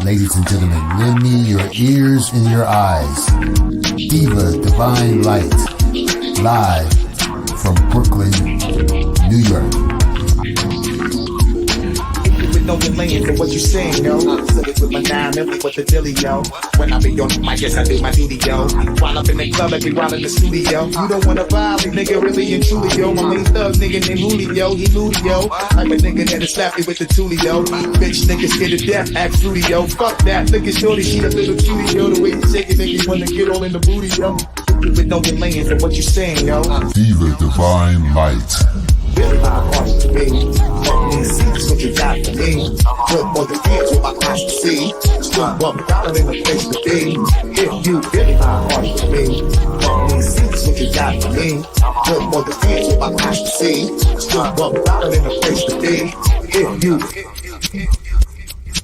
Ladies and gentlemen, lend me your ears and your eyes. Diva Divine Light, live from Brooklyn, New York. No delaying for what you saying, yo. Said it with my 9 and with the dilly, yo. When I be on the mic, yes, I do my duty, yo. While up in the club, I be while in the studio. You don't wanna vibe, nigga, really and truly, yo. My main thug nigga named Julio, he moody, yo. I'm a nigga that'll slap me with the tulio. Bitch niggas scared to death, act fruity, yo. Fuck that, nigga shorty, she a little cutie, yo. The way you shake it, make me wanna get all in the booty, yo. With no delaying for what you saying, yo. Diva Divine Light. Really my heart to me. See what you got for me. Put more than kids with my eyes to see. Still $1 in the place to be. If you really my heart to me. See what you got for me. Put more than kids with my eyes to see. Still $1 in the place to be. If you.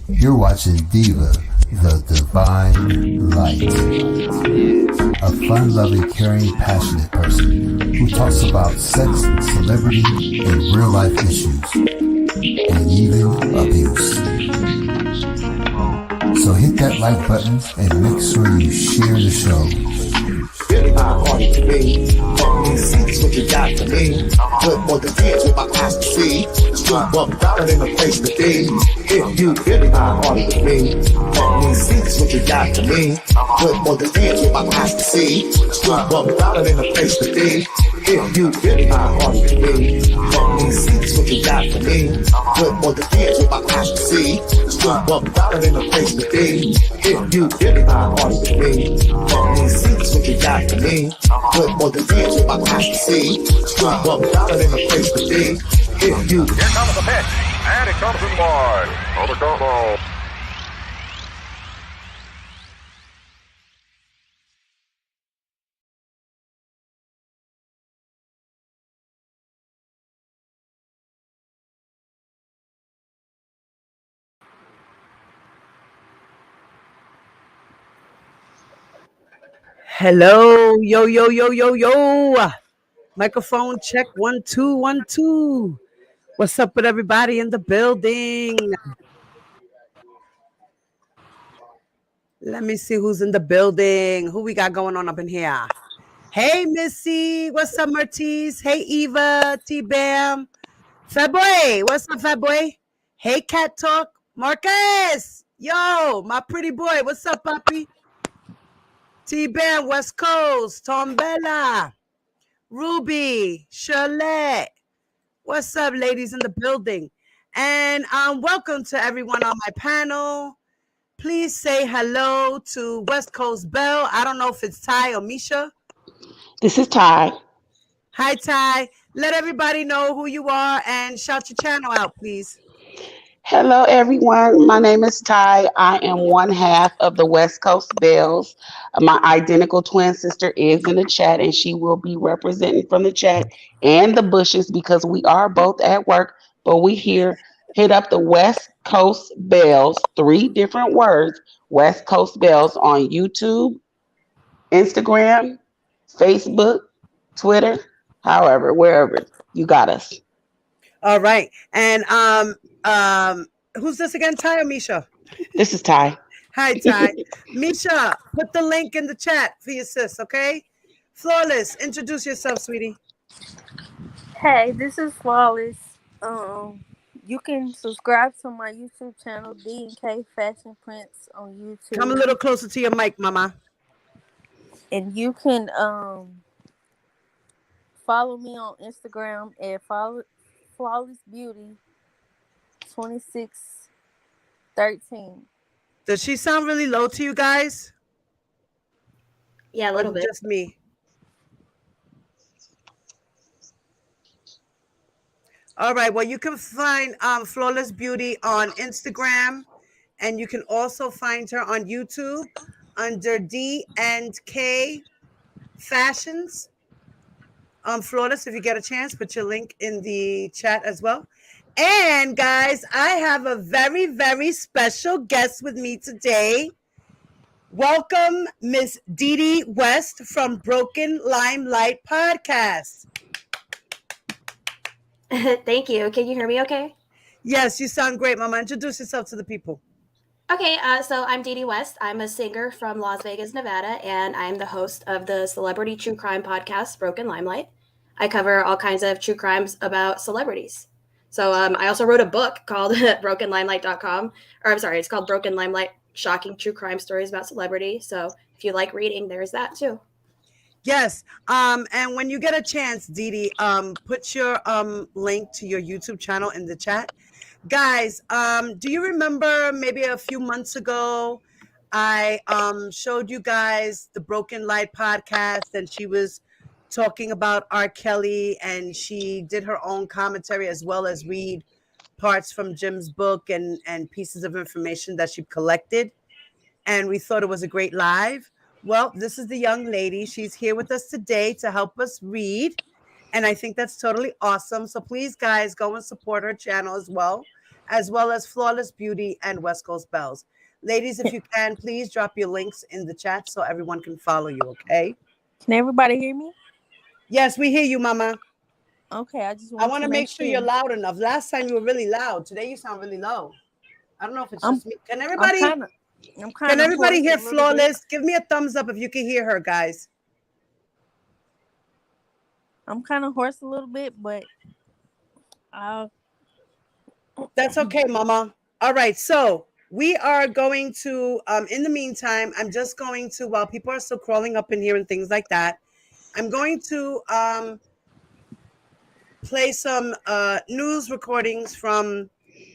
You're watching Diva, the Divine Light. A fun-loving, caring, passionate person who talks about sex, celebrity, and real-life issues, and even abuse. So hit that like button and make sure you share the show. Really my heart to me. See what you got for me. Put more than kids with my eyes to see. Still $1 in the place to be. If you really my heart to me. See what you got for me. Put more than kids with my eyes to see. Still $1 in the place to be. If you really my heart to me. See what you got for me. Put more than kids with my eyes to see. Still $1 in the place to be. If you really my heart to me. See what you got for me. Put more than kids with my eyes to see. Still $1 in the place to be. If you. Here comes the pitch, and it comes in wide. On the combo. Hello, yo. Microphone check 1 2 1 2. What's up with everybody in the building? Let me see who's in the building. Who we got going on up in here? Hey, Missy. What's up, Mertiz? Hey, Eva. T-Bam. Fatboy. What's up, Fatboy? Hey, Cat Talk. Marcus. Yo, my pretty boy. What's up, Papi? T-Bam, West Coast. Tom Bella. Ruby. Charlotte. What's up, ladies in the building? And welcome to everyone on my panel. Please say hello to West Coast Belle. I don't know if it's Ty or Misha. This is Ty. Hi, Ty. Let everybody know who you are and shout your channel out, please. Hello, everyone. My name is Ty. I am one half of the West Coast Bells. My identical twin sister is in the chat, and she will be representing from the chat and the bushes because we are both at work, but we here. Hit up the West Coast Bells, 3 different words, West Coast Bells on YouTube, Instagram, Facebook, Twitter, however, wherever you got us. All right. And who's this again, Ty or Misha? This is Ty. Hi, Ty. Misha, put the link in the chat for your sis, okay? Flawless, introduce yourself, sweetie. Hey, this is Flawless. You can subscribe to my YouTube channel, D&K Fashion Prints on YouTube. Come a little closer to your mic, mama. And you can follow me on Instagram at Flawless Beauty 2613. Does she sound really low to you guys? Yeah, a little bit. Just me. All right. Well, you can find Flawless Beauty on Instagram, and you can also find her on YouTube under D&K Fashions. Flawless, if you get a chance, put your link in the chat as well. And guys, I have a very, very special guest with me today. Welcome, Miss Dee Dee West from Broken Limelight Podcast. Thank you. Can you hear me okay? Yes, you sound great, Mama. Introduce yourself to the people. Okay, so I'm Dee Dee West. I'm a singer from Las Vegas, Nevada, and I'm the host of the celebrity true crime podcast, Broken Limelight. I cover all kinds of true crimes about celebrities. So I also wrote a book called brokenlimelight.com, or I'm sorry, it's called Broken Limelight, Shocking True Crime Stories About Celebrity. So if you like reading, there's that too. Yes. And when you get a chance, Dee Dee, put your link to your YouTube channel in the chat. Guys, do you remember maybe a few months ago, I showed you guys the Broken Light podcast, and she was talking about R. Kelly, and she did her own commentary as well as read parts from Jim's book and pieces of information that she collected. And we thought it was a great live. Well, this is the young lady. She's here with us today to help us read. And I think that's totally awesome. So please, guys, go and support her channel as well as Flawless Beauty and West Coast Bells. Ladies, if you can, please drop your links in the chat so everyone can follow you, okay? Can everybody hear me? Yes, we hear you, Mama. Okay, I just I want want to make sure you're loud enough. Last time you were really loud. Today you sound really low. I don't know if it's just me. Can everybody hear Flawless? Give me a thumbs up if you can hear her, guys. I'm kind of hoarse a little bit, but that's okay, Mama. All right, so we are going to, in the meantime, I'm just going to, while people are still crawling up in here and things like that, I'm going to play some news recordings from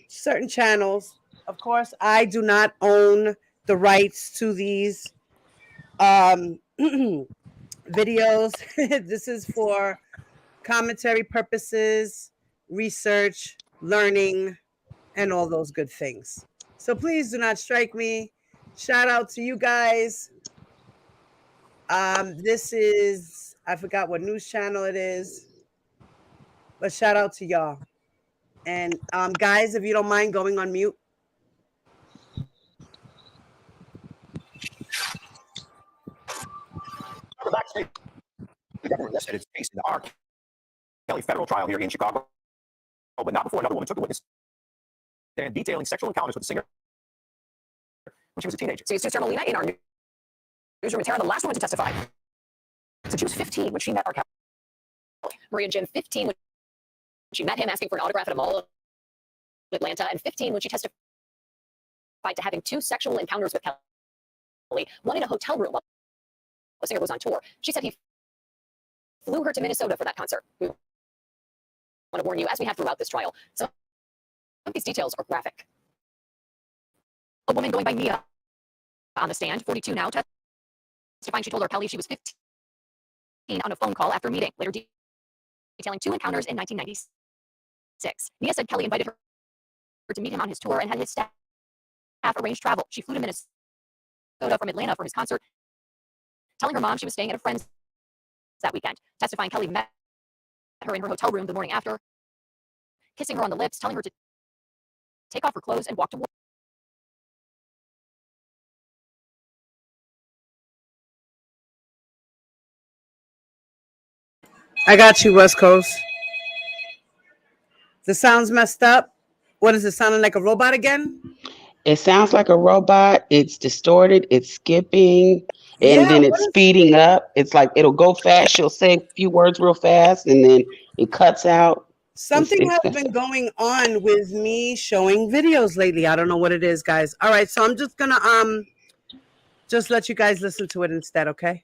certain channels. Of course, I do not own the rights to these videos. This is for commentary purposes, research, learning, and all those good things. So please do not strike me. Shout out to you guys. This is, I forgot what news channel it is, but shout out to y'all. And guys, if you don't mind going on mute. The government rested its case in the R. Kelly federal trial here in Chicago, but not before another woman took the witness stand detailing sexual encounters with the singer when she was a teenager. So it's Sister Melina in our newsroom in Tara, the last woman to testify. So she was 15 when she met R. Kelly. Maria Jim, 15 when she met him asking for an autograph at a mall in Atlanta, and 15 when she testified to having 2 sexual encounters with Kelly, one in a hotel room while the singer was on tour. She said he flew her to Minnesota for that concert. We want to warn you, as we have throughout this trial, some of these details are graphic. A woman going by Mia on the stand, 42 now, testifying she told R. Kelly she was 15 on a phone call after a meeting, later detailing 2 encounters in 1996. Mia said Kelly invited her to meet him on his tour and had his staff arrange travel. She flew to Minnesota from Atlanta for his concert, telling her mom she was staying at a friend's that weekend. Testifying Kelly met her in her hotel room the morning after, kissing her on the lips, telling her to take off her clothes and walk to work. I got you, West Coast. The sound's messed up. What is it sounding like, a robot again? It sounds like a robot. It's distorted. It's skipping. And then it's speeding up. It's like it'll go fast. She'll say a few words real fast, and then it cuts out. Something has been going on with me showing videos lately. I don't know what it is, guys. All right, so I'm just gonna just let you guys listen to it instead, okay?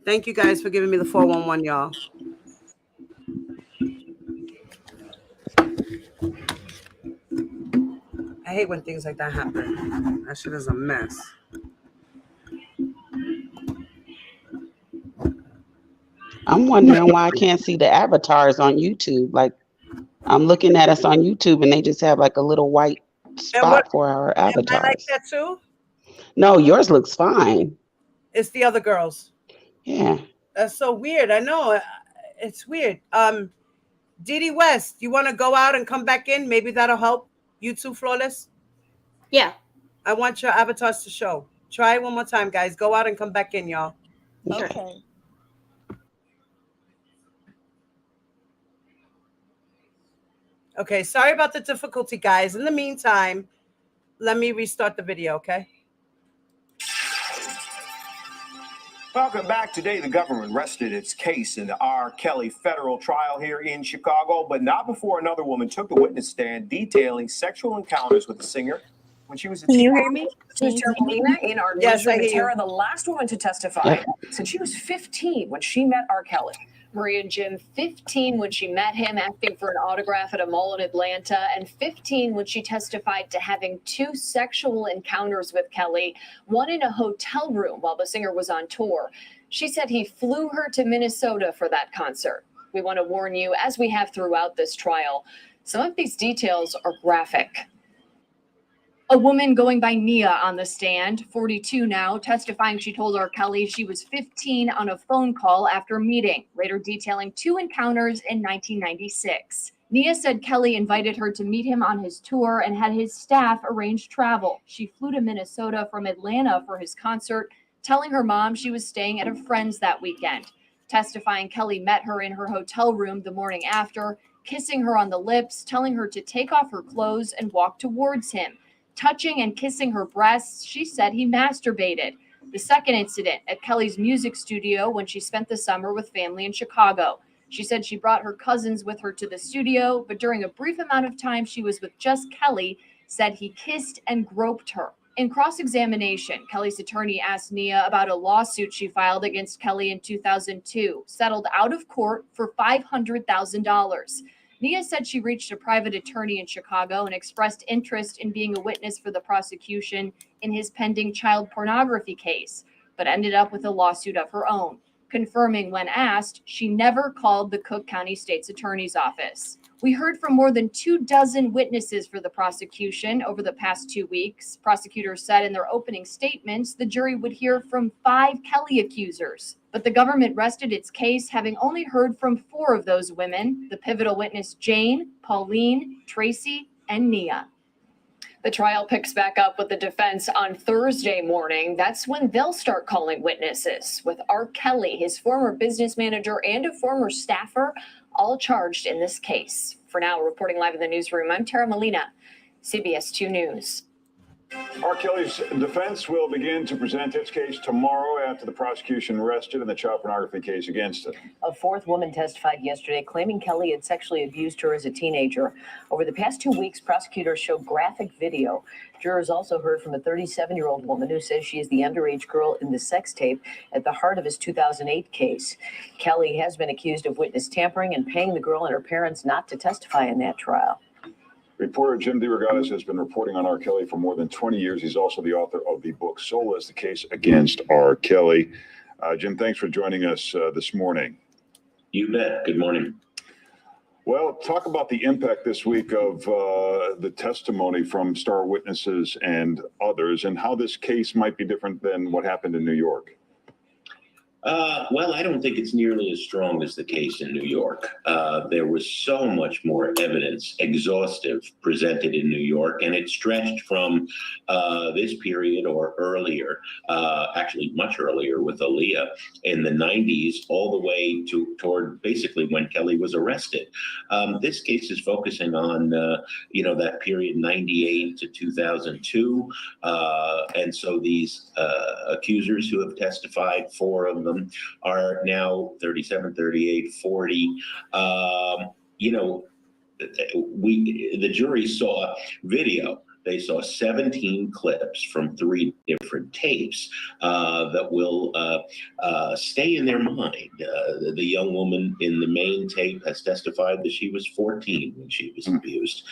Thank you guys for giving me the 411, y'all. I hate when things like that happen. That shit is a mess. I'm wondering why I can't see the avatars on YouTube. Like, I'm looking at us on YouTube and they just have like a little white spot for our avatars. Am I like that too? No, yours looks fine. It's the other girls. Yeah. That's so weird. I know. It's weird. Dee Dee West, you want to go out and come back in? Maybe that'll help. You too, Flawless? Yeah. I want your avatars to show. Try it one more time, guys. Go out and come back in, y'all. Okay. Okay, sorry about the difficulty, guys. In the meantime, let me restart the video, okay? Welcome back. Today, the government rested its case in the R. Kelly federal trial here in Chicago, but not before another woman took the witness stand detailing sexual encounters with the singer when she was a Can you teenager. hear me? This is Tara Pauline in our Yes, newsroom. I hear you. Tara, the last woman to testify, said she was 15 when she met R. Kelly. Maria and Jim, 15 when she met him asking for an autograph at a mall in Atlanta, and 15 when she testified to having 2 sexual encounters with Kelly, one in a hotel room while the singer was on tour. She said he flew her to Minnesota for that concert. We want to warn you, as we have throughout this trial, some of these details are graphic. A woman going by Nia on the stand, 42 now, testifying she told R. Kelly she was 15 on a phone call after meeting, later detailing 2 encounters in 1996. Nia said Kelly invited her to meet him on his tour and had his staff arrange travel. She flew to Minnesota from Atlanta for his concert, telling her mom she was staying at a friend's that weekend. Testifying Kelly met her in her hotel room the morning after, kissing her on the lips, telling her to take off her clothes and walk towards him. Touching and kissing her breasts, she said he masturbated. The second incident at Kelly's music studio when she spent the summer with family in Chicago. She said she brought her cousins with her to the studio, but during a brief amount of time she was with just Kelly, said he kissed and groped her. In cross-examination, Kelly's attorney asked Nia about a lawsuit she filed against Kelly in 2002, settled out of court for $500,000. Nia said she reached a private attorney in Chicago and expressed interest in being a witness for the prosecution in his pending child pornography case, but ended up with a lawsuit of her own, confirming when asked she never called the Cook County State's Attorney's Office. We heard from more than 24 witnesses for the prosecution over the past 2 weeks. Prosecutors said in their opening statements the jury would hear from 5 Kelly accusers. But the government rested its case, having only heard from 4 of those women, the pivotal witness Jane, Pauline, Tracy, and Nia. The trial picks back up with the defense on Thursday morning. That's when they'll start calling witnesses, with R. Kelly, his former business manager, and a former staffer, all charged in this case. For now, reporting live in the newsroom, I'm Tara Molina, CBS 2 News. R. Kelly's defense will begin to present its case tomorrow after the prosecution rested in the child pornography case against it. A 4th woman testified yesterday claiming Kelly had sexually abused her as a teenager. Over the past 2 weeks, prosecutors showed graphic video. Jurors also heard from a 37-year-old woman who says she is the underage girl in the sex tape at the heart of his 2008 case. Kelly has been accused of witness tampering and paying the girl and her parents not to testify in that trial. Reporter Jim DeRogatis has been reporting on R. Kelly for more than 20 years. He's also the author of the book Soulless, the case against R. Kelly. Jim, thanks for joining us this morning. You bet. Good morning. Well, talk about the impact this week of the testimony from star witnesses and others, and how this case might be different than what happened in New York. Well, I don't think it's nearly as strong as the case in New York. There was so much more evidence, exhaustive, presented in New York, and it stretched from this period or earlier, actually much earlier with Aaliyah in the 90s, all the way toward basically when Kelly was arrested. This case is focusing on, that period 98 to 2002. And so these accusers who have testified, 4 of them, are now 37, 38, 40. The jury saw video. They saw 17 clips from 3 different tapes that will stay in their mind. The young woman in the main tape has testified that she was 14 when she was abused.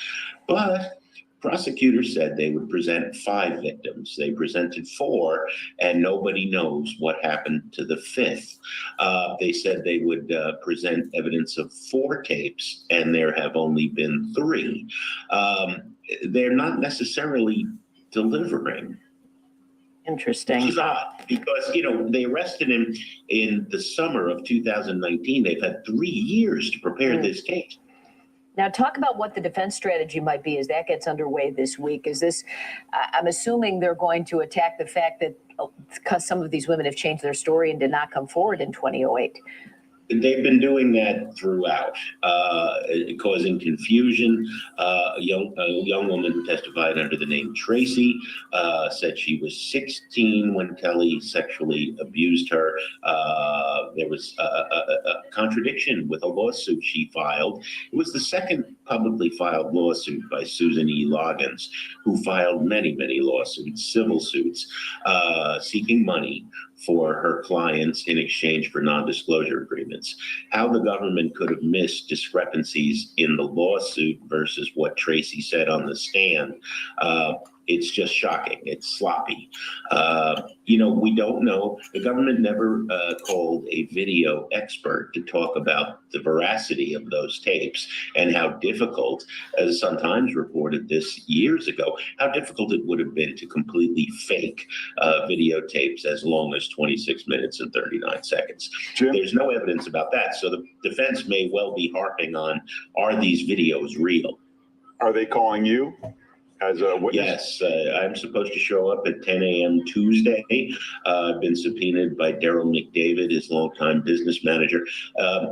But prosecutors said they would present 5 victims. They presented 4, and nobody knows what happened to the 5th. They said they would present evidence of 4 tapes, and there have only been 3. They're not necessarily delivering. Interesting. Which is odd, because, they arrested him in the summer of 2019. They've had 3 years to prepare this case. Now, talk about what the defense strategy might be as that gets underway this week. Is this, I'm assuming they're going to attack the fact that because some of these women have changed their story and did not come forward in 2008. They've been doing that throughout, causing confusion. A young woman who testified under the name Tracy said she was 16 when Kelly sexually abused her. There was a contradiction with a lawsuit she filed. It was the second publicly filed lawsuit by Susan E. Loggins, who filed many, many lawsuits, civil suits, seeking money for her clients in exchange for non-disclosure agreements. How the government could have missed discrepancies in the lawsuit versus what Tracy said on the stand, it's just shocking. It's sloppy. We don't know. The government never called a video expert to talk about the veracity of those tapes and how difficult, as Sun-Times reported this years ago, how difficult it would have been to completely fake videotapes as long as 26 minutes and 39 seconds. Jim? There's no evidence about that. So the defense may well be harping on, are these videos real? Are they calling you as a witness? Yes, I'm supposed to show up at 10 a.m. Tuesday. I've been subpoenaed by Daryl McDavid, his longtime business manager.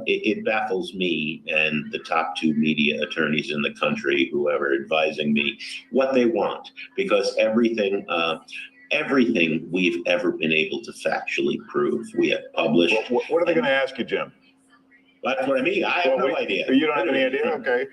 It baffles me and the top two media attorneys in the country who are advising me what they want, because everything we've ever been able to factually prove, we have published. What are they going to ask you, Jim? That's what I mean. I have no idea. You don't have any idea? Okay.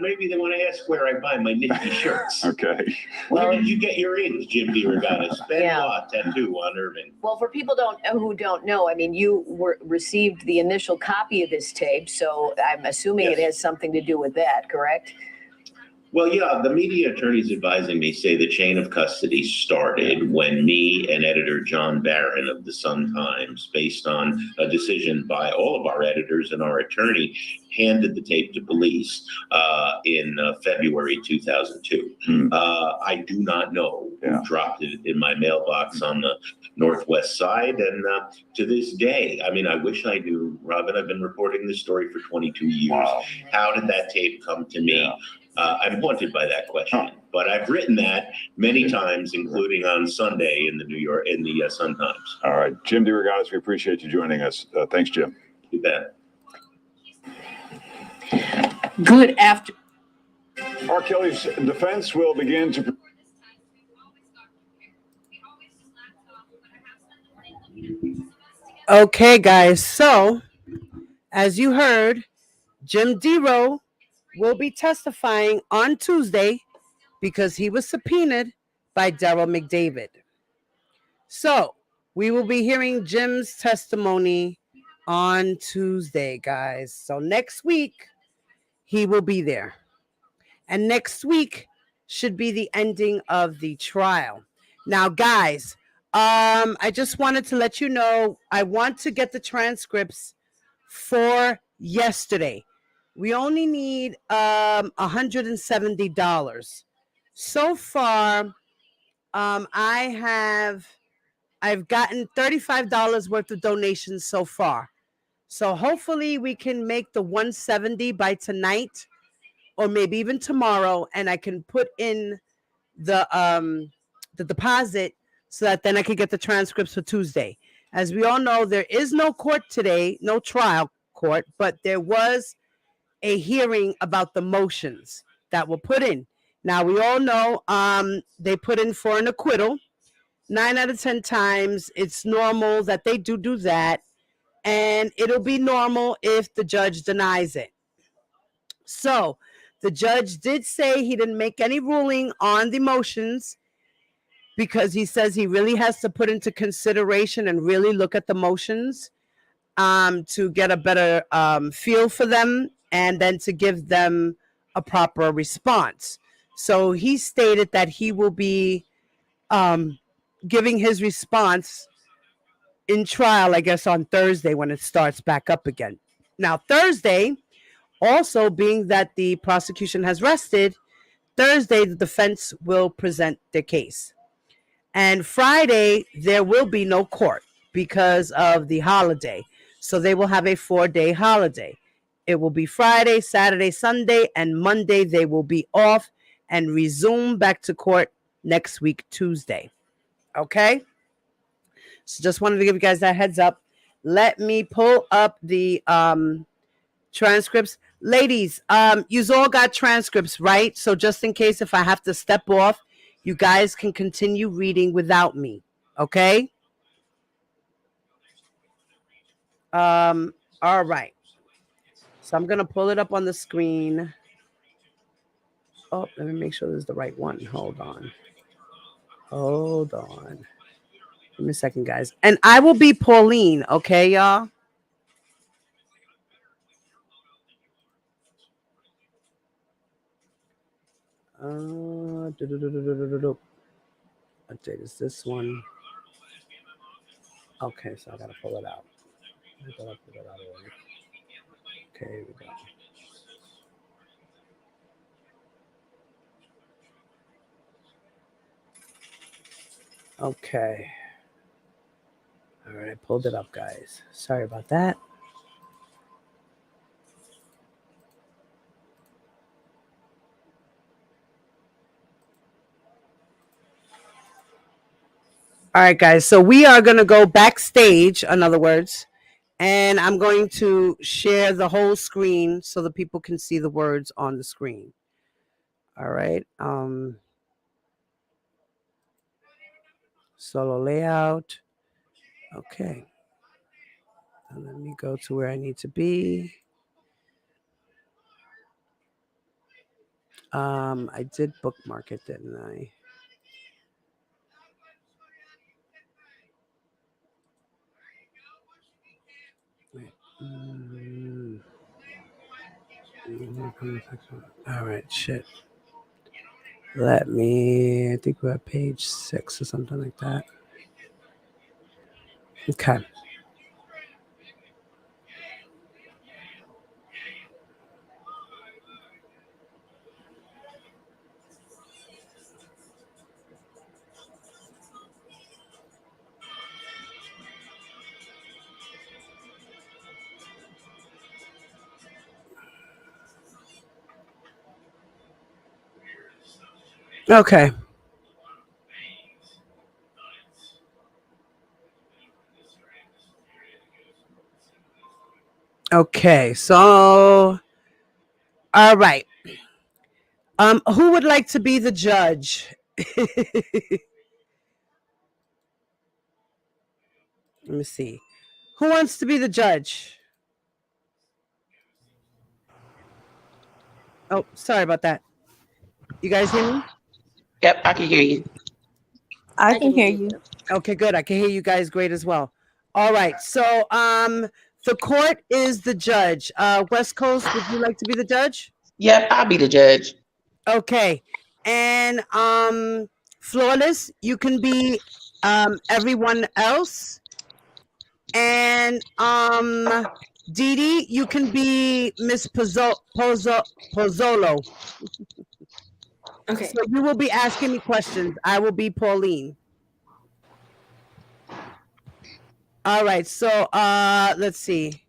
Maybe they want to ask where I buy my nifty shirts. Okay. Where did you get your ink, Jim DeRogatis? Benoit tattoo on Irving. Well, for people who don't know, I mean, you received the initial copy of this tape, so I'm assuming Yes. it has something to do with that, correct? Well, yeah, the media attorneys advising me say the chain of custody started when me and editor John Barron of the Sun-Times, based on a decision by all of our editors and our attorney, handed the tape to police in February 2002. I do not know who dropped it in my mailbox on the Northwest side. And to this day, I mean, I wish I knew, Robin. I've been reporting this story for 22 years. Wow. How did that tape come to me? I'm haunted by that question, but I've written that many times, including on Sunday in the Sun-Times. All right, Jim DeRogatis, we appreciate you joining us. Thanks, Jim. You bet. Good after. R. Kelly's defense will begin to. Okay, guys. So, as you heard, Jim DeRo will be testifying on Tuesday because he was subpoenaed by Daryl McDavid. So, we will be hearing Jim's testimony on Tuesday, guys. So, next week, he will be there. And next week should be the ending of the trial. Now, guys, I just wanted to let you know, I want to get the transcripts for yesterday. We only need $170. So far, I've gotten $35 worth of donations so far. So hopefully we can make the $170 by tonight, or maybe even tomorrow, and I can put in the deposit so that then I could get the transcripts for Tuesday. As we all know, there is no court today, no trial court, but there was a hearing about the motions that were put in. Now, we all know they put in for an acquittal. 9 out of 10 times, it's normal that they do that, and it'll be normal if the judge denies it. So, the judge did say he didn't make any ruling on the motions because he says he really has to put into consideration and really look at the motions to get a better feel for them and then to give them a proper response. So he stated that he will be giving his response in trial, I guess, on Thursday when it starts back up again. Now, Thursday, also being that the prosecution has rested, Thursday, the defense will present their case. And Friday, there will be no court because of the holiday. So they will have a 4-day holiday. It will be Friday, Saturday, Sunday, and Monday they will be off and resume back to court next week, Tuesday. Okay? So just wanted to give you guys that heads up. Let me pull up the transcripts. Ladies, you've all got transcripts, right? So just in case if I have to step off, you guys can continue reading without me, okay? All right. So I'm going to pull it up on the screen. Oh, let me make sure this is the right one. Hold on. Give me a second, guys. And I will be Pauline, okay, y'all? Update is this one. Okay, so I gotta pull it out. Okay, here we go. Okay. All right, I pulled it up, guys. Sorry about that. All right, guys. So we are going to go backstage, in other words, and I'm going to share the whole screen so the people can see the words on the screen. All right. Solo layout. Okay. And let me go to where I need to be. I did bookmark it, didn't I? Wait. All right, shit. I think we're at page 6 or something like that. Okay. Okay. Okay, so all right. Who would like to be the judge? Let me see. Who wants to be the judge? Oh, sorry about that. You guys hear me? Yep, I can hear you. I can hear you. Okay, good. I can hear you guys great as well. All right. So the court is the judge. West Coast, would you like to be the judge? Yep, I'll be the judge. Okay. And Flawless, you can be everyone else. And Dee Dee, you can be Miss Pozzolo. Okay. So you will be asking me questions. I will be Pauline. All right. So let's see.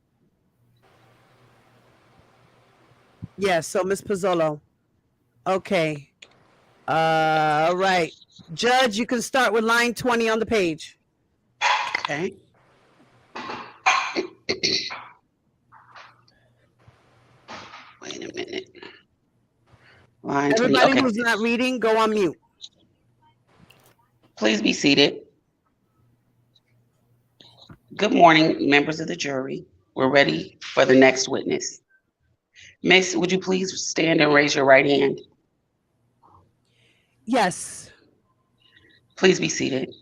Yeah, so Miss Pozzolo. Okay. All right. Judge, you can start with line 20 on the page. Okay. Wait a minute. Line 20. Everybody Okay. who's not reading, go on mute. Please be seated. Good morning, members of the jury. We're ready for the next witness. Miss, would you please stand and raise your right hand? Yes. Please be seated.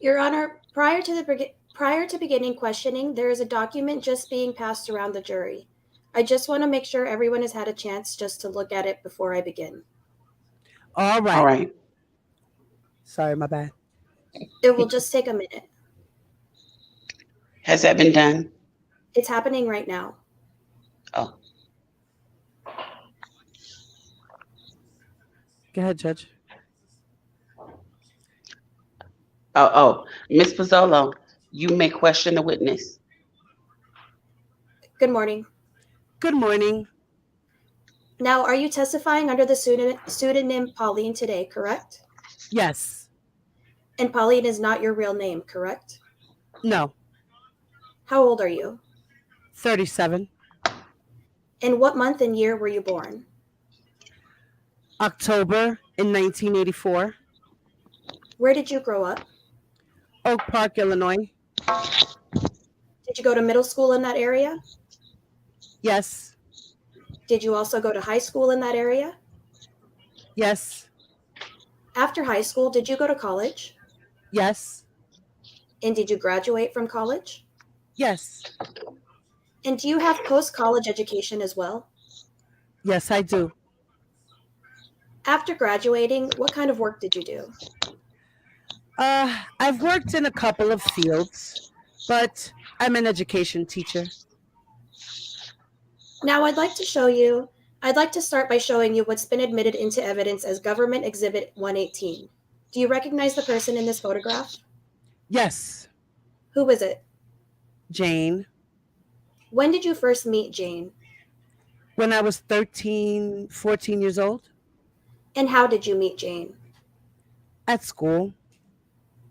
Your Honor, prior to beginning questioning, there is a document just being passed around the jury. I just want to make sure everyone has had a chance just to look at it before I begin. All right. All right. Sorry, my bad. It will just take a minute. Has that been done? It's happening right now. Oh. Go ahead, Judge. Oh, Miss Pozzolo, you may question the witness. Good morning. Good morning. Now, are you testifying under the pseudonym Pauline today, correct? Yes. And Pauline is not your real name, correct? No. How old are you? 37. In what month and year were you born? October in 1984. Where did you grow up? Oak Park, Illinois. Did you go to middle school in that area? Yes. Did you also go to high school in that area? Yes. After high school, did you go to college? Yes. And did you graduate from college? Yes. And do you have post-college education as well? Yes, I do. After graduating, what kind of work did you do? I've worked in a couple of fields, but I'm an education teacher. Now I'd like to start by showing you what's been admitted into evidence as Government Exhibit 118. Do you recognize the person in this photograph? Yes. Who is it? Jane. When did you first meet Jane? When I was 13, 14 years old. And how did you meet Jane? At school.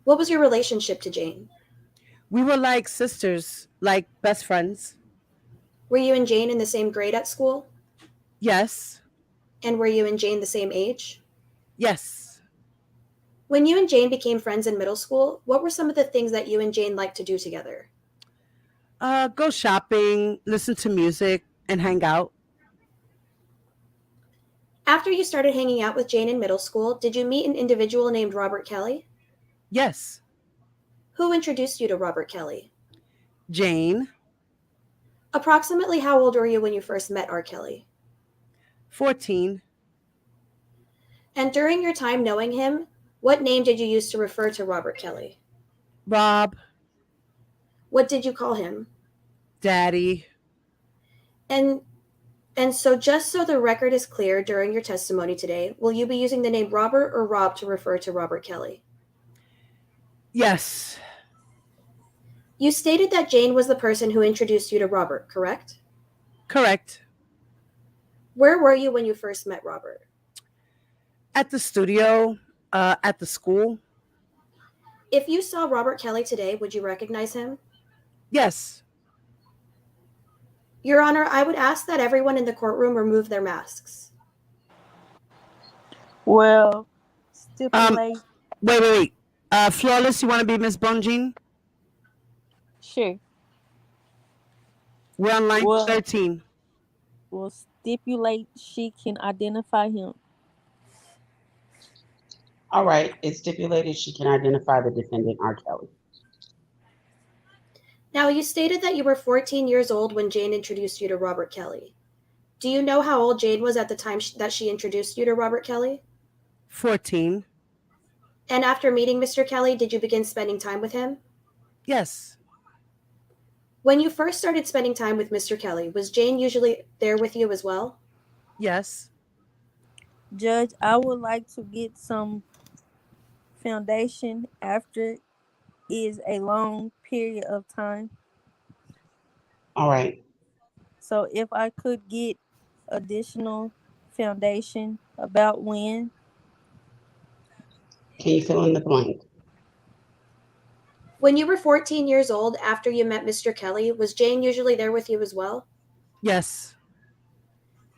What was your relationship to Jane? We were like sisters, like best friends. Were you and Jane in the same grade at school? Yes. And were you and Jane the same age? Yes. When you and Jane became friends in middle school, what were some of the things that you and Jane liked to do together? Go shopping, listen to music, and hang out. After you started hanging out with Jane in middle school, did you meet an individual named Robert Kelly? Yes. Who introduced you to Robert Kelly? Jane. Approximately how old were you when you first met R. Kelly? 14. And during your time knowing him, what name did you use to refer to Robert Kelly? Rob. What did you call him? Daddy. And so just so the record is clear during your testimony today, will you be using the name Robert or Rob to refer to Robert Kelly? Yes. You stated that Jane was the person who introduced you to Robert, correct? Correct. Where were you when you first met Robert? At the studio, at the school. If you saw Robert Kelly today, would you recognize him? Yes. Your Honor, I would ask that everyone in the courtroom remove their masks. Well, stipulate. Wait. Flawless, you want to be Miss Bonjean? Sure. We're on line 13. We'll stipulate she can identify him. All right, it's stipulated she can identify the defendant, R. Kelly. Now, you stated that you were 14 years old when Jane introduced you to Robert Kelly. Do you know how old Jane was at the time that she introduced you to Robert Kelly? 14. And after meeting Mr. Kelly, did you begin spending time with him? Yes. When you first started spending time with Mr. Kelly, was Jane usually there with you as well? Yes. Judge, I would like to get some foundation after is a long period of time. All right. So if I could get additional foundation about when. Can you fill in the blank? When you were 14 years old after you met Mr. Kelly, was Jane usually there with you as well? Yes.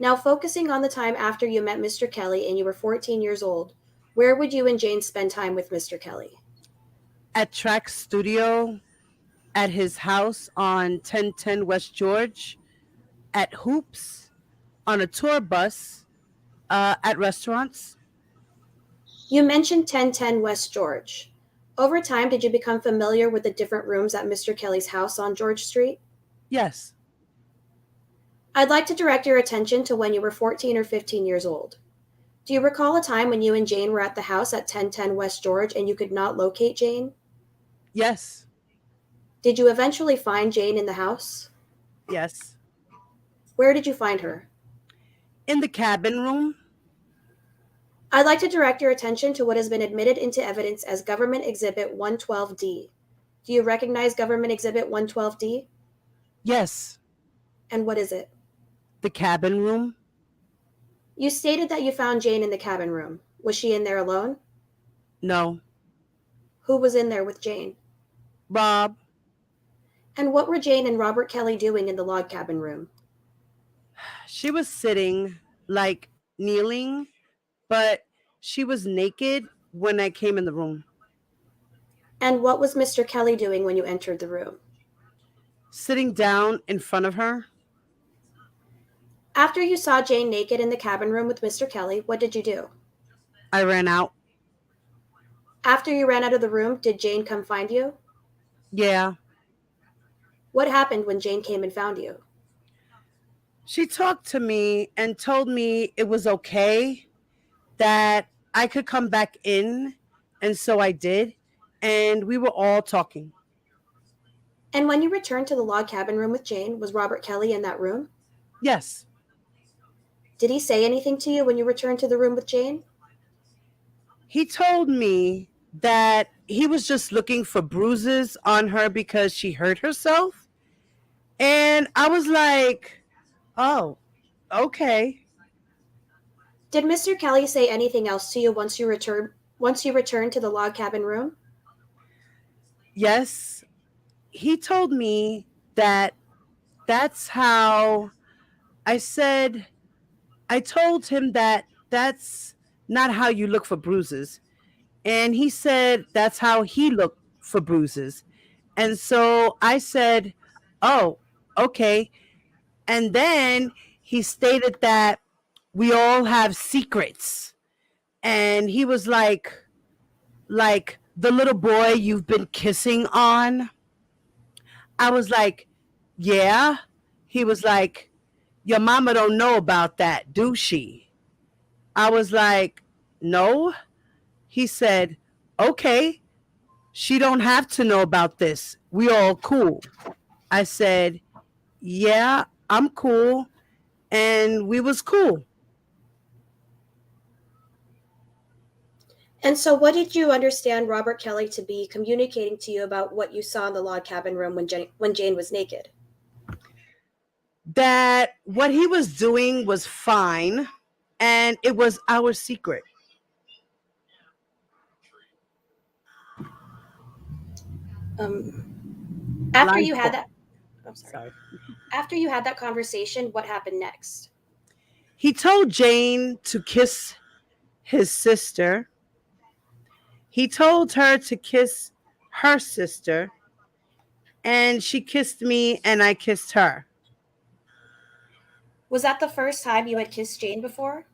Now, focusing on the time after you met Mr. Kelly and you were 14 years old, where would you and Jane spend time with Mr. Kelly? At Track Studio, at his house on 1010 West George, at Hoops, on a tour bus, at restaurants. You mentioned 1010 West George. Over time, did you become familiar with the different rooms at Mr. Kelly's house on George Street? Yes. I'd like to direct your attention to when you were 14 or 15 years old. Do you recall a time when you and Jane were at the house at 1010 West George and you could not locate Jane? Yes. Did you eventually find Jane in the house? Yes. Where did you find her? In the cabin room. I'd like to direct your attention to what has been admitted into evidence as Government Exhibit 112D. Do you recognize Government Exhibit 112D? Yes. And what is it? The cabin room. You stated that you found Jane in the cabin room. Was she in there alone? No. Who was in there with Jane? Rob. And what were Jane and Robert Kelly doing in the log cabin room? She was sitting, like kneeling, but she was naked when I came in the room. And what was Mr. Kelly doing when you entered the room? Sitting down in front of her. After you saw Jane naked in the cabin room with Mr. Kelly, what did you do? I ran out. After you ran out of the room, did Jane come find you? Yeah. What happened when Jane came and found you? She talked to me and told me it was okay, that I could come back in. And so I did. And we were all talking. And when you returned to the log cabin room with Jane, was Robert Kelly in that room? Yes. Did he say anything to you when you returned to the room with Jane? He told me that he was just looking for bruises on her because she hurt herself. And I was like, oh, okay. Did Mr. Kelly say anything else to you once you returned to the log cabin room? Yes. He told me that that's how I told him that that's not how you look for bruises. And he said that's how he looked for bruises. And so I said, oh, okay. And then he stated that we all have secrets. And he was like the little boy you've been kissing on. I was like, yeah. He was like, your mama don't know about that, do she? I was like, no. He said, okay, she don't have to know about this. We all cool. I said, yeah, I'm cool. And we was cool. And so, what did you understand Robert Kelly to be communicating to you about what you saw in the log cabin room when Jane was naked? That what he was doing was fine, and it was our secret. After Line you four. had that, I'm sorry. After you had that conversation, what happened next? He told Jane to kiss his sister. He told her to kiss her sister, and she kissed me, and I kissed her. Was that the first time you had kissed Jane before?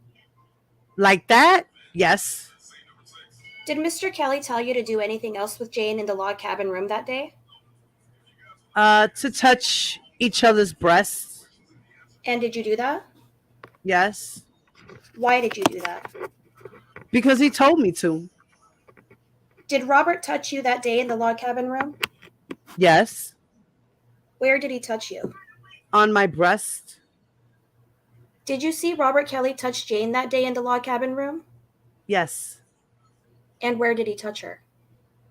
Like that? Yes. Did Mr. Kelly tell you to do anything else with Jane in the log cabin room that day? To touch each other's breasts. And did you do that? Yes. Why did you do that? Because he told me to. Did Robert touch you that day in the log cabin room? Yes. Where did he touch you? On my breast. Did you see Robert Kelly touch Jane that day in the log cabin room? Yes. And where did he touch her?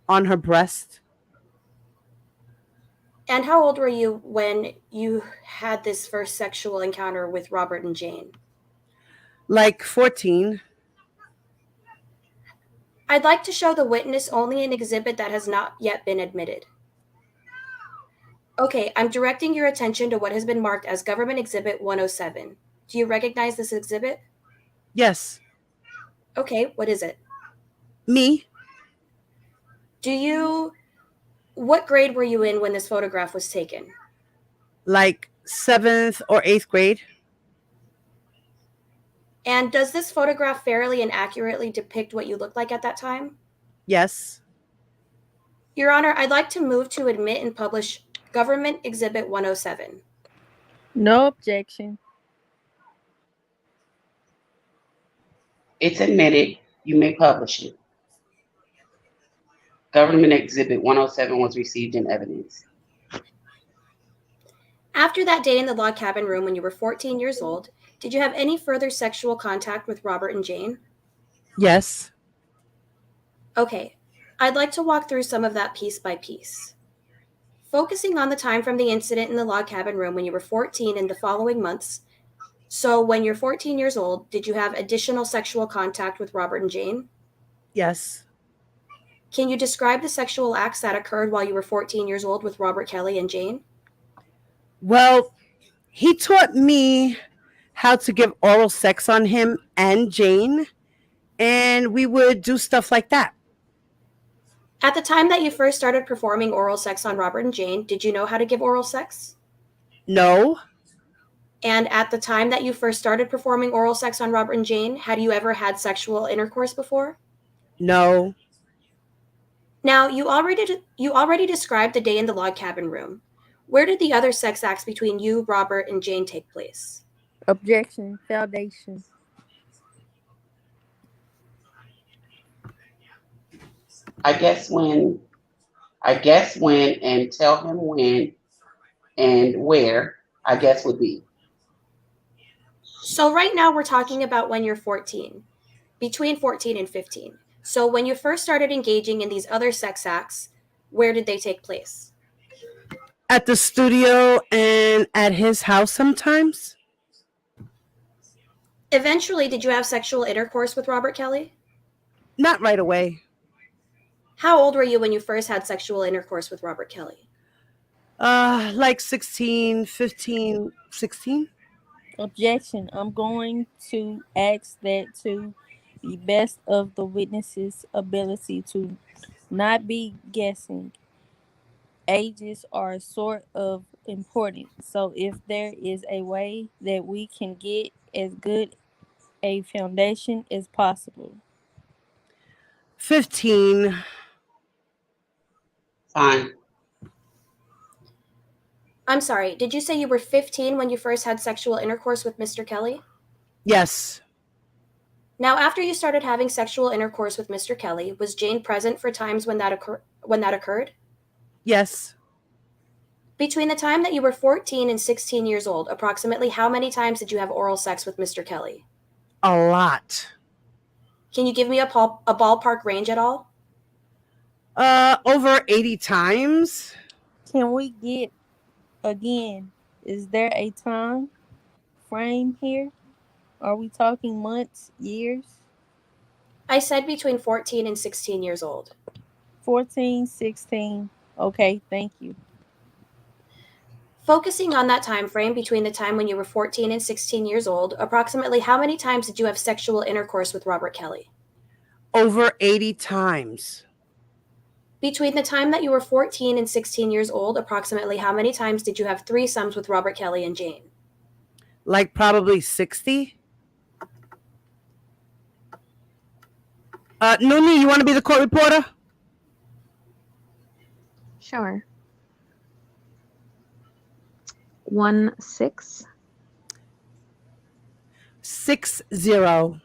On her breast. And how old were you when you had this first sexual encounter with Robert and Jane? Like 14. I'd like to show the witness only an exhibit that has not yet been admitted. Okay, I'm directing your attention to what has been marked as Government Exhibit 107. Do you recognize this exhibit? Yes. Okay, what is it? Me. What grade were you in when this photograph was taken? Like 7th or 8th grade. And does this photograph fairly and accurately depict what you looked like at that time? Yes. Your Honor, I'd like to move to admit and publish Government Exhibit 107. No objection. It's admitted. You may publish it. Government Exhibit 107 was received in evidence. After that day in the log cabin room when you were 14 years old, did you have any further sexual contact with Robert and Jane? Yes. Okay, I'd like to walk through some of that piece by piece. Focusing on the time from the incident in the log cabin room when you were 14 and the following months. So when you're 14 years old, did you have additional sexual contact with Robert and Jane? Yes. Can you describe the sexual acts that occurred while you were 14 years old with Robert Kelly and Jane? Well, he taught me how to give oral sex on him and Jane, and we would do stuff like that. At the time that you first started performing oral sex on Robert and Jane, did you know how to give oral sex? No, And at the time that you first started performing oral sex on Robert and Jane, had you ever had sexual intercourse before? no. Now, you already described the day in the log cabin room. Where did the other sex acts between you, Robert, and Jane take place? Objection. Foundation. I guess when, and tell him when and where, I guess would be. So right now we're talking about when you're 14, between 14 and 15. So when you first started engaging in these other sex acts, where did they take place? At the studio and at his house sometimes. Eventually, did you have sexual intercourse with Robert Kelly? Not right away. How old were you when you first had sexual intercourse with Robert Kelly? Like 16, 15, 16. Objection. I'm going to ask that to the best of the witness's ability to not be guessing. Ages are sort of important. So if there is a way that we can get as good a foundation as possible. 15. Fine. I'm sorry, did you say you were 15 when you first had sexual intercourse with Mr. Kelly? Yes. Now, after you started having sexual intercourse with Mr. Kelly, was Jane present for times when that occurred? Yes. Between the time that you were 14 and 16 years old, approximately how many times did you have oral sex with Mr. Kelly? A lot. Can you give me a ballpark range at all? Over 80 times. Can we get again? Is there a time frame here? Are we talking months, years? I said between 14 and 16 years old. 14, 16. Okay, thank you. Focusing on that time frame between the time when you were 14 and 16 years old, approximately how many times did you have sexual intercourse with Robert Kelly? Over 80 times. Between the time that you were 14 and 16 years old, approximately how many times did you have threesomes with Robert Kelly and Jane? Like probably 60. Nuni, you want to be the court reporter? Sure. 16. 60.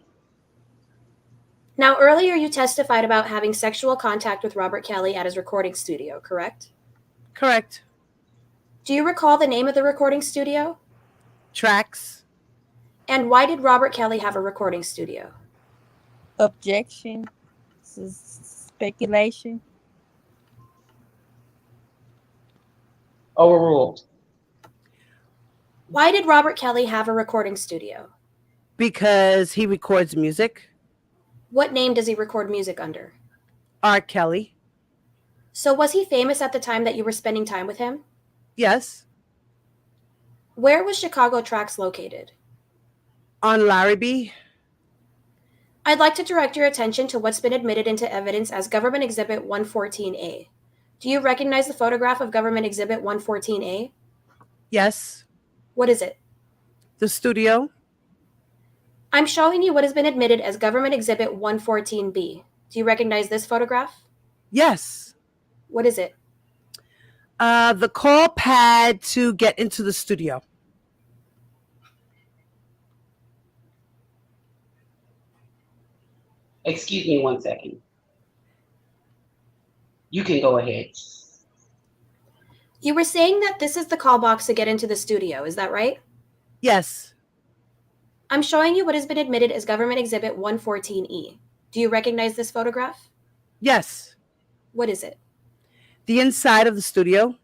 Now, earlier you testified about having sexual contact with Robert Kelly at his recording studio, correct? Correct. Do you recall the name of the recording studio? Tracks. And why did Robert Kelly have a recording studio? Objection. Speculation. Overruled. Why did Robert Kelly have a recording studio? Because he records music. What name does he record music under? R. Kelly. So was he famous at the time that you were spending time with him? Yes. Where was Chicago Tracks located? On Larrabee. I'd like to direct your attention to what's been admitted into evidence as Government Exhibit 114A. Do you recognize the photograph of Government Exhibit 114A? Yes. What is it? The studio. I'm showing you what has been admitted as Government Exhibit 114B. Do you recognize this photograph? Yes. What is it? The call pad to get into the studio. Excuse me 1 second. You can go ahead. You were saying that this is the call box to get into the studio, is that right? Yes. I'm showing you what has been admitted as Government Exhibit 114E. Do you recognize this photograph? Yes. What is it? The inside of the studio.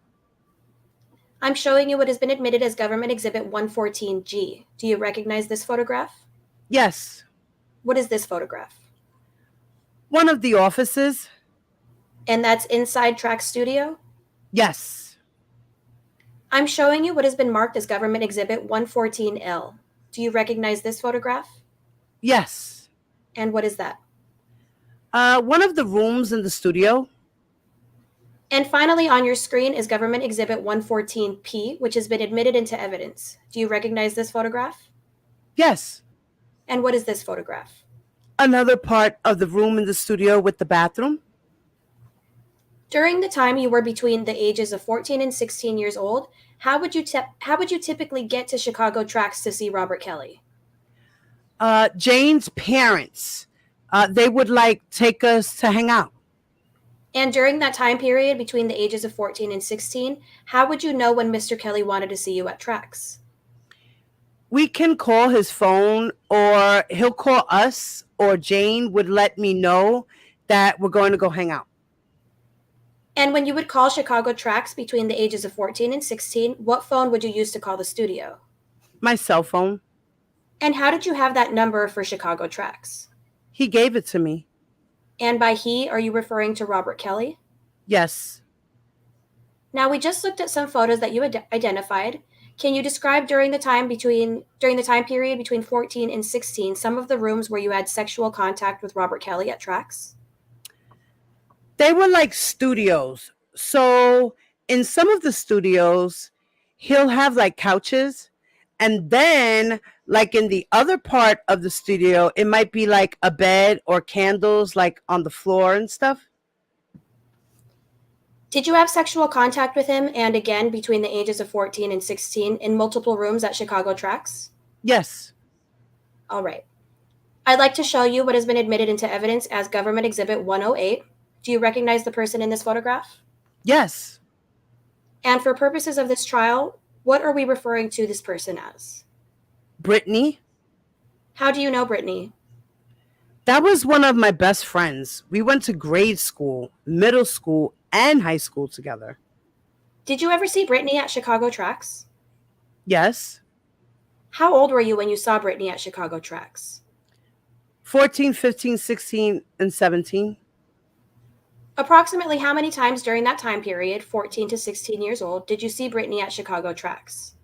I'm showing you what has been admitted as Government Exhibit 114G. Do you recognize this photograph? Yes. What is this photograph? One of the offices. And that's inside Track Studio? Yes. I'm showing you what has been marked as Government Exhibit 114L. Do you recognize this photograph? Yes. And what is that? One of the rooms in the studio. And finally, on your screen is Government Exhibit 114P, which has been admitted into evidence. Do you recognize this photograph? Yes. And what is this photograph? Another part of the room in the studio with the bathroom. During the time you were between the ages of 14 and 16 years old, how would you typically get to Chicago Tracks to see Robert Kelly? Jane's parents, they would take us to hang out. And during that time period between the ages of 14 and 16, how would you know when Mr. Kelly wanted to see you at Tracks? We can call his phone, or he'll call us, or Jane would let me know that we're going to go hang out. And when you would call Chicago Tracks between the ages of 14 and 16, what phone would you use to call the studio? My cell phone. And how did you have that number for Chicago Tracks? He gave it to me. And by he, are you referring to Robert Kelly? Yes. Now, we just looked at some photos that you identified. Can you describe during the time period between 14 and 16 some of the rooms where you had sexual contact with Robert Kelly at Tracks? They were like studios. So in some of the studios, he'll have couches, and then in the other part of the studio, it might be a bed or candles on the floor and stuff. Did you have sexual contact with him, and again between the ages of 14 and 16, in multiple rooms at Chicago Tracks? Yes. All right. I'd like to show you what has been admitted into evidence as Government Exhibit 108. Do you recognize the person in this photograph? Yes. And for purposes of this trial, what are we referring to this person as? Brittany. How do you know Brittany? That was one of my best friends. We went to grade school, middle school, and high school together. Did you ever see Brittany at Chicago Tracks? Yes. How old were you when you saw Brittany at Chicago Tracks? 14, 15, 16, and 17. Approximately how many times during that time period, 14 to 16 years old, did you see Brittany at Chicago Tracks?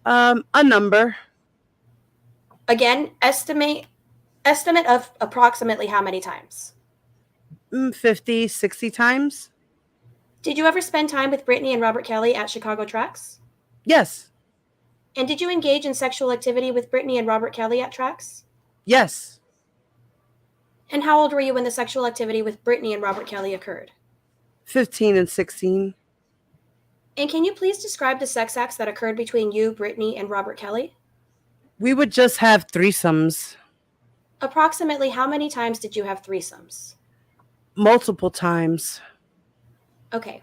A number. Again, estimate of approximately how many times? 50, 60 times. Did you ever spend time with Brittany and Robert Kelly at Chicago Tracks? Yes. And did you engage in sexual activity with Brittany and Robert Kelly at Tracks? Yes. And how old were you when the sexual activity with Brittany and Robert Kelly occurred? 15 and 16. And can you please describe the sex acts that occurred between you, Brittany, and Robert Kelly? We would just have threesomes. Approximately how many times did you have threesomes? Multiple times. Okay.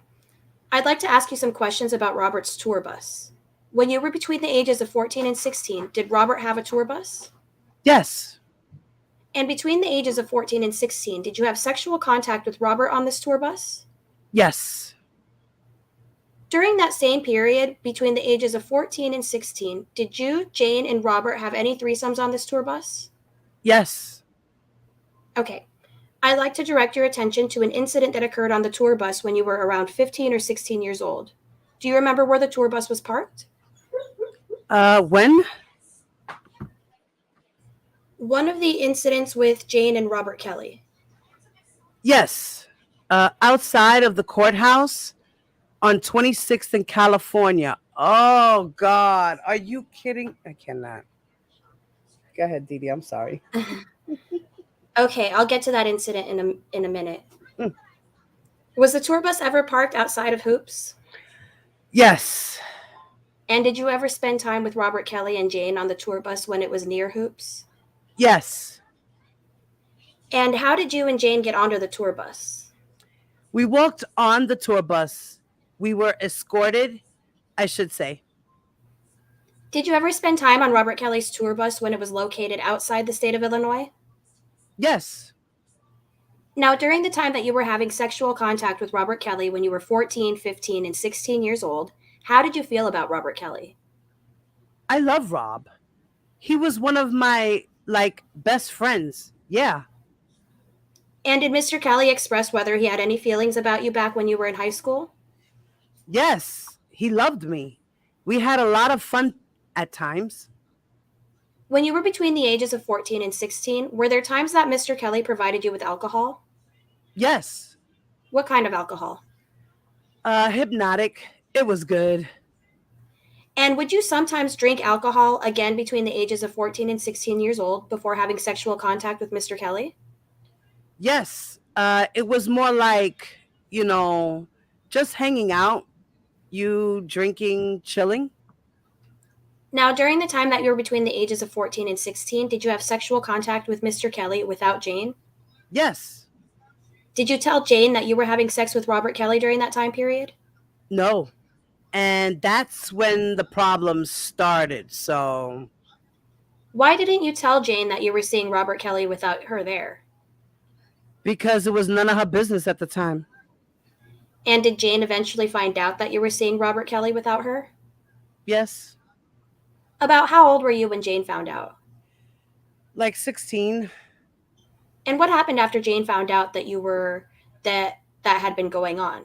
I'd like to ask you some questions about Robert's tour bus. When you were between the ages of 14 and 16, did Robert have a tour bus? Yes. And between the ages of 14 and 16, did you have sexual contact with Robert on this tour bus? Yes. During that same period, between the ages of 14 and 16, did you, Jane, and Robert have any threesomes on this tour bus? Yes. Okay. I'd like to direct your attention to an incident that occurred on the tour bus when you were around 15 or 16 years old. Do you remember where the tour bus was parked? When? One of the incidents with Jane and Robert Kelly. Yes. Outside of the courthouse on 26th in California. Oh, God. Are you kidding? I cannot. Go ahead, Didi. I'm sorry. Okay, I'll get to that incident in a minute. Was the tour bus ever parked outside of Hoops? Yes. And did you ever spend time with Robert Kelly and Jane on the tour bus when it was near Hoops? Yes. And how did you and Jane get onto the tour bus? We walked on the tour bus. We were escorted, I should say. Did you ever spend time on Robert Kelly's tour bus when it was located outside the state of Illinois? Yes. Now, during the time that you were having sexual contact with Robert Kelly when you were 14, 15, and 16 years old, how did you feel about Robert Kelly? I love Rob. He was one of my, best friends. Yeah. And did Mr. Kelly express whether he had any feelings about you back when you were in high school? Yes, he loved me. We had a lot of fun at times. When you were between the ages of 14 and 16, were there times that Mr. Kelly provided you with alcohol? Yes. What kind of alcohol? Hypnotic. It was good. And would you sometimes drink alcohol again between the ages of 14 and 16 years old before having sexual contact with Mr. Kelly? Yes. It was more like, just hanging out, you drinking, chilling. Now, during the time that you were between the ages of 14 and 16, did you have sexual contact with Mr. Kelly without Jane? Yes. Did you tell Jane that you were having sex with Robert Kelly during that time period? No. And that's when the problems started. So, Why didn't you tell Jane that you were seeing Robert Kelly without her there? because it was none of her business at the time. And did Jane eventually find out that you were seeing Robert Kelly without her? Yes. About how old were you when Jane found out? Like 16. And what happened after Jane found out that that had been going on?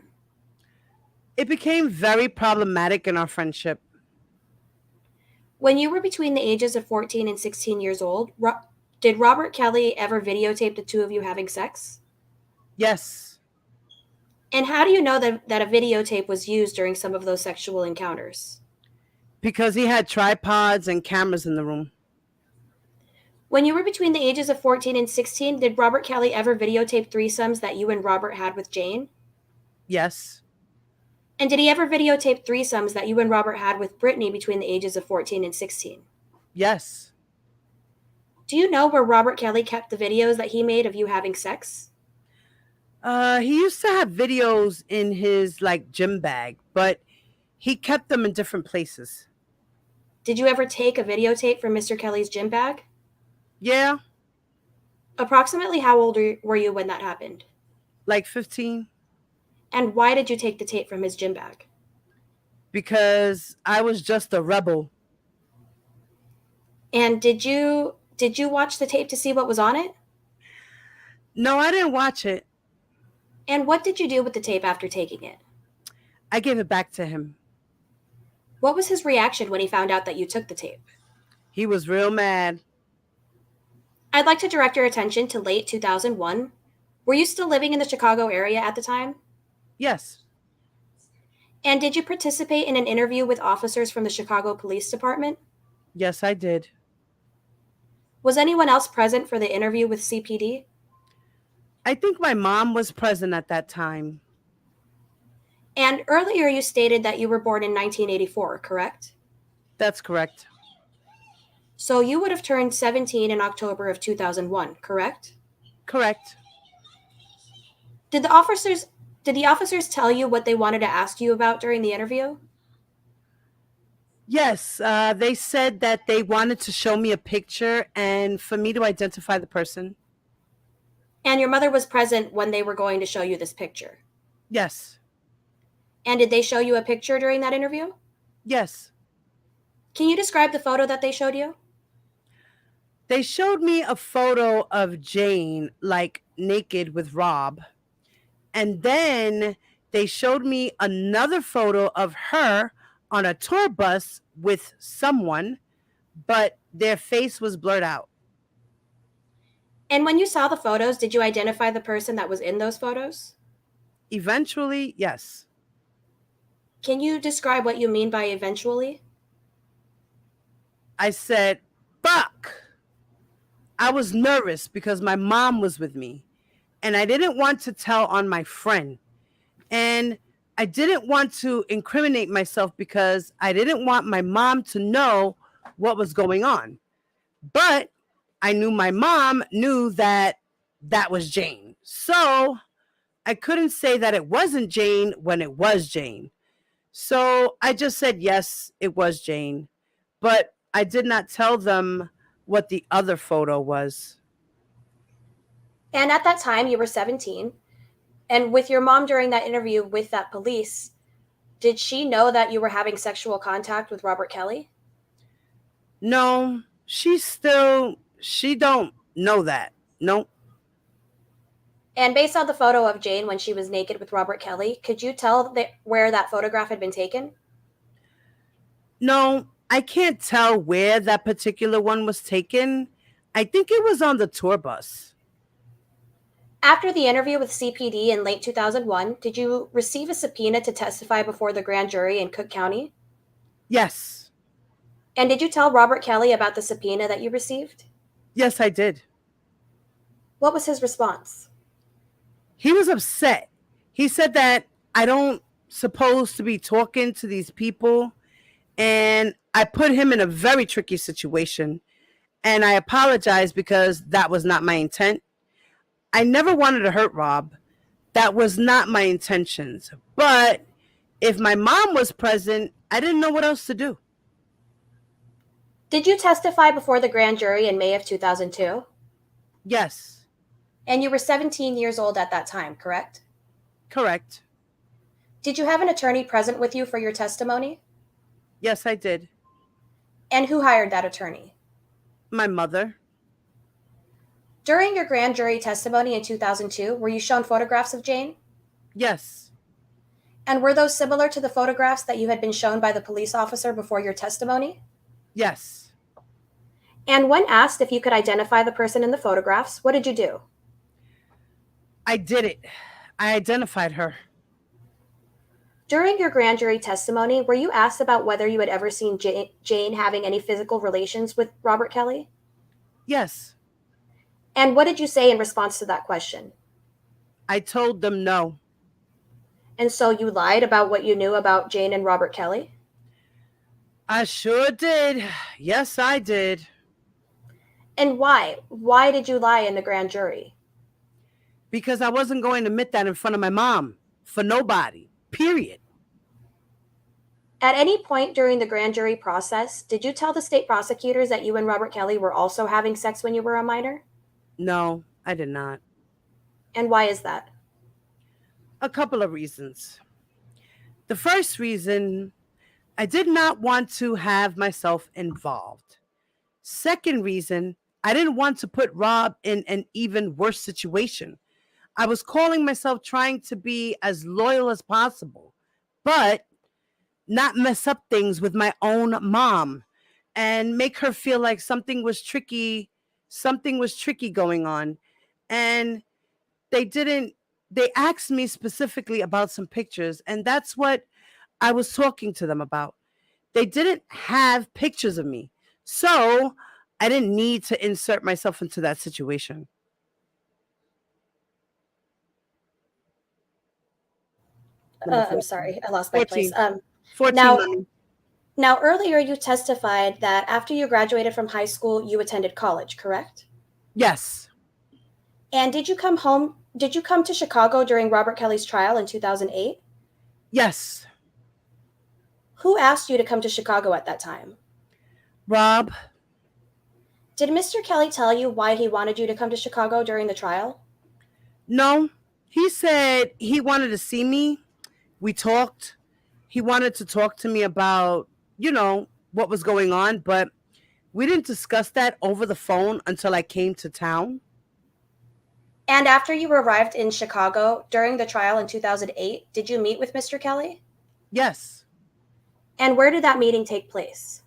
It became very problematic in our friendship. When you were between the ages of 14 and 16 years old, did Robert Kelly ever videotape the two of you having sex? Yes. And how do you know that a videotape was used during some of those sexual encounters? Because he had tripods and cameras in the room. When you were between the ages of 14 and 16, did Robert Kelly ever videotape threesomes that you and Robert had with Jane? Yes. And did he ever videotape threesomes that you and Robert had with Brittany between the ages of 14 and 16? Yes. Do you know where Robert Kelly kept the videos that he made of you having sex? He used to have videos in his gym bag, but he kept them in different places. Did you ever take a videotape from Mr. Kelly's gym bag? Yeah. Approximately how old were you when that happened? Like 15. And why did you take the tape from his gym bag? Because I was just a rebel. And did you watch the tape to see what was on it? No, I didn't watch it. And what did you do with the tape after taking it? I gave it back to him. What was his reaction when he found out that you took the tape? He was real mad. I'd like to direct your attention to late 2001. Were you still living in the Chicago area at the time? Yes. And did you participate in an interview with officers from the Chicago Police Department? Yes, I did. Was anyone else present for the interview with CPD? I think my mom was present at that time. And earlier you stated that you were born in 1984, correct? That's correct. So you would have turned 17 in October of 2001, correct? Correct. Did the officers tell you what they wanted to ask you about during the interview? Yes, they said that they wanted to show me a picture and for me to identify the person. And your mother was present when they were going to show you this picture? Yes. And did they show you a picture during that interview? Yes. Can you describe the photo that they showed you? They showed me a photo of Jane, naked with Rob. And then they showed me another photo of her on a tour bus with someone, but their face was blurred out. And when you saw the photos, did you identify the person that was in those photos? Eventually, yes. Can you describe what you mean by eventually? I said, fuck. I was nervous because my mom was with me and I didn't want to tell on my friend. And I didn't want to incriminate myself because I didn't want my mom to know what was going on. But I knew my mom knew that that was Jane. So I couldn't say that it wasn't Jane when it was Jane. So I just said, yes, it was Jane. But I did not tell them what the other photo was. And at that time, you were 17. And with your mom during that interview with that police, did she know that you were having sexual contact with Robert Kelly? No, she don't know that. No. And based on the photo of Jane when she was naked with Robert Kelly, could you tell where that photograph had been taken? No, I can't tell where that particular one was taken. I think it was on the tour bus. After the interview with CPD in late 2001, did you receive a subpoena to testify before the grand jury in Cook County? Yes. And did you tell Robert Kelly about the subpoena that you received? Yes, I did. What was his response? He was upset. He said that I don't supposed to be talking to these people, and I put him in a very tricky situation, and I apologize because that was not my intent. I never wanted to hurt Rob. That was not my intentions. But if my mom was present, I didn't know what else to do. Did you testify before the grand jury in May of 2002? Yes. And you were 17 years old at that time, correct? Correct. Did you have an attorney present with you for your testimony? Yes, I did. And who hired that attorney? My mother. During your grand jury testimony in 2002, were you shown photographs of Jane? Yes. And were those similar to the photographs that you had been shown by the police officer before your testimony? Yes. And when asked if you could identify the person in the photographs, what did you do? I did it. I identified her. During your grand jury testimony, were you asked about whether you had ever seen Jane having any physical relations with Robert Kelly? Yes. And what did you say in response to that question? I told them no. And so you lied about what you knew about Jane and Robert Kelly? I sure did. Yes, I did. And why? Why did you lie in the grand jury? Because I wasn't going to admit that in front of my mom. For nobody. Period. At any point during the grand jury process, did you tell the state prosecutors that you and Robert Kelly were also having sex when you were a minor? No, I did not. And why is that? A couple of reasons. The first reason, I did not want to have myself involved. Second reason, I didn't want to put Rob in an even worse situation. I was calling myself trying to be as loyal as possible, but not mess up things with my own mom and make her feel like something was tricky going on. And they asked me specifically about some pictures, and that's what I was talking to them about. They didn't have pictures of me. So I didn't need to insert myself into that situation. I'm sorry, I lost my 14. place. 14, Now, mommy. now earlier you testified that after you graduated from high school, you attended college, correct? Yes. And did you come home? Did you come to Chicago during Robert Kelly's trial in 2008? Yes. Who asked you to come to Chicago at that time? Rob. Did Mr. Kelly tell you why he wanted you to come to Chicago during the trial? No. He said he wanted to see me. We talked. He wanted to talk to me about, what was going on, but we didn't discuss that over the phone until I came to town. And after you arrived in Chicago during the trial in 2008, did you meet with Mr. Kelly? Yes. And where did that meeting take place?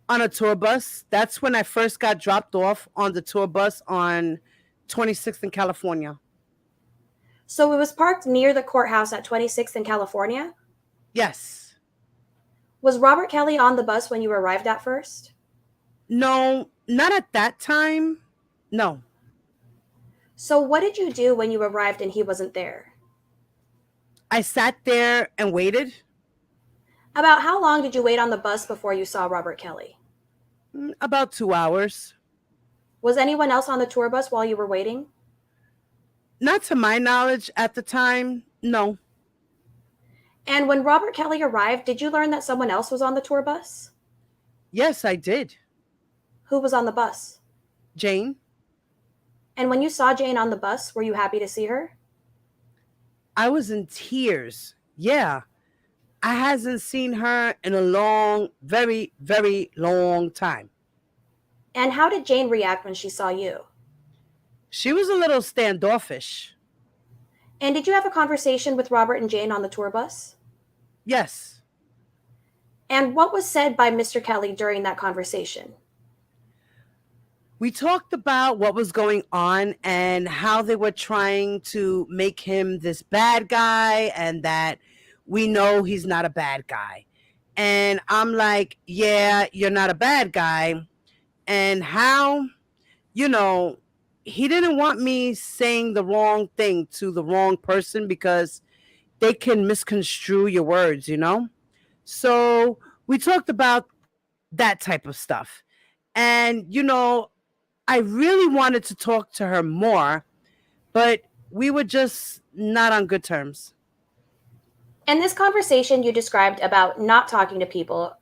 On a tour bus. That's when I first got dropped off on the tour bus on 26th in California. So it was parked near the courthouse at 26th in California? Yes. Was Robert Kelly on the bus when you arrived at first? No, not at that time. No. So what did you do when you arrived and he wasn't there? I sat there and waited. About how long did you wait on the bus before you saw Robert Kelly? About 2 hours. Was anyone else on the tour bus while you were waiting? Not to my knowledge at the time, no. And when Robert Kelly arrived, did you learn that someone else was on the tour bus? Yes, I did. Who was on the bus? Jane. And when you saw Jane on the bus, were you happy to see her? I was in tears. Yeah. I hasn't seen her in a long, very, very long time. And how did Jane react when she saw you? She was a little standoffish. And did you have a conversation with Robert and Jane on the tour bus? Yes. And what was said by Mr. Kelly during that conversation? We talked about what was going on and how they were trying to make him this bad guy and that we know he's not a bad guy. And I'm like, yeah, you're not a bad guy. And how, he didn't want me saying the wrong thing to the wrong person because they can misconstrue your words. So we talked about that type of stuff. And, I really wanted to talk to her more, but we were just not on good terms. And this conversation you described about not talking to people,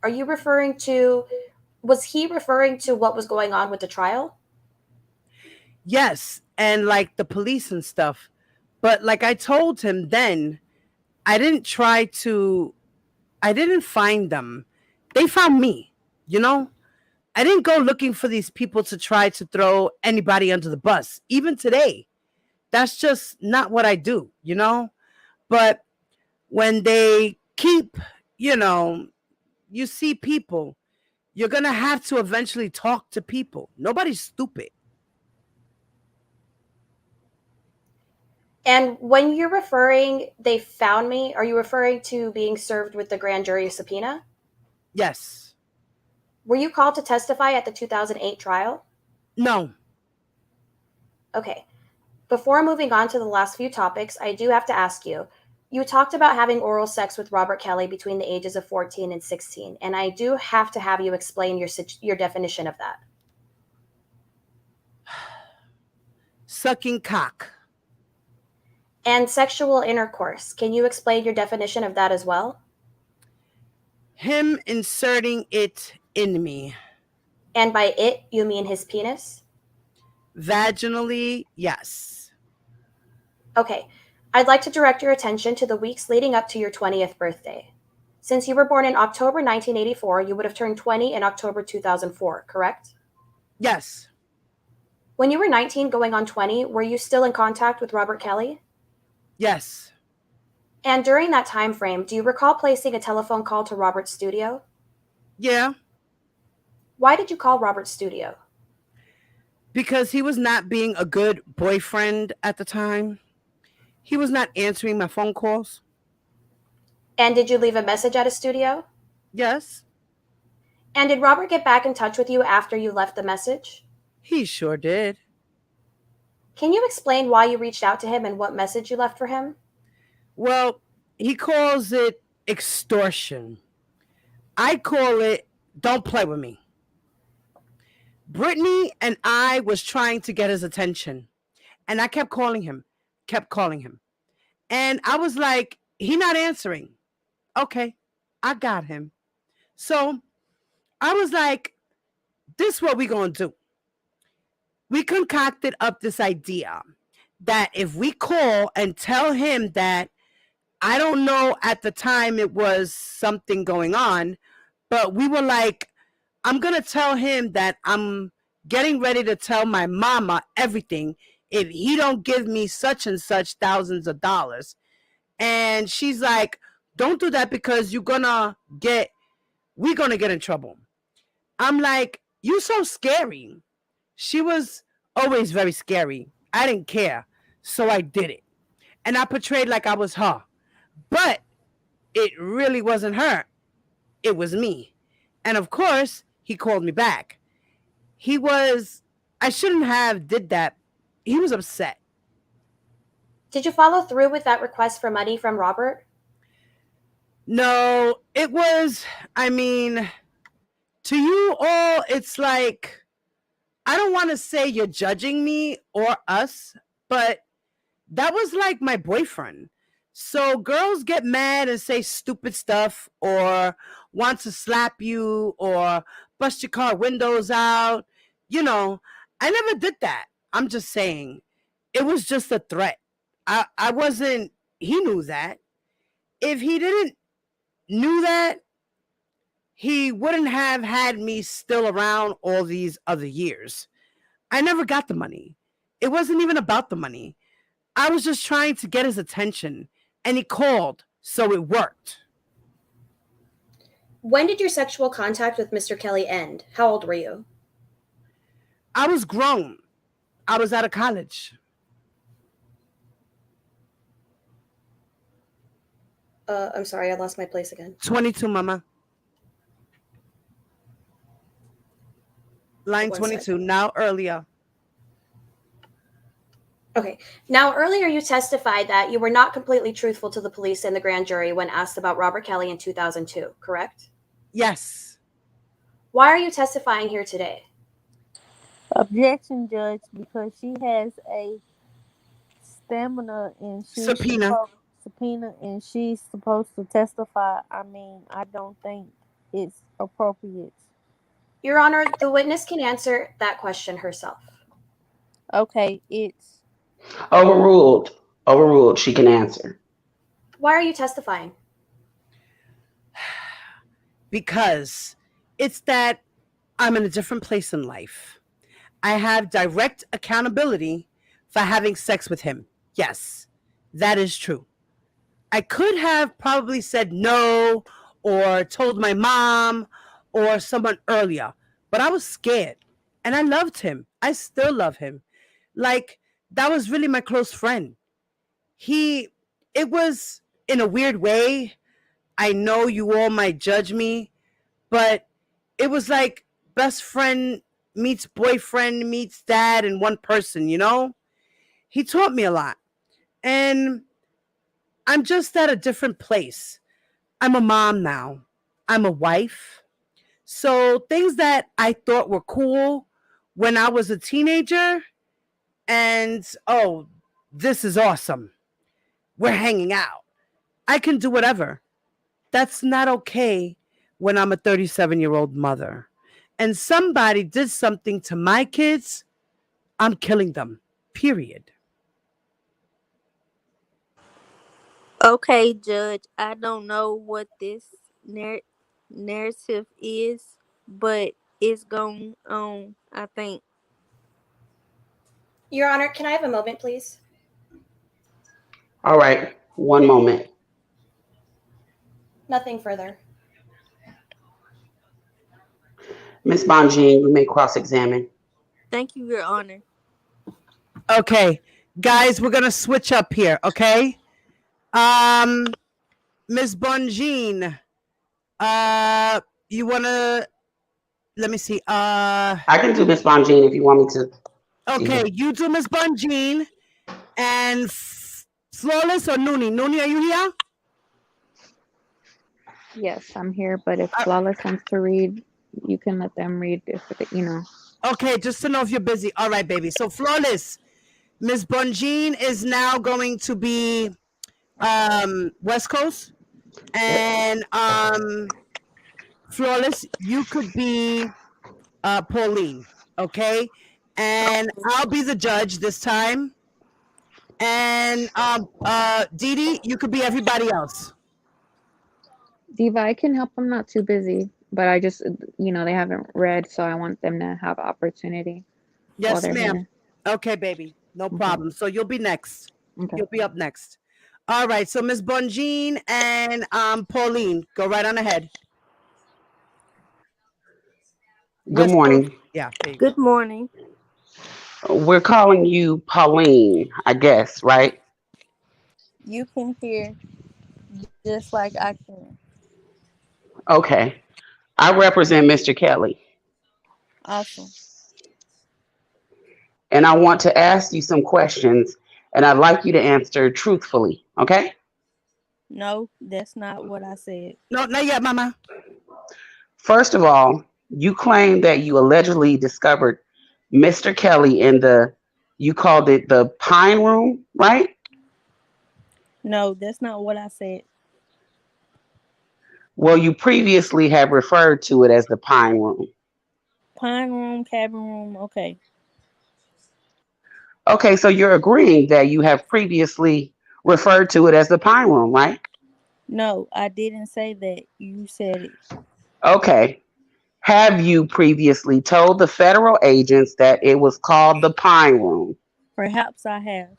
was he referring to what was going on with the trial? Yes, and like the police and stuff. But like I told him then, I didn't try to, I didn't find them. They found me. I didn't go looking for these people to try to throw anybody under the bus, even today. That's just not what I do. But when they keep, you know, you see people, you're going to have to eventually talk to people. Nobody's stupid. And when you're referring, they found me, are you referring to being served with the grand jury subpoena? Yes. Were you called to testify at the 2008 trial? No. Okay. Before moving on to the last few topics, I do have to ask you. You talked about having oral sex with Robert Kelly between the ages of 14 and 16, and I do have to have you explain your definition of that. Sucking cock. And sexual intercourse. Can you explain your definition of that as well? Him inserting it in me. And by it, you mean his penis? Vaginally, yes. Okay. I'd like to direct your attention to the weeks leading up to your 20th birthday. Since you were born in October 1984, you would have turned 20 in October 2004, correct? Yes. When you were 19 going on 20, were you still in contact with Robert Kelly? Yes. And during that time frame, do you recall placing a telephone call to Robert's studio? Yeah. Why did you call Robert's studio? Because he was not being a good boyfriend at the time. He was not answering my phone calls. And did you leave a message at his studio? Yes. And did Robert get back in touch with you after you left the message? He sure did. Can you explain why you reached out to him and what message you left for him? Well, he calls it extortion. I call it don't play with me. Brittany and I was trying to get his attention, and I kept calling him. And I was like, he not answering. Okay, I got him. So I was like, this is what we gonna do. We concocted up this idea that if we call and tell him that, I don't know, at the time it was something going on, but we were like, I'm going to tell him that I'm getting ready to tell my mama everything if he don't give me such and such thousands of dollars. And she's like, don't do that because we're going to get in trouble. I'm like, you so scary. She was always very scary. I didn't care. So I did it. And I portrayed like I was her. But it really wasn't her. It was me. And of course, he called me back. I shouldn't have did that. He was upset. Did you follow through with that request for money from Robert? No, it was, to you all, it's like, I don't want to say you're judging me or us, but that was like my boyfriend. So girls get mad and say stupid stuff or want to slap you or bust your car windows out. I never did that. I'm just saying it was just a threat. I wasn't, he knew that. If he didn't knew that, he wouldn't have had me still around all these other years. I never got the money. It wasn't even about the money. I was just trying to get his attention, and he called, so it worked. When did your sexual contact with Mr. Kelly end? How old were you? I was grown. I was out of college. I'm sorry, I lost my place again. 22, mama. Line One 22, second. now earlier. Okay. Now, earlier you testified that you were not completely truthful to the police and the grand jury when asked about Robert Kelly in 2002, correct? Yes. Why are you testifying here today? Objection, Judge, because she has a stamina and Subpoena. subpoena and she's supposed to testify. I mean, I don't think it's appropriate. Your Honor, the witness can answer that question herself. Okay, it's Overruled. Overruled. She can answer. Why are you testifying? Because it's that I'm in a different place in life. I have direct accountability for having sex with him. Yes, that is true. I could have probably said no or told my mom or someone earlier, but I was scared and I loved him. I still love him. Like, that was really my close friend. It was in a weird way. I know you all might judge me, but it was like best friend meets boyfriend meets dad in one person, you know? He taught me a lot. And I'm just at a different place. I'm a mom now. I'm a wife. So things that I thought were cool when I was a teenager, and oh, this is awesome. We're hanging out. I can do whatever. That's not okay when I'm a 37-year-old mother. And somebody did something to my kids, I'm killing them. Period. okay, Judge. I don't know what this narrative is, but it's going on, I think. Your Honor, can I have a moment, please? All right. One moment. Nothing further. Miss Bonjean, you may cross-examine. Thank you, Your Honor. Okay, guys, we're gonna switch up here. Okay, Miss Bonjean, you wanna? Let me see. I can do Miss Bonjean if you want me to. Okay, you do Miss Bonjean, and Flawless or Noonie. Noonie, are you here? Yes, I'm here, but if Flawless wants to read, you can let them read if Okay, just to know if you're busy. All right, baby. So Flawless, Miss Bonjean is now going to be West Coast, and Flawless, you could be Pauline, okay? And I'll be the judge this time. And Dee Dee, you could be everybody else. Diva, I can help. I'm not too busy, but I just, they haven't read, so I want them to have opportunity. Yes, ma'am. Okay, baby. No problem. So you'll be next. Okay. You'll be up next. All right. So Miss Bonjean and Pauline, go right on ahead. Good morning. Yeah. Good morning. We're calling you Pauline, I guess, right? You can hear just like I can. Okay. I represent Mr. Kelly. Awesome. And I want to ask you some questions, and I'd like you to answer truthfully, okay? No, that's not what I said. No, not yet, Mama. First of all, you claim that you allegedly discovered Mr. Kelly in you called it the Pine Room, right? No, that's not what I said. Well, you previously have referred to it as the Pine Room. Pine room, cabin room, okay. Okay, so you're agreeing that you have previously referred to it as the Pine Room, right? No, I didn't say that. You said it. Okay. Have you previously told the federal agents that it was called the Pine Room? Perhaps I have.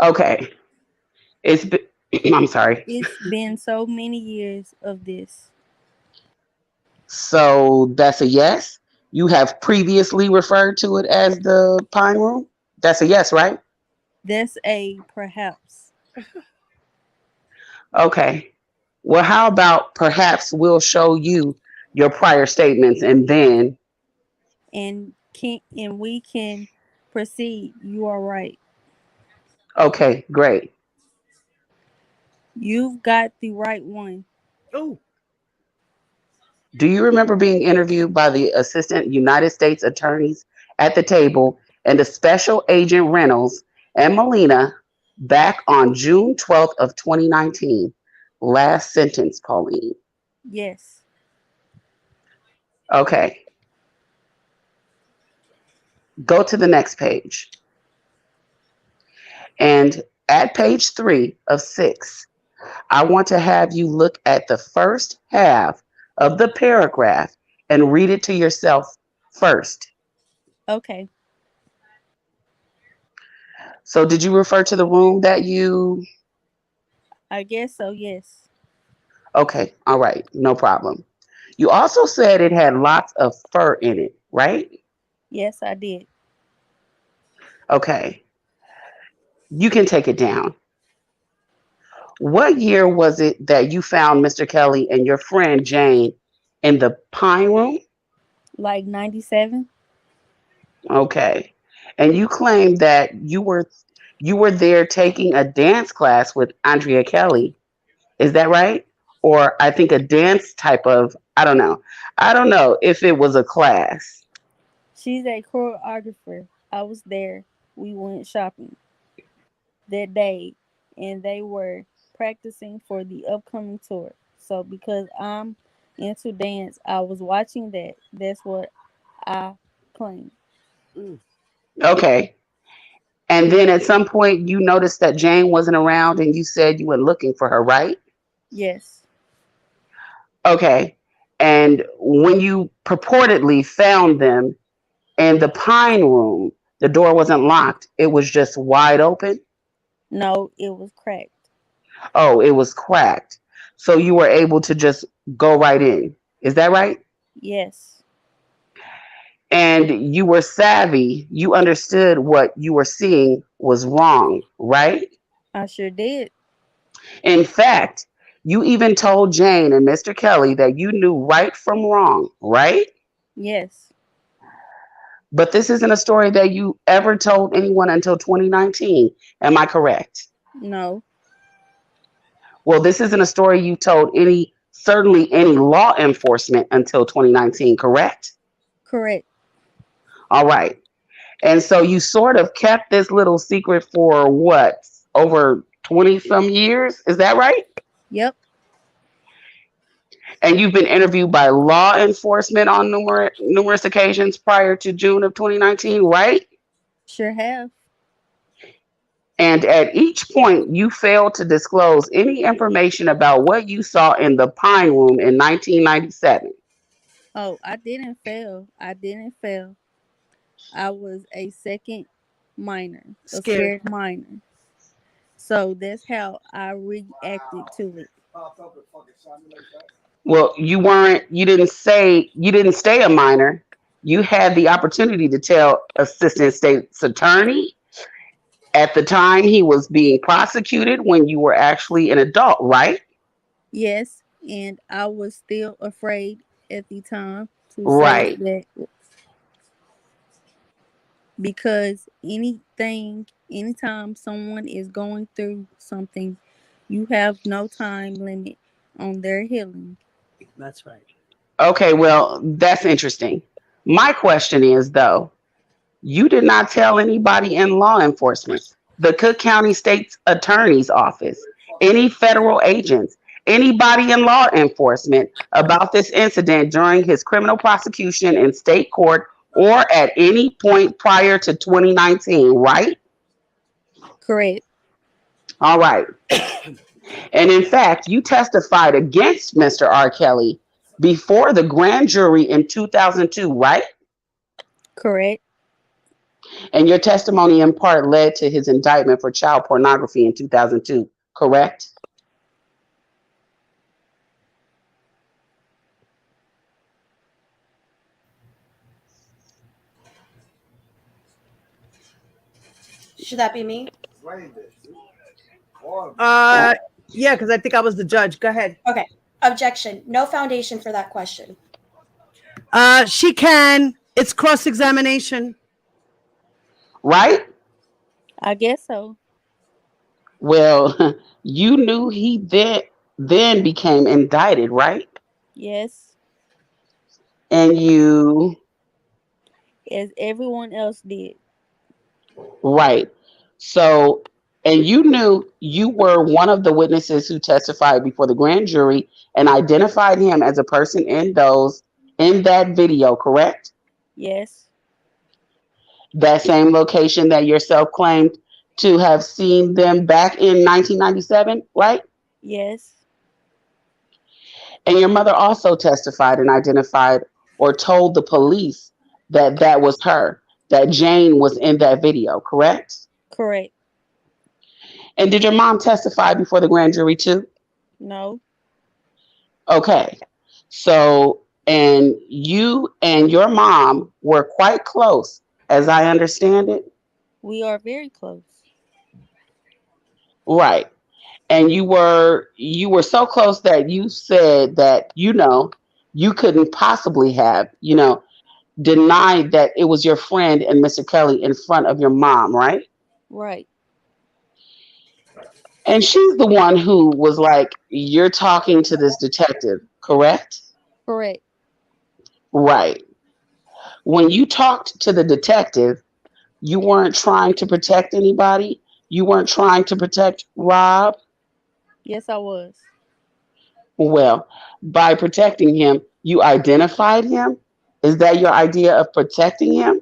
Okay. It's been, I'm sorry. It's been so many years of this. So that's a yes. You have previously referred to it as the Pine Room. That's a yes, right? That's a perhaps. Okay. Well, how about perhaps we'll show you your prior statements and then, And we can proceed. You are right. okay, great. You've got the right one. Oh, Do you remember being interviewed by the Assistant United States Attorneys at the table and the Special Agent Reynolds and Molina back on June 12th of 2019? Last sentence, Pauline. Yes. Okay, go to the next page. And at page 3 of 6, I want to have you look at the first half of the paragraph and read it to yourself first. Okay. So, did you refer to the room that you? I guess so, yes. Okay, all right, no problem. You also said it had lots of fur in it, right? Yes, I did. Okay, you can take it down. What year was it that you found Mr. Kelly and your friend Jane in the Pine Room? Like 97? Okay. And you claim that you were there taking a dance class with Andrea Kelly. Is that right? Or I think a dance type of, I don't know. I don't know if it was a class. She's a choreographer. I was there. We went shopping that day and they were practicing for the upcoming tour. So because I'm into dance, I was watching that. That's what I claim. Okay. And then at some point you noticed that Jane wasn't around and you said you were looking for her, right? Yes. Okay. And when you purportedly found them in the Pine Room, the door wasn't locked. It was just wide open. No, it was cracked. Oh, it was cracked. So you were able to just go right in. Is that right? Yes. And you were savvy. You understood what you were seeing was wrong, right? I sure did. In fact, you even told Jane and Mr. Kelly that you knew right from wrong, right? Yes. But this isn't a story that you ever told anyone until 2019. Am I correct? No. Well, this isn't a story you told certainly any law enforcement until 2019, correct? Correct. All right. And so you sort of kept this little secret for what, over 20 some years? Is that right? Yep. And you've been interviewed by law enforcement on numerous occasions prior to June of 2019, right? Sure have. And at each point, you failed to disclose any information about what you saw in the Pine Room in 1997. Oh, I didn't fail. I didn't fail. I was a second minor, a scared. scared minor. So that's how I reacted to it. Well, you didn't stay a minor. You had the opportunity to tell Assistant State's Attorney at the time he was being prosecuted when you were actually an adult, right? Yes, and I was still afraid at the time to say Right. that because anytime someone is going through something, you have no time limit on their healing. That's right. Okay, well, that's interesting. My question is, though, you did not tell anybody in law enforcement, the Cook County State's Attorney's Office, any federal agents, anybody in law enforcement about this incident during his criminal prosecution in state court or at any point prior to 2019, right? Correct. All right. And in fact, you testified against Mr. R. Kelly before the grand jury in 2002, right? Correct. And your testimony in part led to his indictment for child pornography in 2002, correct? Should that be me? Uh, yeah, because I think I was the judge. Go ahead. Okay. Objection. No foundation for that question. She can. It's cross examination. Right? I guess so. Well, you knew he then became indicted, right? Yes, And you as everyone else did. right. So and you knew you were one of the witnesses who testified before the grand jury and identified him as a person in that video, correct? Yes, That same location that yourself claimed to have seen them back in 1997, right? yes, And your mother also testified and identified or told the police that that was her, that Jane was in that video, correct? correct. And did your mom testify before the grand jury too? No, Okay. So, and you and your mom were quite close, as I understand it. we are very close. Right. And you were so close that you said that you couldn't possibly have denied that it was your friend and Mr. Kelly in front of your mom, right? Right, And she's the one who was like, you're talking to this detective, correct? correct. Right. When you talked to the detective, you weren't trying to protect anybody. You weren't trying to protect Rob. Yes, I was. Well, by protecting him, you identified him. Is that your idea of protecting him?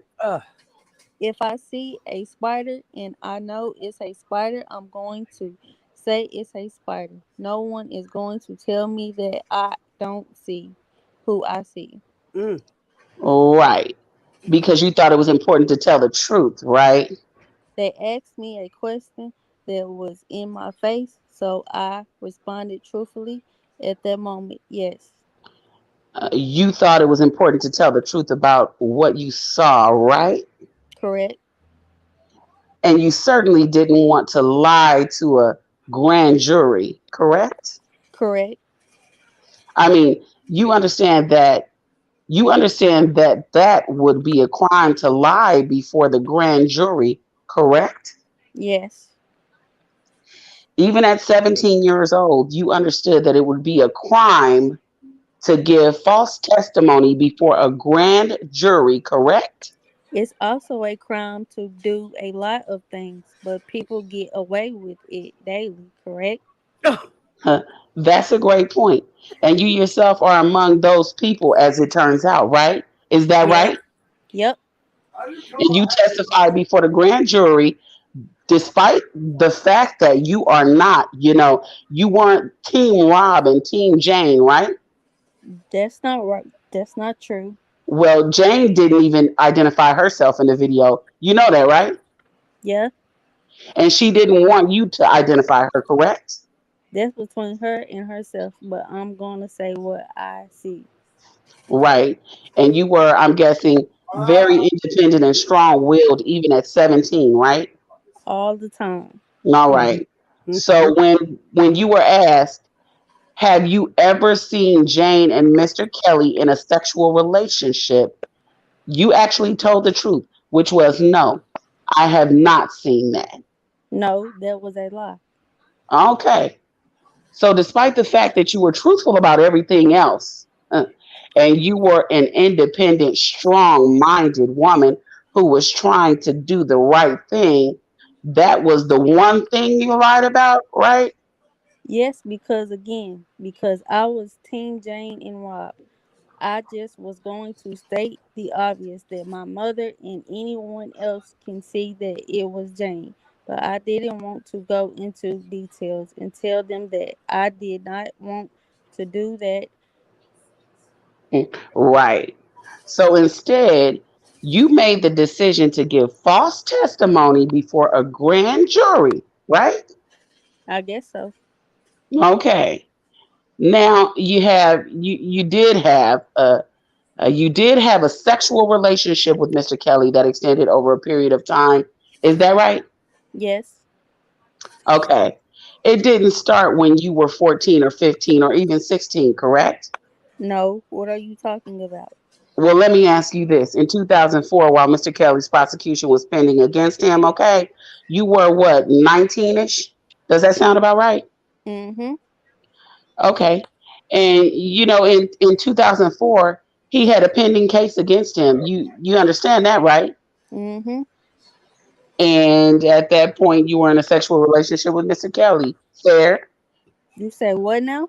If I see a spider and I know it's a spider, I'm going to say it's a spider. No one is going to tell me that I don't see who I see. Mm. Right. Because you thought it was important to tell the truth, right? They asked me a question that was in my face, so I responded truthfully at that moment. Yes, You thought it was important to tell the truth about what you saw, right? correct, And you certainly didn't want to lie to a grand jury, correct? correct. I mean, you understand that that would be a crime to lie before the grand jury, correct? Yes, Even at 17 years old, you understood that it would be a crime to give false testimony before a grand jury, correct? it's also a crime to do a lot of things, but people get away with it daily, correct? Oh, Huh, that's a great point. And you yourself are among those people, as it turns out, right? Is that Yep, right? yep, And you testified before the grand jury, despite the fact that you are not, you weren't Team Rob and Team Jane, right? that's not right. That's not true. Well, Jane didn't even identify herself in the video. You know that, right? Yeah, And she didn't want you to identify her, correct? that's between her and herself, but I'm going to say what I see Right. And you were, I'm guessing, very independent and strong willed even at 17, right? all the time. All mhm, right. mhm. So when you were asked, have you ever seen Jane and Mr. Kelly in a sexual relationship? You actually told the truth, which was no, I have not seen that. No, that was a lie. Okay. So, despite the fact that you were truthful about everything else, and you were an independent, strong minded woman who was trying to do the right thing, that was the one thing you lied about, right? Yes, because again, because I was Team Jane and Rob. I just was going to state the obvious that my mother and anyone else can see that it was Jane. But I didn't want to go into details and tell them that I did not want to do that. Right. So, instead, You made the decision to give false testimony before a grand jury, right? I guess so. Okay. Now you did have a sexual relationship with Mr. Kelly that extended over a period of time. Is that right? Yes. Okay. It didn't start when you were 14 or 15 or even 16, correct? No. What are you talking about? Well, let me ask you this. In 2004, while Mr. Kelly's prosecution was pending against him, okay, you were what, 19-ish? Does that sound about right? Mm-hmm. Okay. And in 2004, he had a pending case against him. You understand that, right? Mm-hmm. And at that point, you were in a sexual relationship with Mr. Kelly. Fair? You say what now?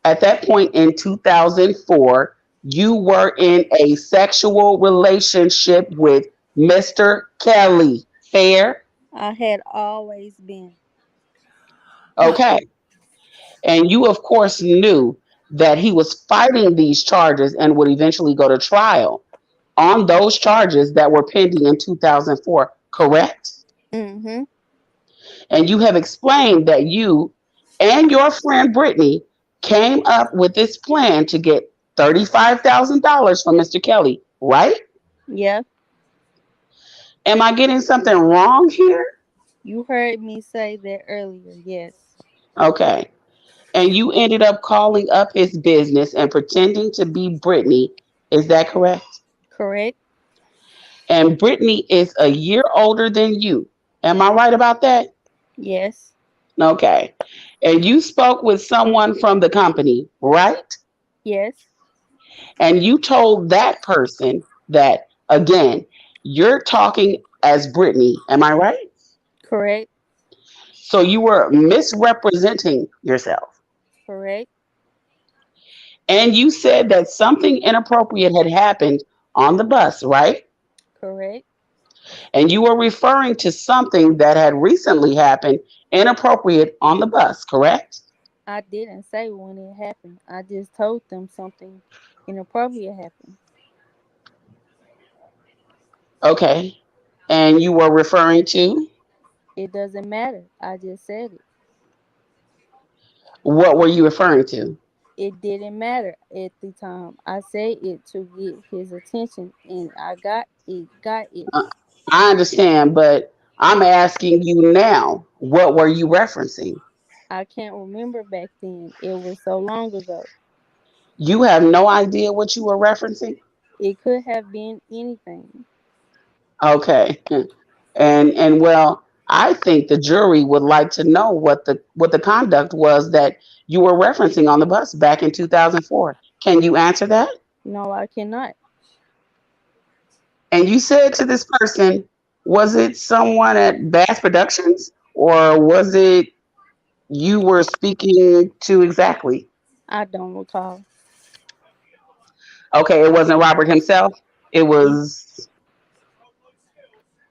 At that point in 2004, you were in a sexual relationship with Mr. Kelly. Fair? I had always been. Okay. And you, of course, knew that he was fighting these charges and would eventually go to trial on those charges that were pending in 2004, correct? Mm-hmm. And you have explained that you and your friend Brittany came up with this plan to get $35,000 from Mr. Kelly, right? Yeah. Am I getting something wrong here? You heard me say that earlier. Yes. Okay. And you ended up calling up his business and pretending to be Brittany. Is that correct? Correct. And Brittany is a year older than you. Am I right about that? Yes. Okay. And you spoke with someone from the company, right? Yes. And you told that person that, again, you're talking as Brittany. Am I right? Correct. So you were misrepresenting yourself. Correct. And you said that something inappropriate had happened on the bus, right? Correct. And you were referring to something that had recently happened inappropriate on the bus, correct? I didn't say when it happened. I just told them something inappropriate happened. Okay. And you were referring to It doesn't matter. I just said it. what were you referring to? It didn't matter at the time. I said it to get his attention and I got it. Got it. Uh, I understand, but I'm asking you now, what were you referencing? I can't remember back then. It was so long ago. You have no idea what you were referencing? It could have been anything. Okay. And well, I think the jury would like to know what the conduct was that you were referencing on the bus back in 2004. Can you answer that? No, I cannot. And you said to this person, was it someone at Bass Productions or was it you were speaking to exactly? I don't recall. Okay, it wasn't Robert himself. It It was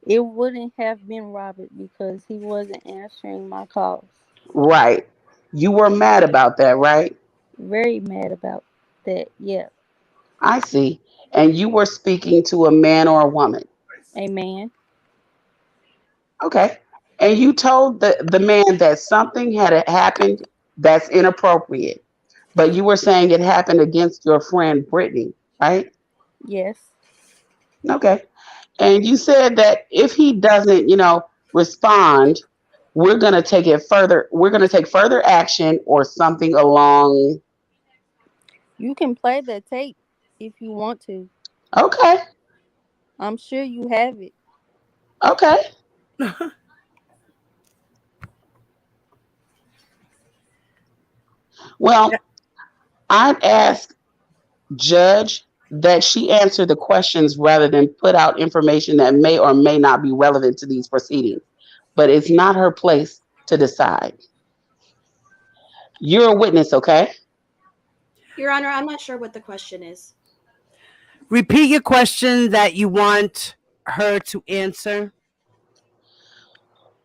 it wouldn't have been Robert because he wasn't answering my calls. right. You were mad about that, right? Very mad about that. Yeah. I see. And you were speaking to a man or a woman. A man. Okay. And you told the man that something had happened that's inappropriate, but you were saying it happened against your friend Brittany, right? Yes. Okay. And you said that if he doesn't, respond, we're going to take it further. We're going to take further action or something along. You can play the tape if you want to. Okay. I'm sure you have it. Okay. Well, I'd ask Judge that she answer the questions rather than put out information that may or may not be relevant to these proceedings. But it's not her place to decide. You're a witness, okay? Your Honor, I'm not sure what the question is. Repeat your question that you want her to answer.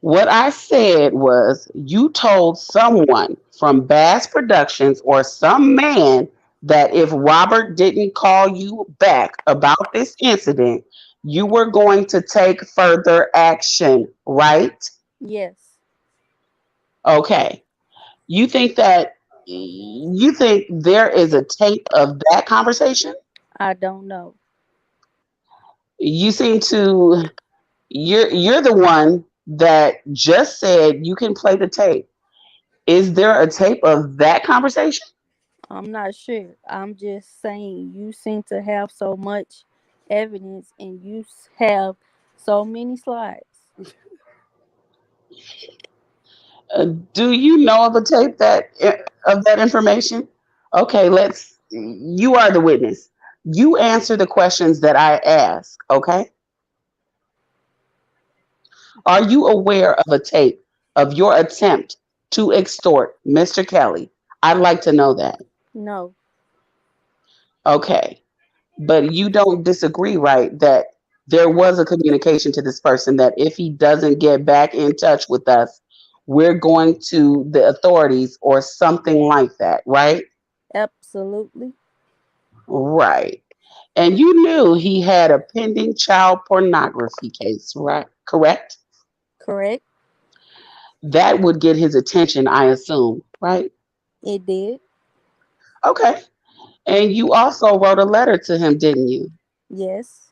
What I said was you told someone from Bass Productions or some man that if Robert didn't call you back about this incident, you were going to take further action, right? Yes. Okay. You think there is a tape of that conversation? I don't know. You seem to you're the one that just said you can play the tape. Is there a tape of that conversation? I'm not sure. I'm just saying you seem to have so much evidence and have so many slides. Do you know of a tape of that information? Okay, you are the witness. You answer the questions that I ask, okay? Are you aware of a tape of your attempt to extort Mr. Kelly? I'd like to know that. No, Okay. But you don't disagree, right, that there was a communication to this person that if he doesn't get back in touch with us, we're going to the authorities or something like that, right? absolutely Right. And you knew he had a pending child pornography case, right? Correct? correct. That would get his attention, I assume, right? It did. Okay. And you also wrote a letter to him, didn't you? Yes.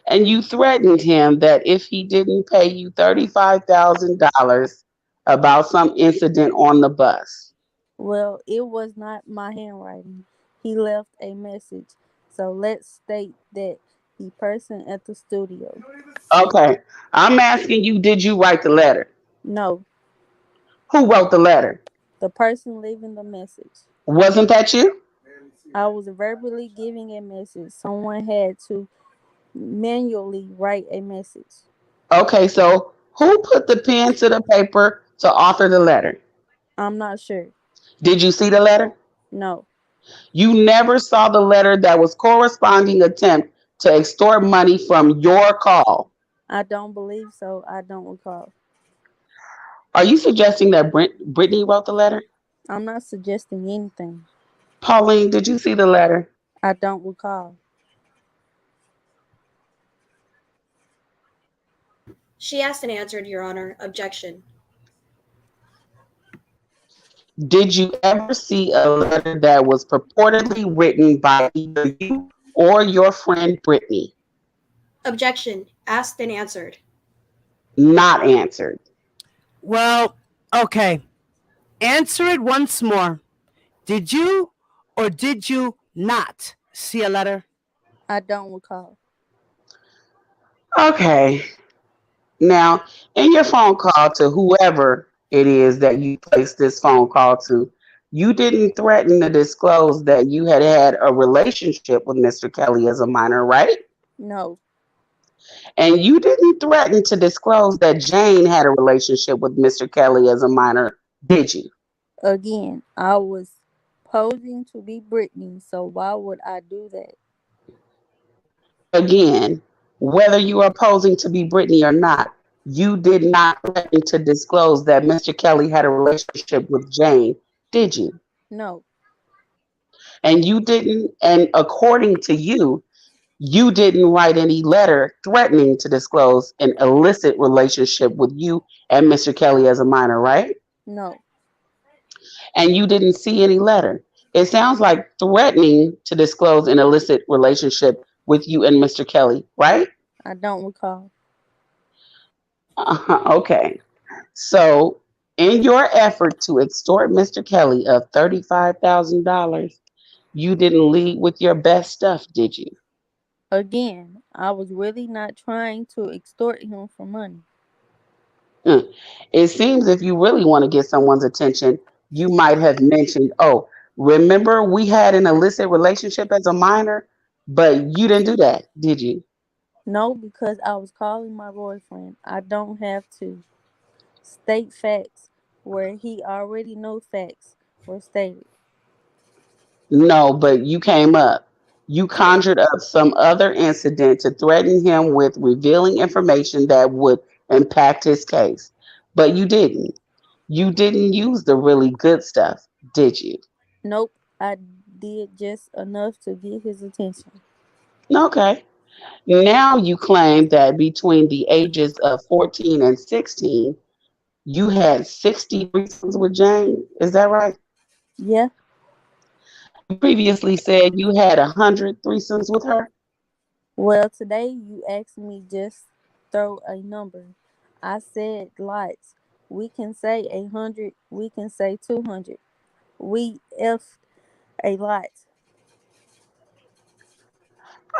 And you threatened him that if he didn't pay you $35,000 about some incident on the bus. Well, it was not my handwriting. He left a message. So let's state that the person at the studio. Okay. I'm asking you, did you write the letter? No, Who wrote the letter? the person leaving the message. Wasn't that you? I was verbally giving a message. Someone had to manually write a message. Okay, so who put the pen to the paper to author the letter? I'm not sure. Did you see the letter? No, You never saw the letter that was corresponding attempt to extort money from your call. I don't believe so. I don't recall. Are you suggesting that Brittany wrote the letter? I'm not suggesting anything. Pauline, did you see the letter? I don't recall. She asked and answered, Your Honor. Objection. Did you ever see a letter that was purportedly written by either you or your friend Brittany? Objection. Asked and answered. Not answered. Well, okay. Answer it once more. Did you or did you not see a letter? I don't recall. Okay. Now, in your phone call to whoever it is that you placed this phone call to, you didn't threaten to disclose that you had had a relationship with Mr. Kelly as a minor, right? No. And you didn't threaten to disclose that Jane had a relationship with Mr. Kelly as a minor, did you? Again, I was posing to be Brittany, so why would I do that? Again, whether you are posing to be Brittany or not, you did not threaten to disclose that Mr. Kelly had a relationship with Jane, did you? No. And you didn't, and according to you, you didn't write any letter threatening to disclose an illicit relationship with you and Mr. Kelly as a minor, right? No. And you didn't see any letter. It sounds like threatening to disclose an illicit relationship with you and Mr. Kelly, right? I don't recall. Okay. So, in your effort to extort Mr. Kelly of $35,000, you didn't lead with your best stuff, did you? Again, I was really not trying to extort him for money. Mm. It seems if you really want to get someone's attention, you might have mentioned, oh, remember we had an illicit relationship as a minor, but you didn't do that, did you? No, because I was calling my boyfriend. I don't have to state facts where he already knows facts were stated. No, but you came up. You conjured up some other incident to threaten him with revealing information that would impact his case. But you didn't. You didn't use the really good stuff, did you? Nope, I did just enough to get his attention. Okay. Now you claim that between the ages of 14 and 16, you had 60 threesomes with Jane. Is that right? Yeah. You previously said you had 100 threesomes with her. Well, today you asked me just throw a number. I said lots. We can say 100. We can say 200. We f a lot.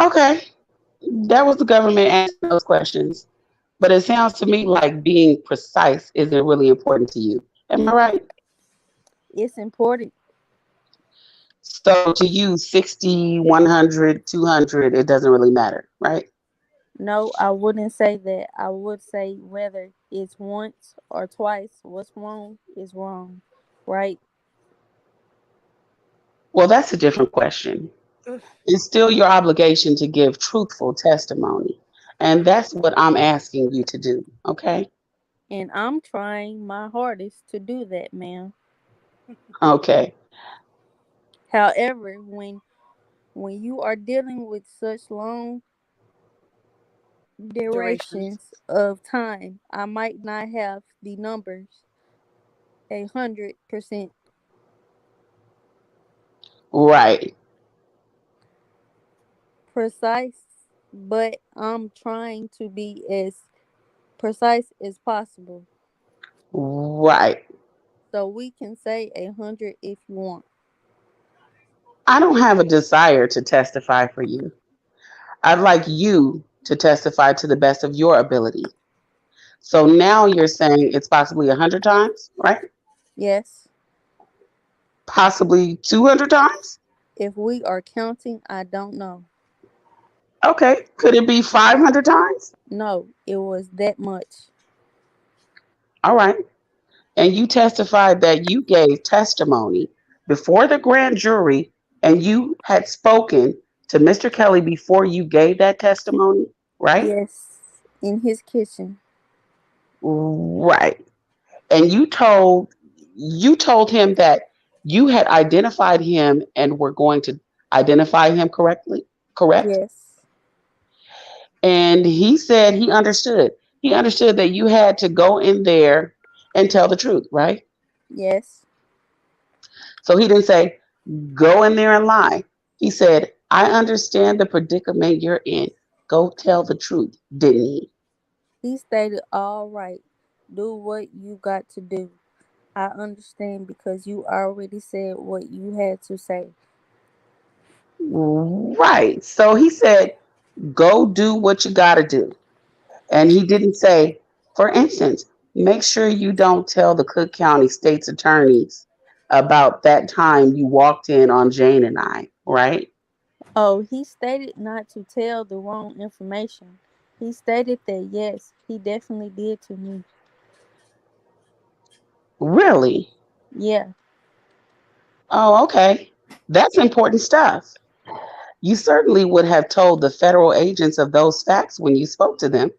Okay. That was the government answering those questions. But it sounds to me like being precise isn't really important to you. Am I right? It's important. So to you, 60, 100, 200, it doesn't really matter, right? No, I wouldn't say that. I would say whether it's once or twice. What's wrong is wrong, right? Well, that's a different question. It's still your obligation to give truthful testimony. And that's what I'm asking you to do, okay? And I'm trying my hardest to do that, ma'am. Okay. However, when you are dealing with such long Durations. durations of time, I might not have the numbers 100% Right. precise, but I'm trying to be as precise as possible. Right. So we can say 100 if you want. I don't have a desire to testify for you. I'd like you to testify to the best of your ability. So now you're saying it's possibly 100 times, right? Yes. Possibly 200 times? If we are counting, I don't know. Okay. Could it be 500 times? No, it was that much. All right. And you testified that you gave testimony before the grand jury and you had spoken to Mr. Kelly before you gave that testimony, right? Yes, in his kitchen. Right. And you told him that you had identified him and were going to identify him correctly, correct? Yes. And he said he understood. He understood that you had to go in there and tell the truth, right? Yes. So he didn't say, go in there and lie. He said, I understand the predicament you're in. Go tell the truth, didn't he? He stated, all right, do what you got to do. I understand because you already said what you had to say. Right. So he said, go do what you got to do. And he didn't say, for instance, make sure you don't tell the Cook County state's attorneys about that time you walked in on Jane and I, right? Oh, he stated not to tell the wrong information. He stated that yes, he definitely did to me. Really? Yeah. Oh, okay. That's important stuff. You certainly would have told the federal agents of those facts when you spoke to them.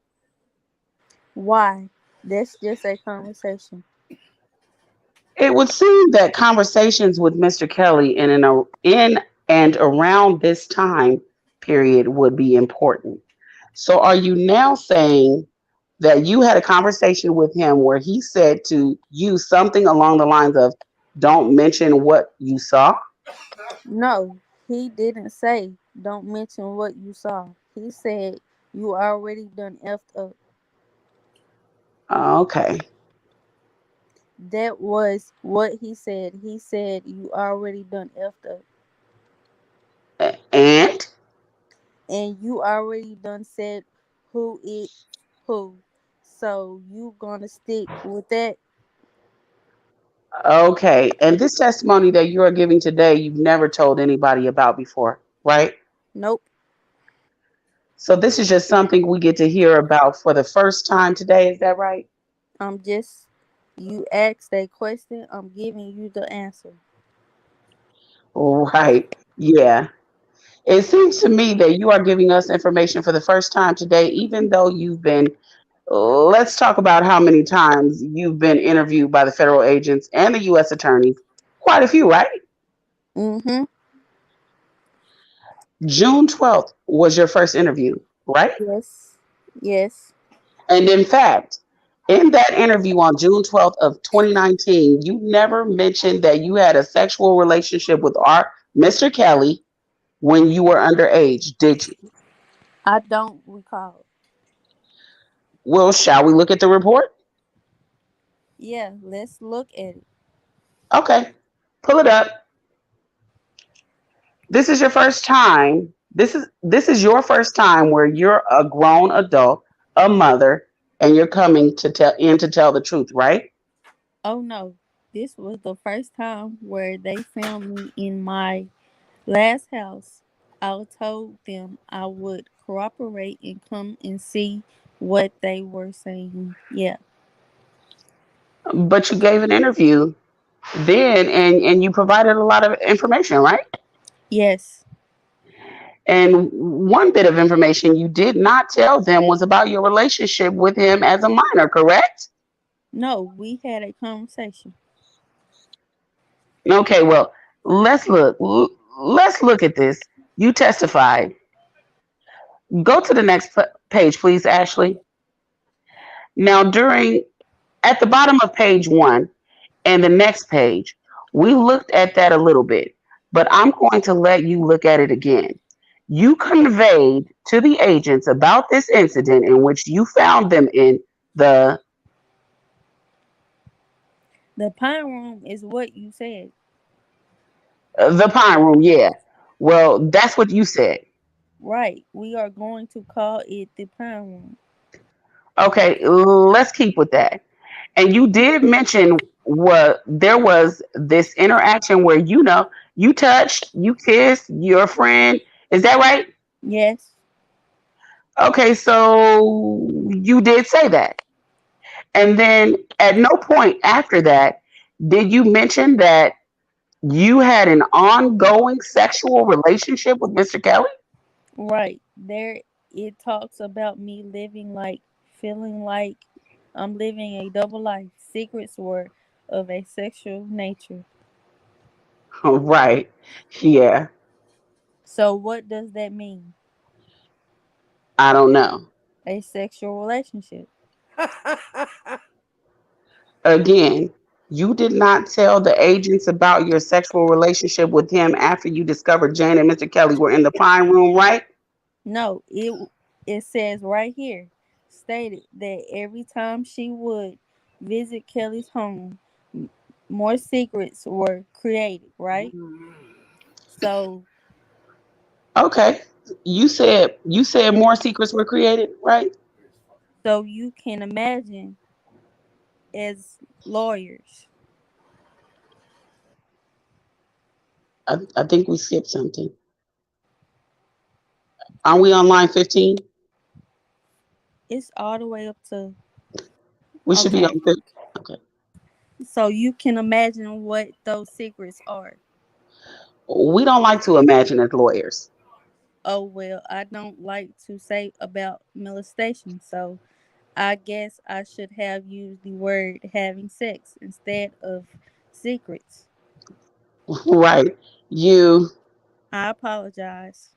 Why? That's just a conversation. It would seem that conversations with Mr. Kelly in and around this time period would be important. So are you now saying that you had a conversation with him where he said to you something along the lines of, don't mention what you saw? No, he didn't say don't mention what you saw. He said you already done effed up. Okay. That was what he said. He said you already done effed up. And And you already done said who it who. So you gonna stick with that? okay. And this testimony that you are giving today, you've never told anybody about before, right? Nope. So this is just something we get to hear about for the first time today. Is that right? I'm just you asked that question, I'm giving you the answer. Right. Yeah. It seems to me that you are giving us information for the first time today, even though you've been, let's talk about how many times you've been interviewed by the federal agents and the U.S. attorneys. Quite a few, right? Mm-hmm. June 12th was your first interview, right? Yes. Yes. And in fact, in that interview on June 12th of 2019, you never mentioned that you had a sexual relationship with our Mr. Kelly when you were underage, did you? I don't recall. Well, shall we look at the report? Yeah, let's look at it. Okay, pull it up. This is your first time. This is your first time where you're a grown adult, a mother, and you're coming to tell the truth, right? Oh no. This was the first time where they found me in my last house. I told them I would cooperate and come and see what they were saying. Yeah. But you gave an interview then, and you provided a lot of information, right? Yes. And one bit of information you did not tell them was about your relationship with him as a minor, correct? No, we had a conversation. Okay, well, let's look. Let's look at this. You testified. Go to the next page, please, Ashley. Now, during at the bottom of page one and the next page, we looked at that a little bit, but I'm going to let you look at it again. You conveyed to the agents about this incident in which you found them in the The pine room is what you said. the pine room. Yeah. Well, that's what you said. Right. We are going to call it the pine room. Okay, let's keep with that. And you did mention what there was this interaction where you touched, you kissed your friend. Is that right? Yes. Okay, so you did say that. And then at no point after that did you mention that you had an ongoing sexual relationship with Mr. Kelly? Right. There it talks about me living like feeling like I'm living a double life. Secrets were of a sexual nature. Right. Yeah. So what does that mean? I don't know. A sexual relationship. Again, you did not tell the agents about your sexual relationship with him after you discovered Jane and Mr. Kelly were in the pine room, right? No, it says right here, stated that every time she would visit Kelly's home, more secrets were created, right? So Okay. You said more secrets were created, right? you can imagine as lawyers. I think we skipped something. Are we on line 15? It's all the way up to We should be okay. on 15. Okay. So you can imagine what those secrets are. We don't like to imagine as lawyers. Oh well, I don't like to say about molestation, so I guess I should have used the word having sex instead of secrets. Right. You, I apologize.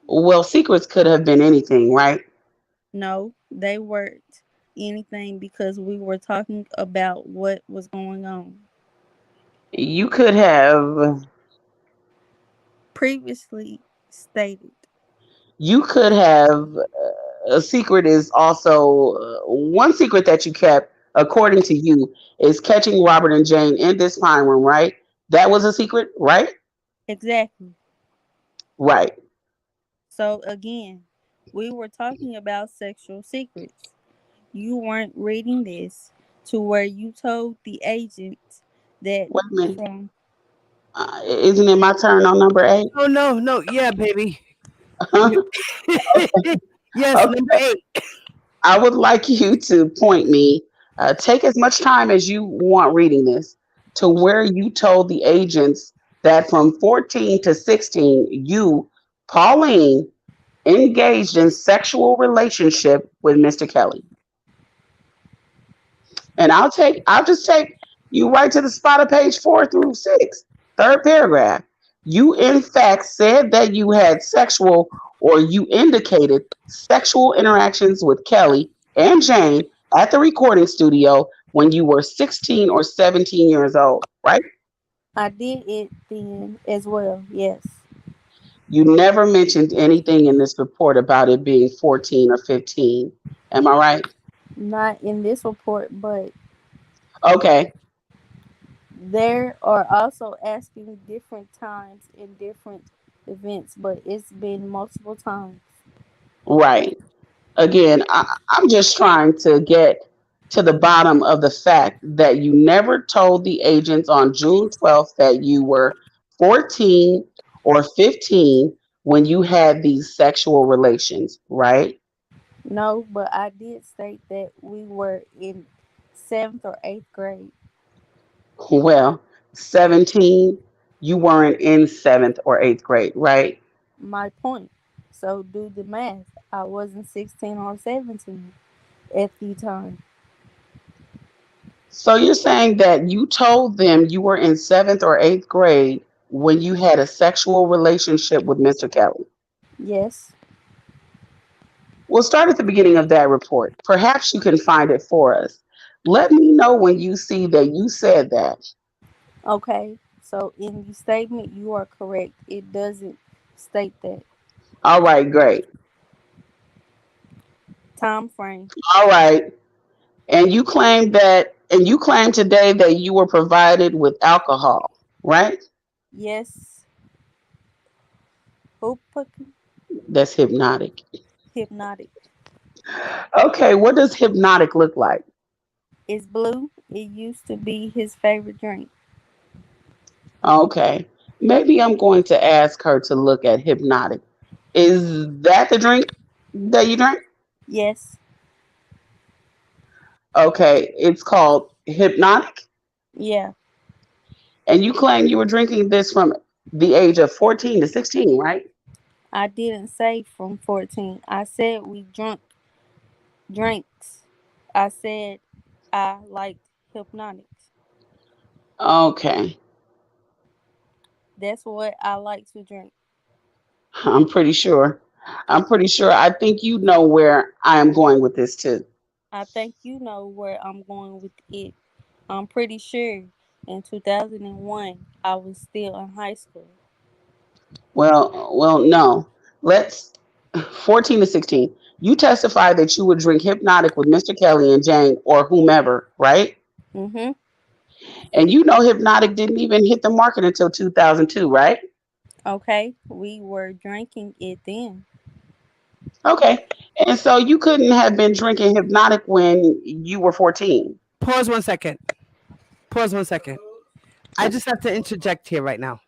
well, secrets could have been anything, right? No, they weren't anything because we were talking about what was going on. You could have Previously stated. you could have a secret is also one secret that you kept according to you is catching Robert and Jane in this pine room, right? That was a secret, right? Exactly. Right. So again, we were talking about sexual secrets. You weren't reading this to where you told the agent that Wait a minute. from Isn't it my turn on number 8? Oh no, no, yeah, baby. Huh? Yes, number Okay. 8. I would like you to point me, take as much time as you want reading this, to where you told the agents that from 14 to 16, you, Pauline, engaged in sexual relationship with Mr. Kelly. And I'll just take you right to the spot of page 4 through 6, third paragraph. You, in fact, said that you had sexual or you indicated sexual interactions with Kelly and Jane at the recording studio when you were 16 or 17 years old, right? I did it then as well. Yes. You never mentioned anything in this report about it being 14 or 15. Am I right? Not in this report, but Okay, there are also asking different times in different events, but it's been multiple times. right. Again, I'm just trying to get to the bottom of the fact that you never told the agents on June 12th that you were 14 or 15 when you had these sexual relations, right? No, but I did state that we were in 7th or 8th grade. Well, 17, you weren't in seventh or eighth grade, right? My point. So do the math. I wasn't 16 or 17 at the time. So you're saying that you told them you were in seventh or eighth grade when you had a sexual relationship with Mr. Kelly. Yes. We'll start at the beginning of that report. Perhaps you can find it for us. Let me know when you see that you said that. Okay. So in the statement, you are correct. It doesn't state that. All right, great. Time frame. All right. And you claim today that you were provided with alcohol, right? Yes. Hoop That's hypnotic. hypnotic. Okay, what does hypnotic look like? It's blue. It used to be his favorite drink. Okay. Maybe I'm going to ask her to look at hypnotic. Is that the drink that you drink? Yes. Okay, it's called hypnotic. Yeah. And you claim you were drinking this from the age of 14 to 16, right? I didn't say from 14. I said we drunk drinks. I said I liked hypnotics. Okay. That's what I like to drink. I'm pretty sure. I'm pretty sure. I think you know where I am going with this too. I think you know where I'm going with it. I'm pretty sure in 2001 I was still in high school. Well, no. Let's 14 to 16. You testified that you would drink hypnotic with Mr. Kelly and Jane or whomever, right? Mm-hmm. And you know hypnotic didn't even hit the market until 2002, right? Okay. We were drinking it then. Okay. And so you couldn't have been drinking hypnotic when you were 14. Pause 1 second. Pause 1 second. I just have to interject here right now.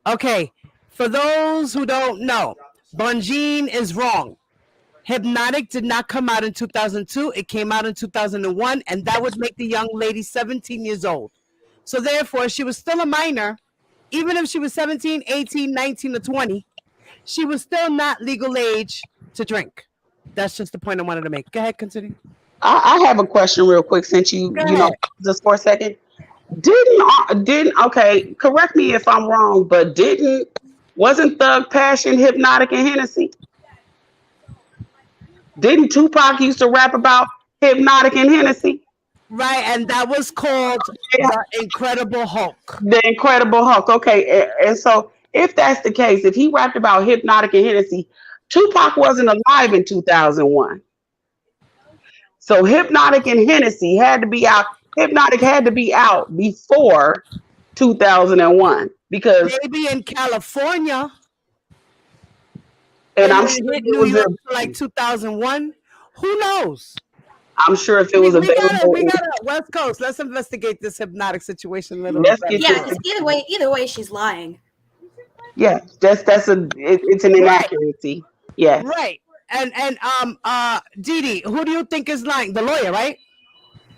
Okay, for those who don't know, Bonjean is wrong. Hypnotic did not come out in 2002. It came out in 2001, and that would make the young lady 17 years old. So therefore, she was still a minor. Even if she was 17, 18, 19, or 20, she was still not legal age to drink. That's just the point I wanted to make. Go ahead, continue. I have a question real quick since Go you know ahead. just for a second. Didn't okay, correct me if I'm wrong, but didn't wasn't Thug Passion hypnotic and Hennessy? Didn't Tupac used to rap about hypnotic and Hennessy? Right, and that was called the Incredible Hulk. The Incredible Hulk. Okay, and so if that's the case, if he rapped about hypnotic and Hennessy, Tupac wasn't alive in 2001. So hypnotic and Hennessy had to be out. Hypnotic had to be out before 2001 because, Maybe in California. and It I'm didn't sure hit it New was York till like 2001. Who knows? I'm sure if it We, was we gotta, available. we gotta, West Coast. Let's investigate this hypnotic situation a little Let's better. get this. Yeah, because either way, she's lying. Yeah, it's an Right, inaccuracy. Yes. right. And Didi, who do you think is lying? The lawyer, right?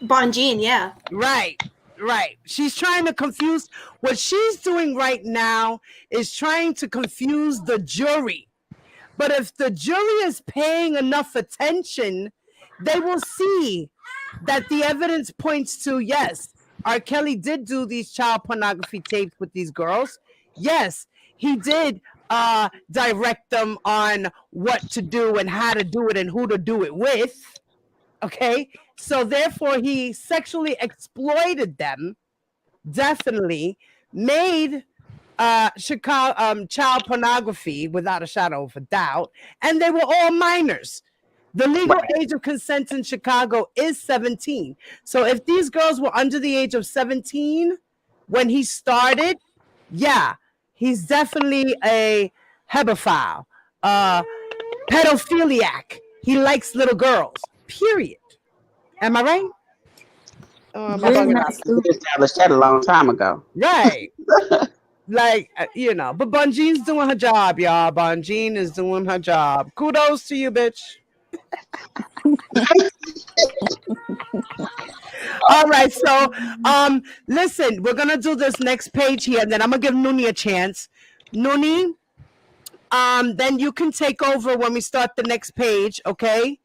Bonjean, yeah. Right, right. She's trying to confuse. What she's doing right now is trying to confuse the jury. But if the jury is paying enough attention, they will see that the evidence points to yes, R. Kelly did do these child pornography tapes with these girls. Yes, he did direct them on what to do and how to do it and who to do it with. Okay, so therefore he sexually exploited them. Definitely made Chicago child pornography without a shadow of a doubt, and they were all minors. The legal age of consent in Chicago is 17. So if these girls were under the age of 17 when he started, yeah, he's definitely a hebephile, pedophiliac. He likes little girls, period. Am I right? Am I You're bugging not out? We stupid. established that a long time ago. Right. Like, but Bunjean's doing her job, y'all. Bunjean is doing her job. Kudos to you, bitch. All right, so listen, we're gonna do this next page here, and then I'm gonna give Nuni a chance. Nuni, then you can take over when we start the next page, okay?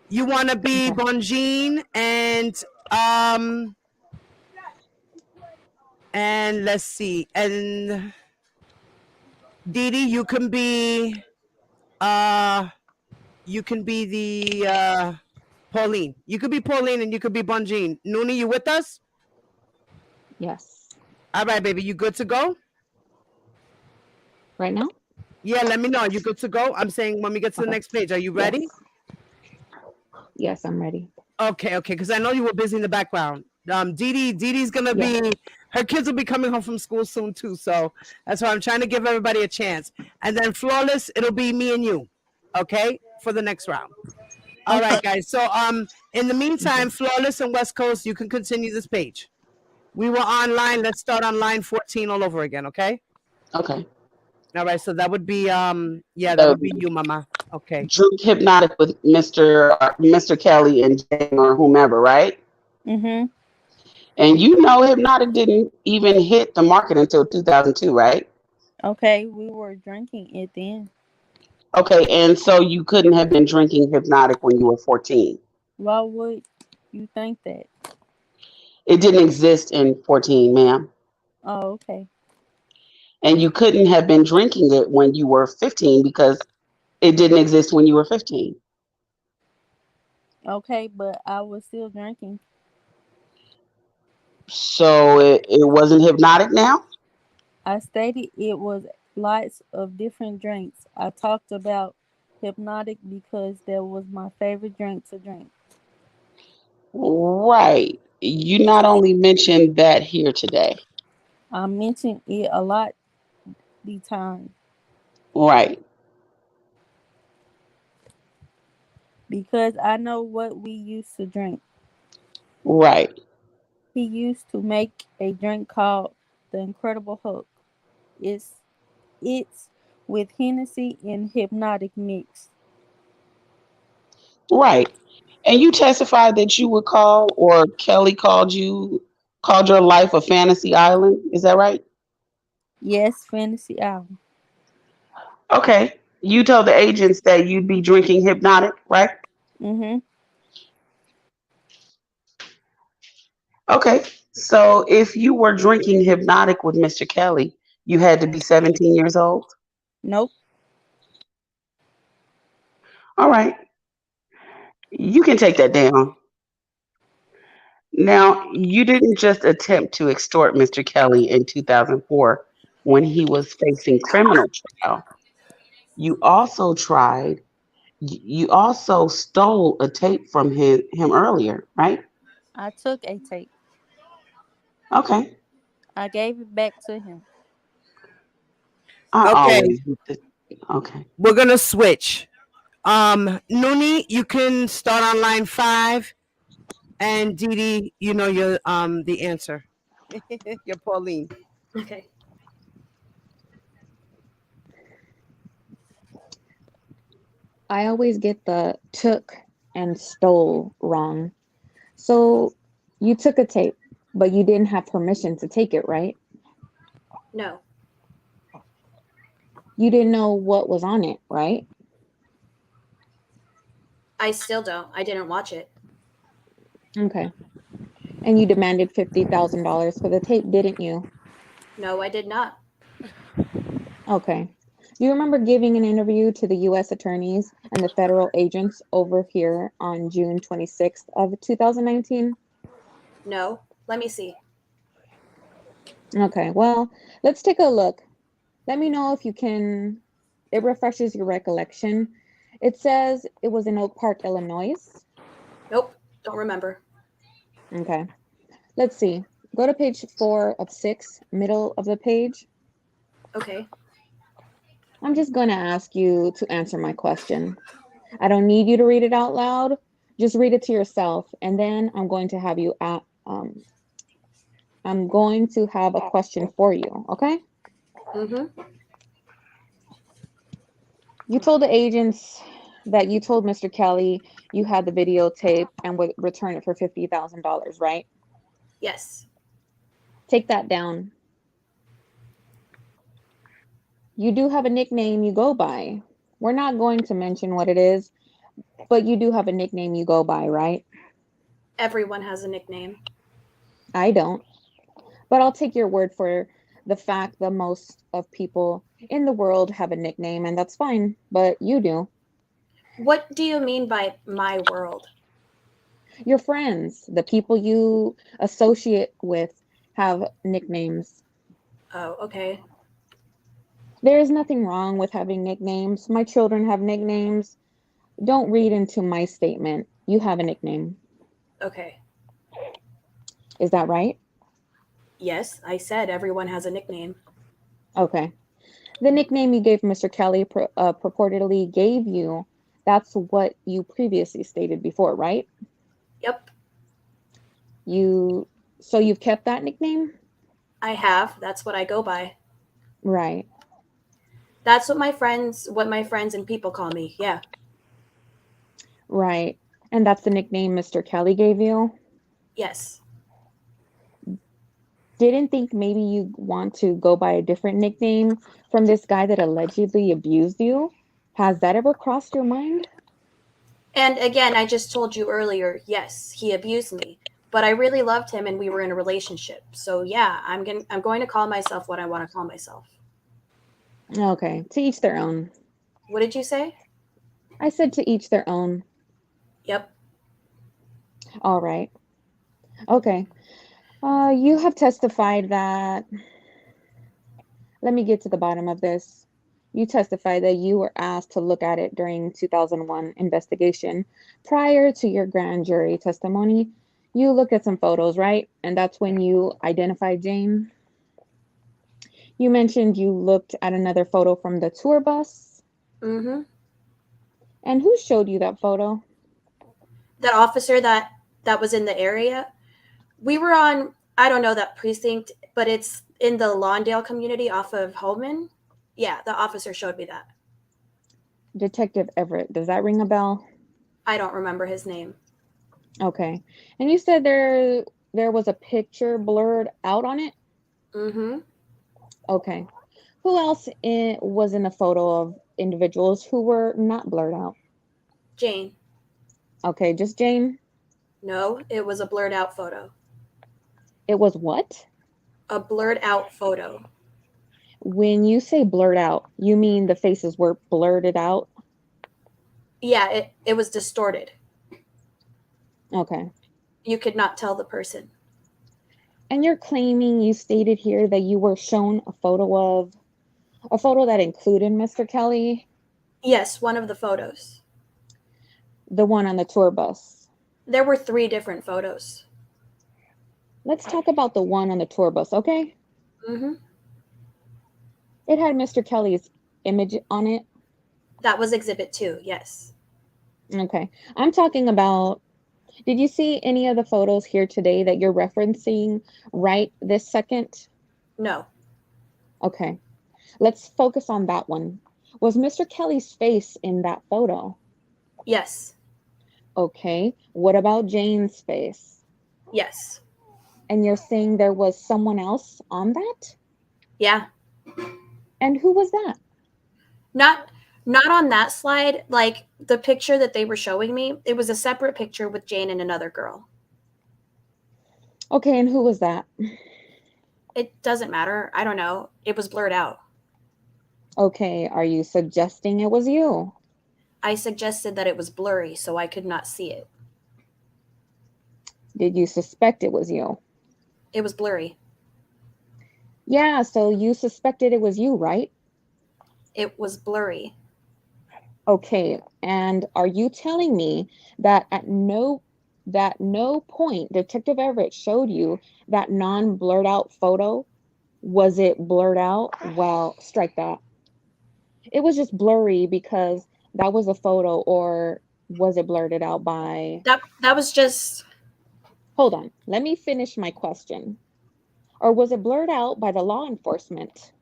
You wanna be Bunjean and let's see, and Didi, you can be the Pauline. You could be Pauline and you could be Bunjean. Nuni, you with us? Yes. All right, baby. You good to go? Right now? Yeah, let me know. You good to go? I'm saying when we get to the next page. Are you ready? Yes. Yes, I'm ready. Okay. Because I know you were busy in the background. Didi's gonna be, her kids will be coming home from school soon too. So that's why I'm trying to give everybody a chance. And then Flawless, it'll be me and you, okay, for the next round. All right, guys. So in the meantime, Flawless and West Coast, you can continue this page. We were online. Let's start on line 14 all over again, okay? Okay. All right. So that would be that would be you, Mama. Okay. Drink Hypnotic with Mr. Kelly and Jane or whomever, right? Mhm. And Hypnotic didn't even hit the market until 2002, right? Okay, we were drinking it then. Okay, and so you couldn't have been drinking Hypnotic when you were 14. Why would you think that? It didn't exist in 14, ma'am. Oh, okay. And you couldn't have been drinking it when you were 15 because it didn't exist when you were 15. Okay, but I was still drinking. So it wasn't Hypnotic now? I stated it was lots of different drinks. I talked about hypnotic because that was my favorite drink to drink. Right. You not only mentioned that here today. I mentioned it a lot the time Right. because I know what we used to drink. Right. He used to make a drink called the Incredible Hulk. It's with Hennessy and hypnotic mix. Right. And you testified that you would call or Kelly called your life a fantasy island. Is that right? Yes, Fantasy Hour. Okay. You told the agents that you'd be drinking Hypnotic, right? Mhm. Okay. So if you were drinking Hypnotic with Mr. Kelly, you had to be 17 years old. Nope. All right. You can take that down. Now, you didn't just attempt to extort Mr. Kelly in 2004 when he was facing criminal trial. You also you also stole a tape from him earlier, right? I took a tape. Okay. I gave it back to him. I Okay. always okay. We're gonna switch. Nuni, you can start on line 5, and Didi, you know your the answer. You're Pauline. Okay. I always get the took and stole wrong. So you took a tape, but you didn't have permission to take it, right? No, You didn't know what was on it, right? I still don't. I didn't watch it. Okay. And you demanded $50,000 for the tape, didn't you? No, I did not. Okay. Do you remember giving an interview to the U.S. attorneys and the federal agents over here on June 26th of 2019? No. Let me see. Okay, well, let's take a look. Let me know if you can, it refreshes your recollection. It says it was in Oak Park, Illinois. Nope. Don't remember. Okay, let's see. Go to page 4 of 6, middle of the page. Okay. I'm just going to ask you to answer my question. I don't need you to read it out loud. Just read it to yourself, and then I'm going to have I'm going to have a question for you, okay? Mm-hmm. You told the agents that you told Mr. Kelly you had the videotape and would return it for $50,000, right? Yes. Take that down. You do have a nickname you go by. We're not going to mention what it is, but you do have a nickname you go by, right? Everyone has a nickname. I don't. But I'll take your word for the fact that most of people in the world have a nickname, and that's fine, but you do. What do you mean by my world? Your friends, the people you associate with, have nicknames. Oh, okay. There is nothing wrong with having nicknames. My children have nicknames. Don't read into my statement. You have a nickname. Okay. Is that right? Yes, I said everyone has a nickname. Okay. The nickname you gave Mr. Kelly purportedly gave you, that's what you previously stated before, right? Yep, So you've kept that nickname? I have. That's what I go by. Right. That's what my friends and people call me. Yeah. Right. And that's the nickname Mr. Kelly gave you? Yes. Didn't think maybe you want to go by a different nickname from this guy that allegedly abused you? Has that ever crossed your mind? And again, I just told you earlier, yes, he abused me, but I really loved him and we were in a relationship. So yeah, I'm going to call myself what I want to call myself. Okay, to each their own. What did you say? I said to each their own. Yep. All right. Okay. You have testified that, let me get to the bottom of this. You testified that you were asked to look at it during 2001 investigation. Prior to your grand jury testimony, you looked at some photos, right? And that's when you identified Jane. You mentioned you looked at another photo from the tour bus. Mm-hmm. And who showed you that photo? That officer that was in the area. We were on, I don't know that precinct, but it's in the Lawndale community off of Holman. Yeah, the officer showed me that. Detective Everett. Does that ring a bell? I don't remember his name. Okay. And you said there was a picture blurred out on it? Mm-hmm. Okay. Who else was in a photo of individuals who were not blurred out? Jane. Okay, just Jane? No, it was a blurred out photo. It was what? A blurred out photo. When you say blurred out, you mean the faces were blurted out? Yeah, it was distorted. Okay. You could not tell the person. And you're claiming you stated here that you were shown a photo that included Mr. Kelly, Yes, one of the photos. the one on the tour bus. There were 3 different photos. Let's talk about the one on the tour bus, okay? Mm-hmm. It had Mr. Kelly's image on it. That was exhibit 2, yes. Okay. I'm talking about, did you see any of the photos here today that you're referencing right this second? No. Okay. Let's focus on that one. Was Mr. Kelly's face in that photo? Yes. Okay. What about Jane's face? Yes. And you're saying there was someone else on that? Yeah. And who was that? Not on that slide. Like the picture that they were showing me, it was a separate picture with Jane and another girl. Okay, and who was that? it doesn't matter. I don't know. It was blurred out. Okay, are you suggesting it was you? I suggested that it was blurry so I could not see it. Did you suspect it was you? It was blurry. Yeah, so you suspected it was you, right? It was blurry. Okay, and are you telling me that at no point Detective Everett showed you that non-blurred out photo? Was it blurred out? Well, strike that. It was just blurry because that was a photo, or was it blurred out by... That was just... Hold on, let me finish my question. Or was it blurred out by the law enforcement?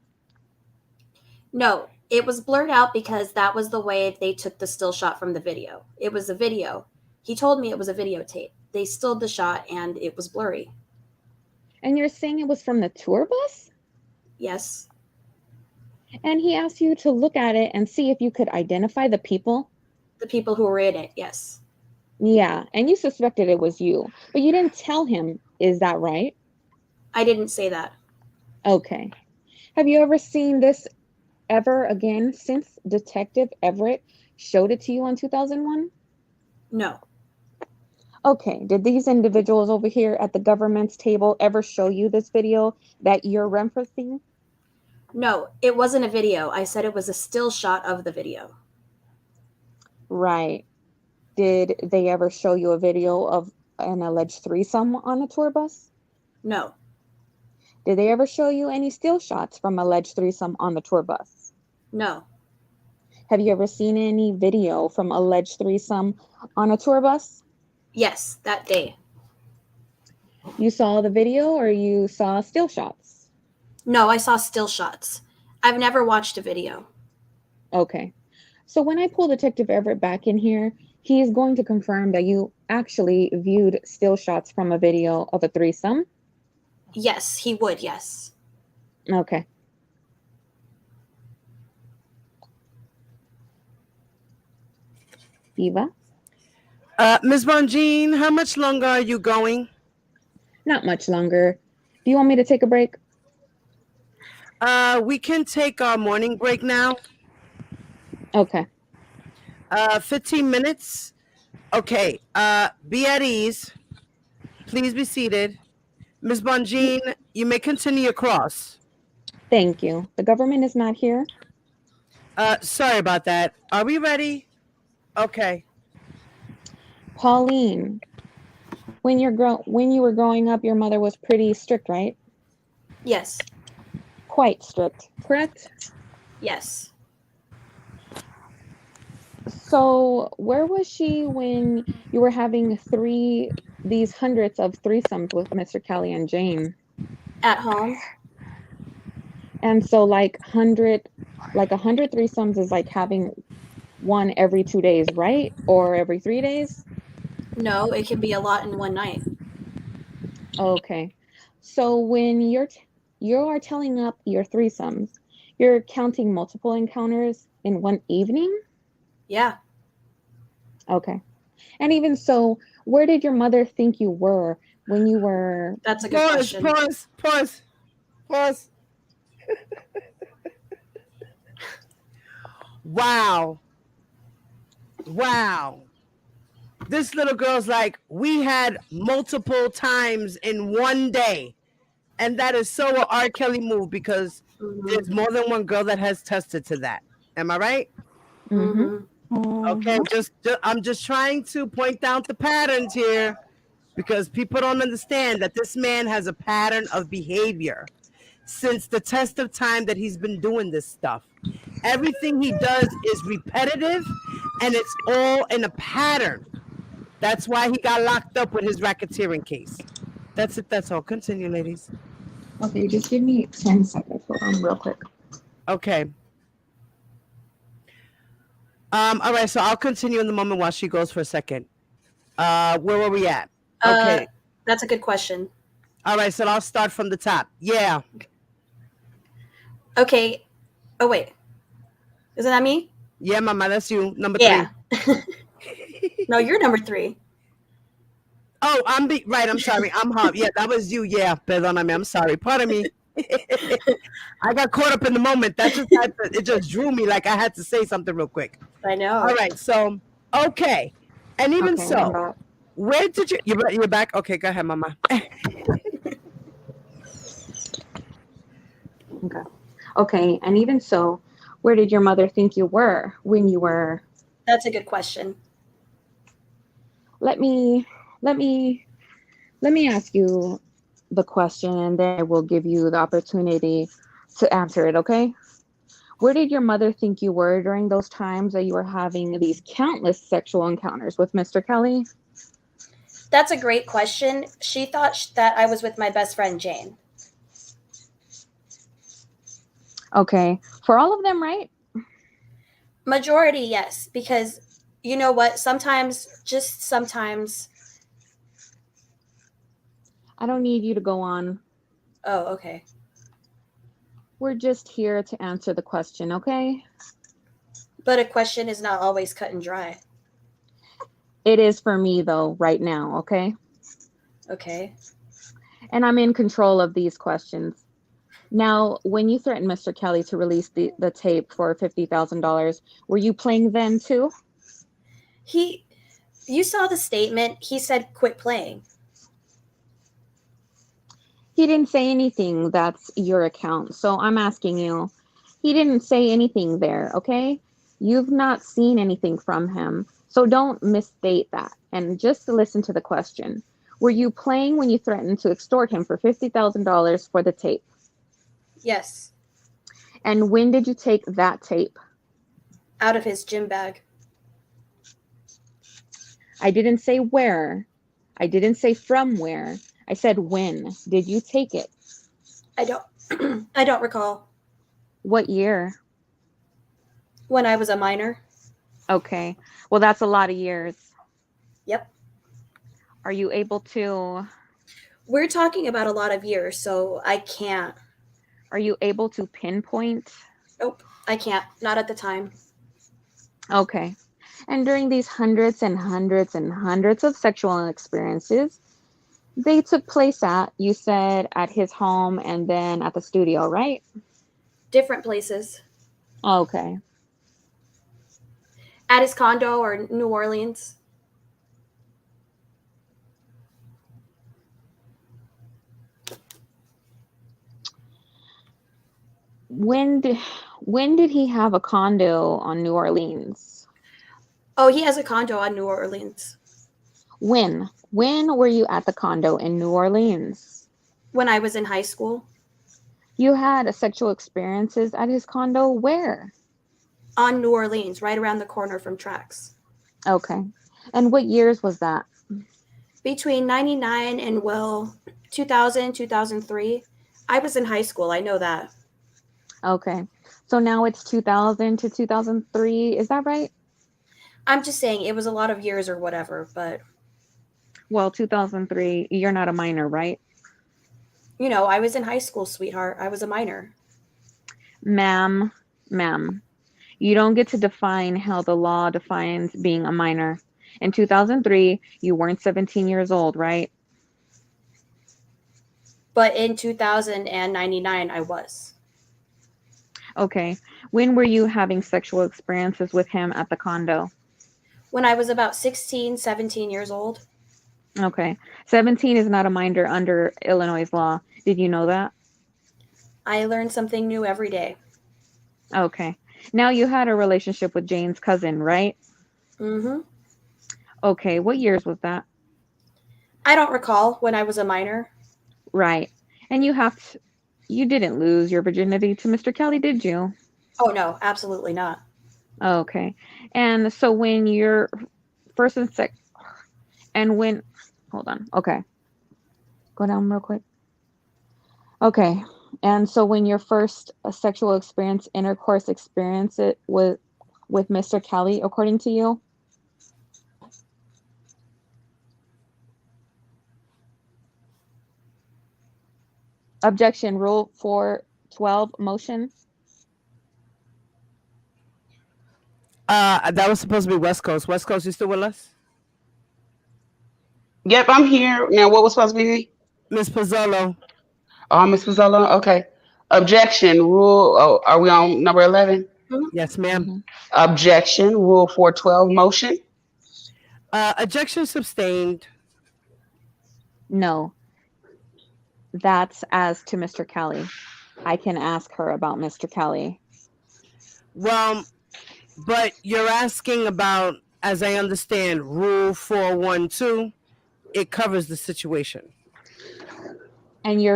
No, it was blurred out because that was the way they took the still shot from the video. It was a video. He told me it was a videotape. They stilled the shot and it was blurry. And you're saying it was from the tour bus? Yes. And he asked you to look at it and see if you could identify the people? The people who were in it, yes. Yeah, and you suspected it was you, but you didn't tell him, is that right? I didn't say that. Okay. Have you ever seen this ever again since Detective Everett showed it to you in 2001? No. Okay, did these individuals over here at the government's table ever show you this video that you're referencing? No, it wasn't a video. I said it was a still shot of the video. Right. Did they ever show you a video of an alleged threesome on a tour bus? No. Did they ever show you any still shots from alleged threesome on the tour bus? No. Have you ever seen any video from alleged threesome on a tour bus? Yes, that day. You saw the video or you saw still shots? No, I saw still shots. I've never watched a video. Okay. So when I pull Detective Everett back in here, he is going to confirm that you actually viewed still shots from a video of a threesome? Yes, he would, yes. Okay. Eva? Ms. Bonjean, how much longer are you going? Not much longer. Do you want me to take a break? We can take our morning break now. Okay. 15 minutes. Okay. Be at ease. Please be seated. Ms. Bonjean, you may continue across. Thank you. The government is not here. Sorry about that. Are we ready? Okay. Pauline, when you were growing up, your mother was pretty strict, right? Yes. Quite strict, correct? Yes. So where was she when you were having these hundreds of threesomes with Mr. Kelly and Jane? At home. And so like 100 threesomes is like having one every 2 days, right? Or every 3 days? No, it can be a lot in one night. Okay. So when you are telling up your threesomes, you're counting multiple encounters in one evening? Yeah. Okay. And even so, where did your mother think you were when you were... That's a good question. Pause. Wow. This little girl's like, we had multiple times in one day. And that is so a R. Kelly move because there's more than one girl that has tested to that. Am I right? Mm-hmm. Okay, I'm just trying to point out the patterns here because people don't understand that this man has a pattern of behavior since the test of time that he's been doing this stuff. Everything he does is repetitive and it's all in a pattern. That's why he got locked up with his racketeering case. That's it. That's all. Continue, ladies. Okay, just give me 10 seconds. Hold on real quick. Okay. All right, so I'll continue in the moment while she goes for a second. Where were we at? Okay. That's a good question. All right, so I'll start from the top. Yeah. Okay. Oh, wait. Isn't that me? Yeah, mama, that's you. Number 3. No, you're number 3. Oh, right. I'm sorry. I'm Hub. Yeah, that was you. Yeah, perdóname. I'm sorry. Pardon me. I got caught up in the moment. It just drew me like I had to say something real quick. I know. All right, so okay, and even Okay, I'm so, back. where did you're back? Okay, go ahead, Mama. Okay. Okay, and even so, where did your mother think you were when you were? That's a good question. Let me ask you the question, and then I will give you the opportunity to answer it, okay? Where did your mother think you were during those times that you were having these countless sexual encounters with Mr. Kelly? That's a great question. She thought that I was with my best friend Jane. Okay, for all of them, right? Majority, yes, because you know what? Just sometimes. I don't need you to go on. Oh, okay. We're just here to answer the question, okay? But a question is not always cut and dry. It is for me, though, right now, okay? Okay. And I'm in control of these questions. Now, when you threatened Mr. Kelly to release the tape for $50,000, were you playing then too? You saw the statement. He said, quit playing. He didn't say anything. That's your account. So I'm asking you, he didn't say anything there, okay? You've not seen anything from him. So don't misstate that. And just listen to the question. Were you playing when you threatened to extort him for $50,000 for the tape? Yes. And when did you take that tape? Out of his gym bag. I didn't say where. I didn't say from where. I said when. Did you take it? I don't recall. What year? When I was a minor. Okay. Well, that's a lot of years. Yep. Are you able to? We're talking about a lot of years, so I can't. Are you able to pinpoint? Nope, I can't. Not at the time. Okay. And during these hundreds and hundreds and hundreds of sexual experiences, they took place you said, at his home and then at the studio, right? Different places. Okay. At his condo or New Orleans. When did he have a condo on New Orleans? Oh, he has a condo on New Orleans. When were you at the condo in New Orleans? When I was in high school. You had sexual experiences at his condo where? On New Orleans, right around the corner from Tracks. Okay. And what years was that? Between 99 and, 2000, 2003. I was in high school. I know that. Okay. So now it's 2000 to 2003. Is that right? I'm just saying it was a lot of years or whatever, but. Well, 2003, you're not a minor, right? You know, I was in high school, sweetheart. I was a minor. Ma'am, you don't get to define how the law defines being a minor. In 2003, you weren't 17 years old, right? But in 2099, I was. Okay. When were you having sexual experiences with him at the condo? When I was about 16, 17 years old. Okay. 17 is not a minor under Illinois law. Did you know that? I learned something new every day. Okay. Now you had a relationship with Jane's cousin, right? Mm-hmm. Okay. What years was that? I don't recall when I was a minor. Right. And you didn't lose your virginity to Mr. Kelly, did you? Oh, no, absolutely not. Okay. And so when you're first and second, hold on. Okay. Go down real quick. Okay. And so when your first sexual intercourse experience it with Mr. Kelly, according to you? Objection, Rule 412, motion. That was supposed to be West Coast. West Coast, you still with us? Yep, I'm here. Now, what was supposed to be? Miss Pozzolo. Oh, Ms. Pizzolo? Okay. Objection, rule. Oh, are we on number 11? Yes, ma'am. Mm-hmm. Objection, rule 412 motion. Objection sustained. No, that's as to Mr. Kelly. I can ask her about Mr. Kelly. Well, but you're asking about, as I understand, Rule 412. It covers the situation. And you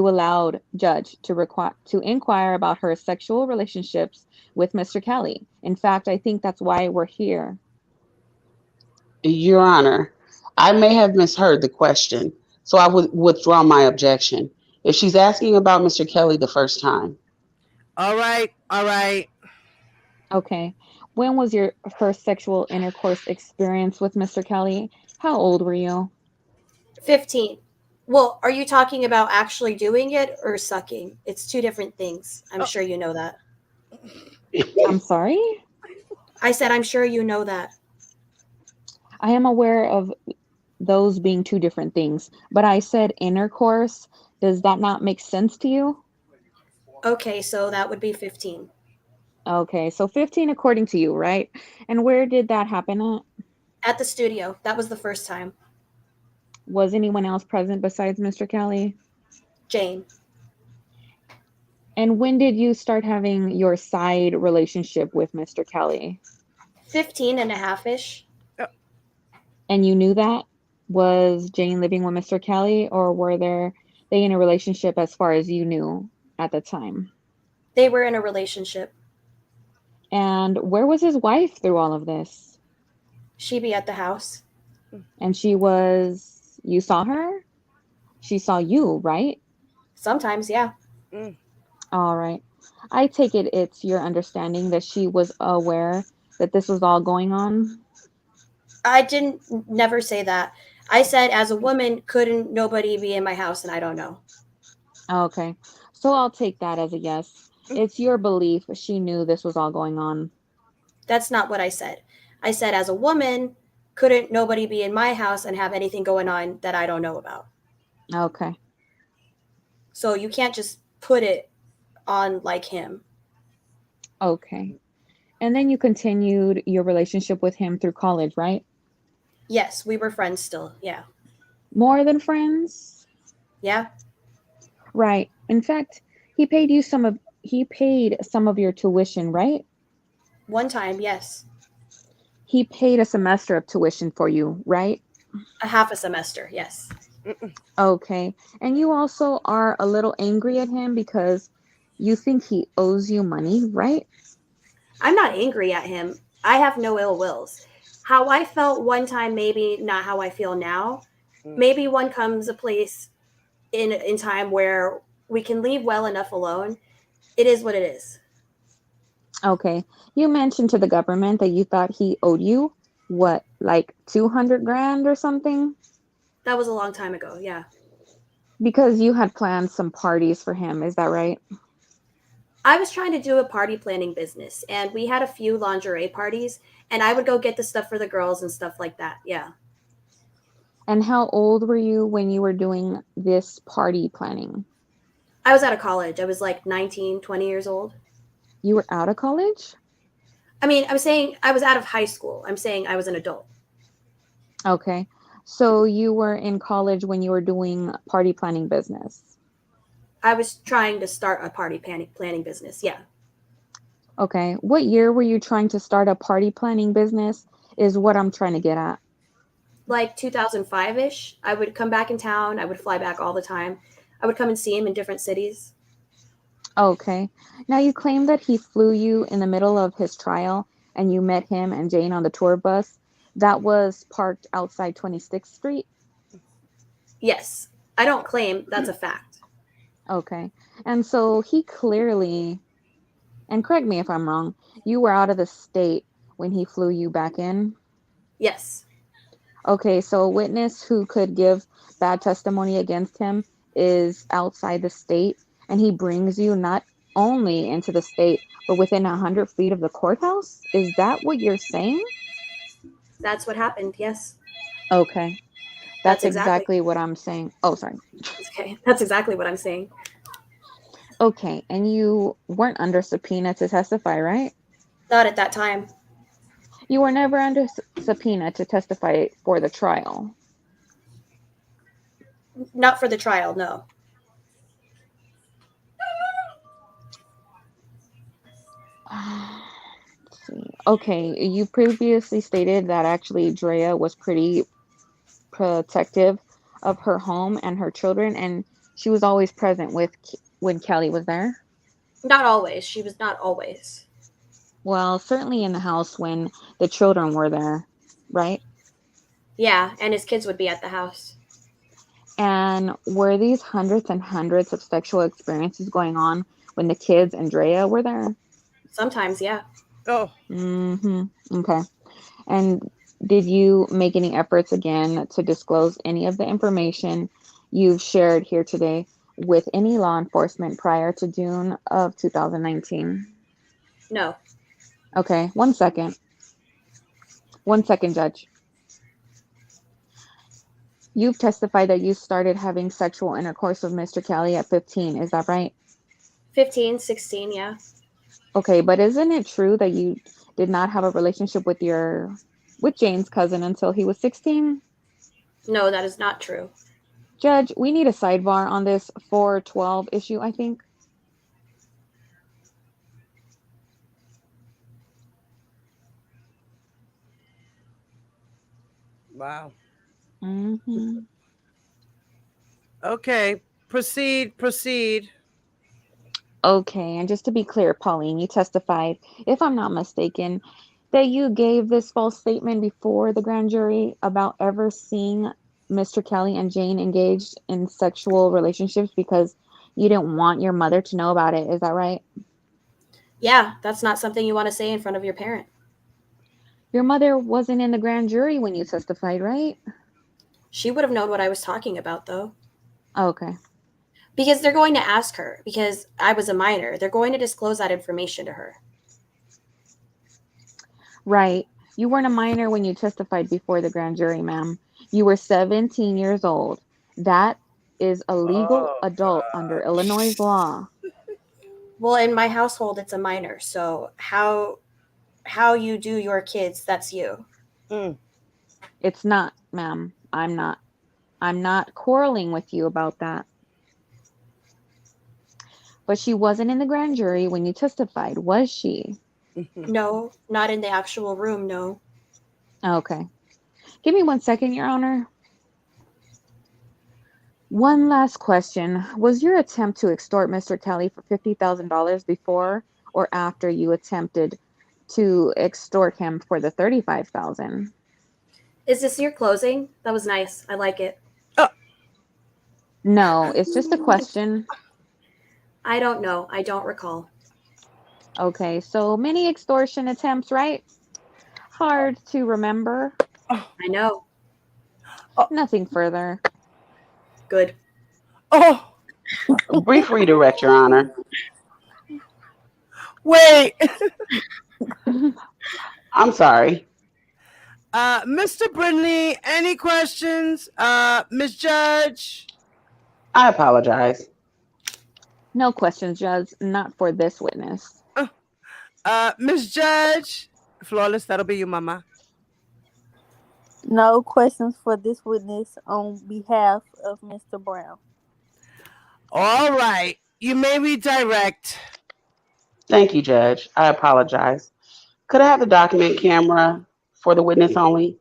allowed judge to inquire about her sexual relationships with Mr. Kelly. In fact, I think that's why we're here. Your Honor, I may have misheard the question, so I would withdraw my objection. If she's asking about Mr. Kelly the first time, All right, all right. Okay. When was your first sexual intercourse experience with Mr. Kelly? How old were you? 15. Well, are you talking about actually doing it or sucking? It's two different things. I'm sure you know that. I'm sorry? I said, I'm sure you know that. I am aware of those being two different things, but I said intercourse. Does that not make sense to you? Okay, so that would be 15. Okay, so 15 according to you, right? And where did that happen at? At the studio. That was the first time. Was anyone else present besides Mr. Kelly? Jane. And when did you start having your side relationship with Mr. Kelly? 15 and a half-ish. And you knew that? Was Jane living with Mr. Kelly, or were they in a relationship as far as you knew at the time? They were in a relationship. And where was his wife through all of this? She be at the house. And you saw her? She saw you, right? Sometimes, yeah. All right. I take it it's your understanding that she was aware that this was all going on? I didn't never say that. I said as a woman, couldn't nobody be in my house and I don't know. Okay. So I'll take that as a yes. It's your belief she knew this was all going on. That's not what I said. I said as a woman, couldn't nobody be in my house and have anything going on that I don't know about. Okay. So you can't just put it on like him. Okay. And then you continued your relationship with him through college, right? Yes, we were friends still. Yeah. More than friends? Yeah. Right. In fact, he paid some of your tuition, right? One time, yes. He paid a semester of tuition for you, right? A half a semester, yes. Okay. And you also are a little angry at him because you think he owes you money, right? I'm not angry at him. I have no ill wills. How I felt one time, maybe not how I feel now. Maybe one comes a place in time where we can leave well enough alone. It is what it is. Okay. You mentioned to the government that you thought he owed you what, like 200 grand or something? That was a long time ago, yeah. Because you had planned some parties for him, is that right? I was trying to do a party planning business, and we had a few lingerie parties, and I would go get the stuff for the girls and stuff like that, yeah. And how old were you when you were doing this party planning? I was out of college. I was like 19, 20 years old. You were out of college? I mean, I'm saying I was out of high school. I'm saying I was an adult. Okay. So you were in college when you were doing party planning business? I was trying to start a party planning business, yeah. Okay. What year were you trying to start a party planning business is what I'm trying to get at. Like 2005-ish. I would come back in town. I would fly back all the time. I would come and see him in different cities. Okay. Now you claim that he flew you in the middle of his trial and you met him and Jane on the tour bus that was parked outside 26th Street? Yes. I don't claim. That's a fact. Okay. And so he clearly, and correct me if I'm wrong, you were out of the state when he flew you back in? Yes. Okay, so a witness who could give bad testimony against him is outside the state, and he brings you not only into the state, but within 100 feet of the courthouse? Is that what you're saying? That's what happened, yes. Okay. That's exactly what I'm saying. Oh, sorry. Okay, that's exactly what I'm saying. Okay, and you weren't under subpoena to testify, right? Not at that time. You were never under subpoena to testify for the trial. Not for the trial, no. Let's see. Okay, you previously stated that actually Drea was pretty protective of her home and her children, and she was always present with when Kelly was there. Not always. She was not always. Well, certainly in the house when the children were there, right? Yeah, and his kids would be at the house. And were these hundreds and hundreds of sexual experiences going on when the kids and Drea were there? Sometimes, yeah. Oh. Okay. And did you make any efforts again to disclose any of the information you've shared here today with any law enforcement prior to June of 2019? No. Okay, 1 second. 1 second, Judge. You've testified that you started having sexual intercourse with Mr. Kelly at 15, is that right? 15, 16, yeah. Okay, but isn't it true that you did not have a relationship with Jane's cousin until he was 16? No, that is not true. Judge, we need a sidebar on this 412 issue, I think. Wow. Mm-hmm. Okay. Proceed. Okay, and just to be clear, Pauline, you testified, if I'm not mistaken, that you gave this false statement before the grand jury about ever seeing Mr. Kelly and Jane engaged in sexual relationships because you didn't want your mother to know about it. Is that right? Yeah, that's not something you want to say in front of your parent. Your mother wasn't in the grand jury when you testified, right? She would have known what I was talking about, though. Okay. Because they're going to ask her, because I was a minor. They're going to disclose that information to her. Right. You weren't a minor when you testified before the grand jury, ma'am. You were 17 years old. That is a legal adult under Illinois law. Well, in my household, it's a minor. So how you do your kids, that's you. It's not, ma'am. I'm not quarreling with you about that. But she wasn't in the grand jury when you testified, was she? No, not in the actual room, no. Okay. Give me 1 second, Your Honor. One last question. Was your attempt to extort Mr. Kelly for $50,000 before or after you attempted to extort him for the $35,000? Is this your closing? That was nice. I like it. No, it's just a question. I don't know. I don't recall. Okay, so many extortion attempts, right? Hard to remember. I know. Nothing further. Good. Oh, Brief redirect, Your Honor. wait. I'm sorry. Mr. Brindley, any questions? Miss Judge? I apologize. No questions, Judge. Not for this witness. Miss Judge? Flawless, that'll be you, mama. No questions for this witness on behalf of Mr. Brown. All right. You may redirect. Thank you, Judge. I apologize. Could I have the document camera for the witness only?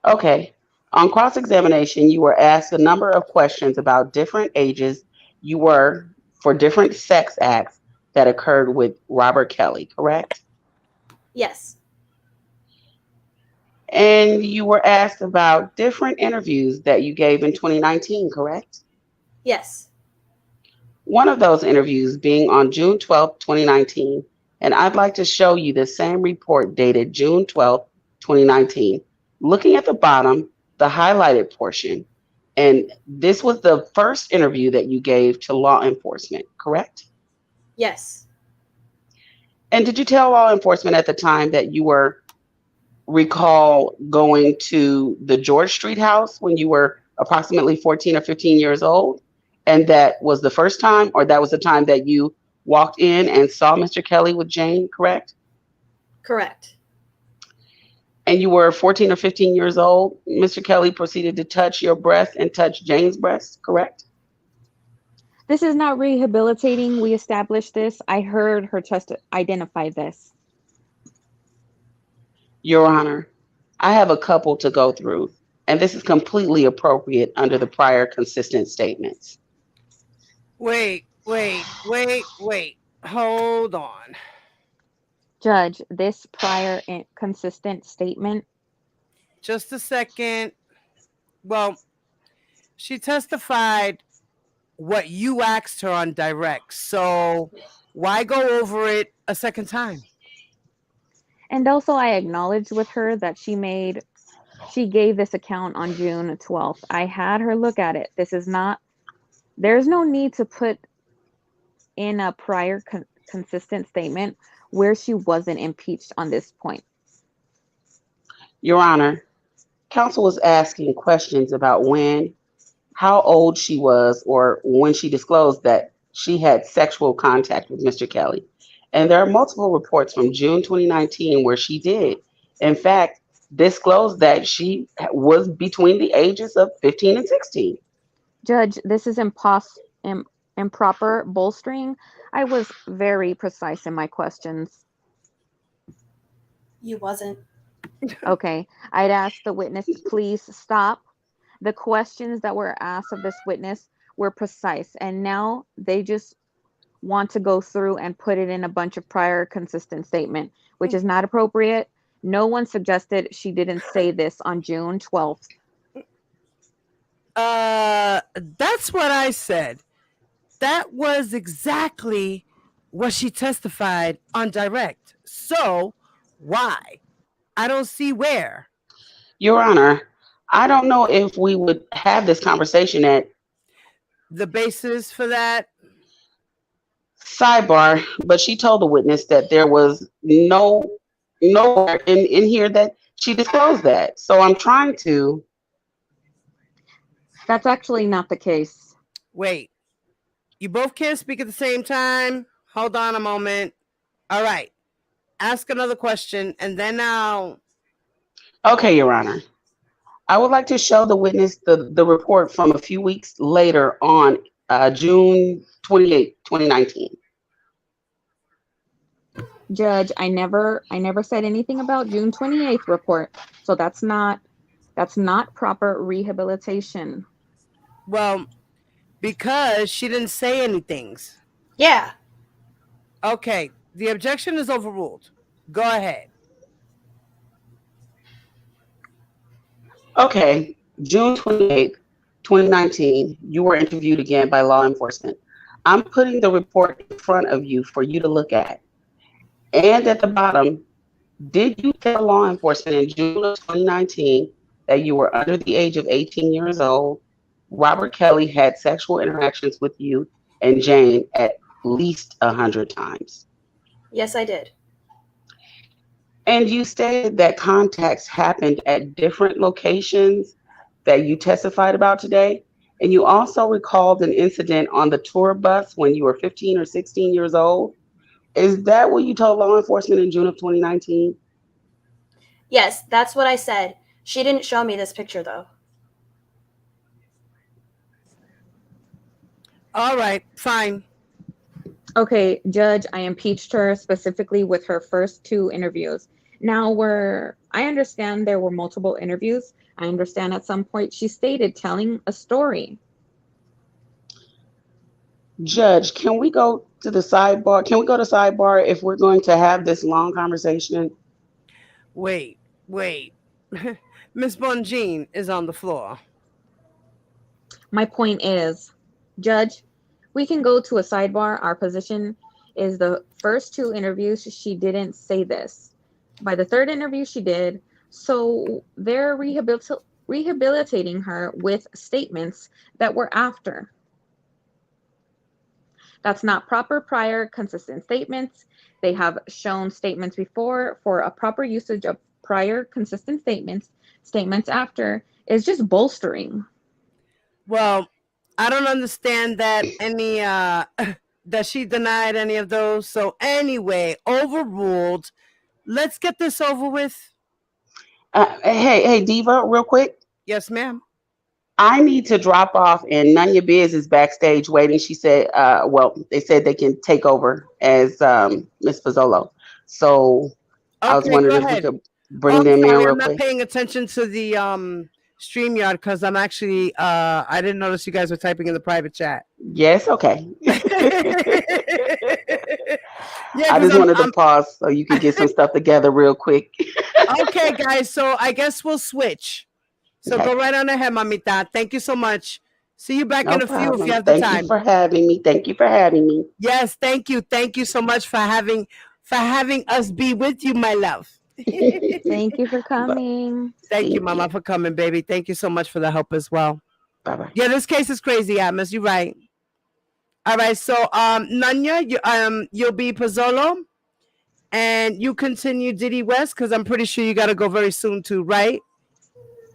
Okay. On cross-examination, you were asked a number of questions about different ages you were for different sex acts that occurred with Robert Kelly, correct? Yes. And you were asked about different interviews that you gave in 2019, correct? Yes. One of those interviews being on June 12th, 2019, and I'd like to show you the same report dated June 12th, 2019. Looking at the bottom, the highlighted portion, and this was the first interview that you gave to law enforcement, correct? Yes. And did you tell law enforcement at the time that you were recall going to the George Street house when you were approximately 14 or 15 years old? And that was the first time, or that was the time that you walked in and saw Mr. Kelly with Jane, correct? Correct. And you were 14 or 15 years old. Mr. Kelly proceeded to touch your breast and touch Jane's breast, correct? This is not rehabilitating. We established this. I heard her test identify this. Your Honor, I have a couple to go through, and this is completely appropriate under the prior consistent statements. Wait. Hold on. Judge, this prior consistent statement. Just a second. Well, she testified what you asked her on direct. So why go over it a second time? And also I acknowledged with her that she gave this account on June 12th. I had her look at it. There's no need to put in a prior consistent statement where she wasn't impeached on this point. Your Honor, counsel was asking questions about how old she was, or when she disclosed that she had sexual contact with Mr. Kelly. And there are multiple reports from June 2019 where she did, in fact, disclose that she was between the ages of 15 and 16. Judge, this is improper bolstering. I was very precise in my questions. You wasn't. Okay, I'd ask the witness to please stop. The questions that were asked of this witness were precise, and now they just want to go through and put it in a bunch of prior consistent statement, which is not appropriate. No one suggested she didn't say this on June 12th. That's what I said. That was exactly what she testified on direct. So why? I don't see where. Your Honor, I don't know if we would have this conversation at The basis for that? sidebar, but she told the witness that there was nowhere in here that she disclosed that. So I'm trying to. That's actually not the case. Wait. You both can't speak at the same time? Hold on a moment. All right. Ask another question, and then I'll... Okay, Your Honor. I would like to show the witness the report from a few weeks later on June 28, 2019. Judge, I never said anything about June 28th report. So that's not proper rehabilitation. Well, because she didn't say anything. Yeah. Okay, the objection is overruled. Go ahead. Okay, June 28th, 2019, you were interviewed again by law enforcement. I'm putting the report in front of you for you to look at. And at the bottom, did you tell law enforcement in June of 2019 that you were under the age of 18 years old, Robert Kelly had sexual interactions with you and Jane at least 100 times? Yes, I did. And you stated that contacts happened at different locations that you testified about today. And you also recalled an incident on the tour bus when you were 15 or 16 years old. Is that what you told law enforcement in June of 2019? Yes, that's what I said. She didn't show me this picture, though. All right, fine. Okay, Judge, I impeached her specifically with her first 2 interviews. Now I understand there were multiple interviews. I understand at some point she stated telling a story. Judge, can we go to the sidebar? Can we go to sidebar if we're going to have this long conversation? Wait. Miss Bonjean is on the floor. My point is, Judge, we can go to a sidebar. Our position is the first 2 interviews, she didn't say this. By the 3rd interview, she did. So they're rehabilitating her with statements that were after. That's not proper prior consistent statements. They have shown statements before for a proper usage of prior consistent statements after is just bolstering. Well, I don't understand that any that she denied any of those. So anyway, overruled. Let's get this over with. Hey, Diva, real quick. Yes, ma'am. I need to drop off, and Nanya Biz is backstage waiting. She said, well, they said they can take over as Miss Fazolo. So I was Okay, go wondering if we ahead. could Oh, bring I'm them in sorry. real I'm not quick. paying attention to the StreamYard because I'm actually I didn't notice you guys were typing in the private chat. Yes, okay. Yeah, I because just wanted to I'm pause so you could get some stuff together real quick. okay, guys. So I guess we'll switch. So Okay, go right on ahead, mamita. Thank you so much. See you back no in a few if you problem. have the Thank you time. for having me. Thank you for having me. Yes, thank you. Thank you so much for having us be with you, my love. Thank you for But coming. Thank you, thank you. Mama, for coming, baby. Thank you so much for the help as well. Bye bye. Yeah, this case is crazy, Atmos. You're right. All right, so Nanya, you'll be Pozzolo, and you continue Diddy West because I'm pretty sure you got to go very soon too, right?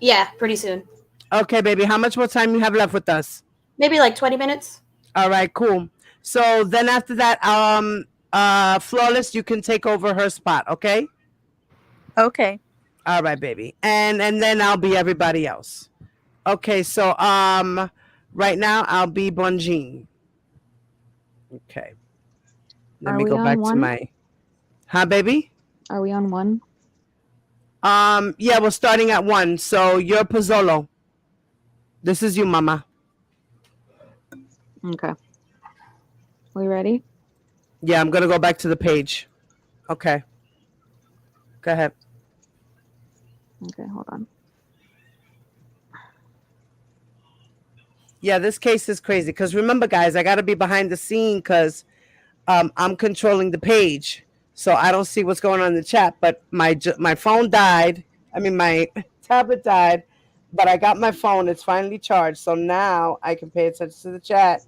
Yeah, pretty soon. Okay, baby. How much more time you have left with us? Maybe like 20 minutes. All right, cool. So then after that, Flawless, you can take over her spot, okay? Okay. All right, baby. And then I'll be everybody else. Okay, so right now I'll be Bonjean. Okay. Let Are me we go on back to one? my baby? Are we on one? Yeah, we're starting at 1. So you're Pozzolo. This is you, mama. Okay. We ready? Yeah, I'm gonna go back to the page. Okay. Go ahead. Okay, hold on. Yeah, this case is crazy. Because remember, guys, I gotta be behind the scene because I'm controlling the page, so I don't see what's going on in the chat. But my phone died. I mean, my tablet died, but I got my phone. It's finally charged, so now I can pay attention to the chat.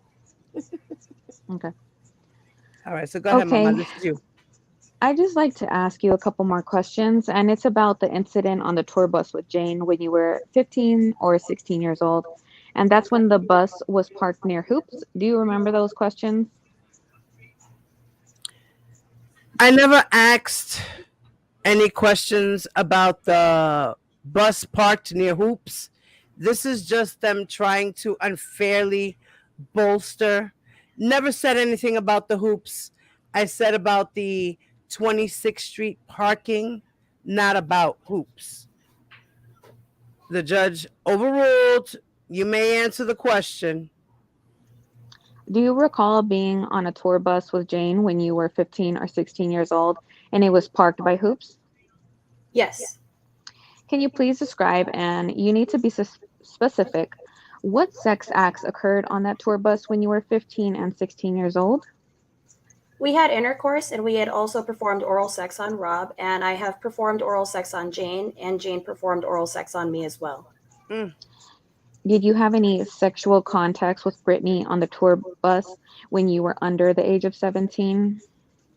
Okay. All right, so go ahead, Mama. Okay. This is you. I'd just like to ask you a couple more questions, and it's about the incident on the tour bus with Jane when you were 15 or 16 years old. And that's when the bus was parked near Hoops. Do you remember those questions? I never asked any questions about the bus parked near Hoops. This is just them trying to unfairly bolster. Never said anything about the Hoops. I said about the 26th Street parking, not about Hoops. The judge overruled. You may answer the question. Do you recall being on a tour bus with Jane when you were 15 or 16 years old and it was parked by Hoops? Yes. Can you please describe, and you need to be specific, what sex acts occurred on that tour bus when you were 15 and 16 years old? We had intercourse and we had also performed oral sex on Rob, and I have performed oral sex on Jane, and Jane performed oral sex on me as well. Mm. Did you have any sexual contacts with Brittany on the tour bus when you were under the age of 17?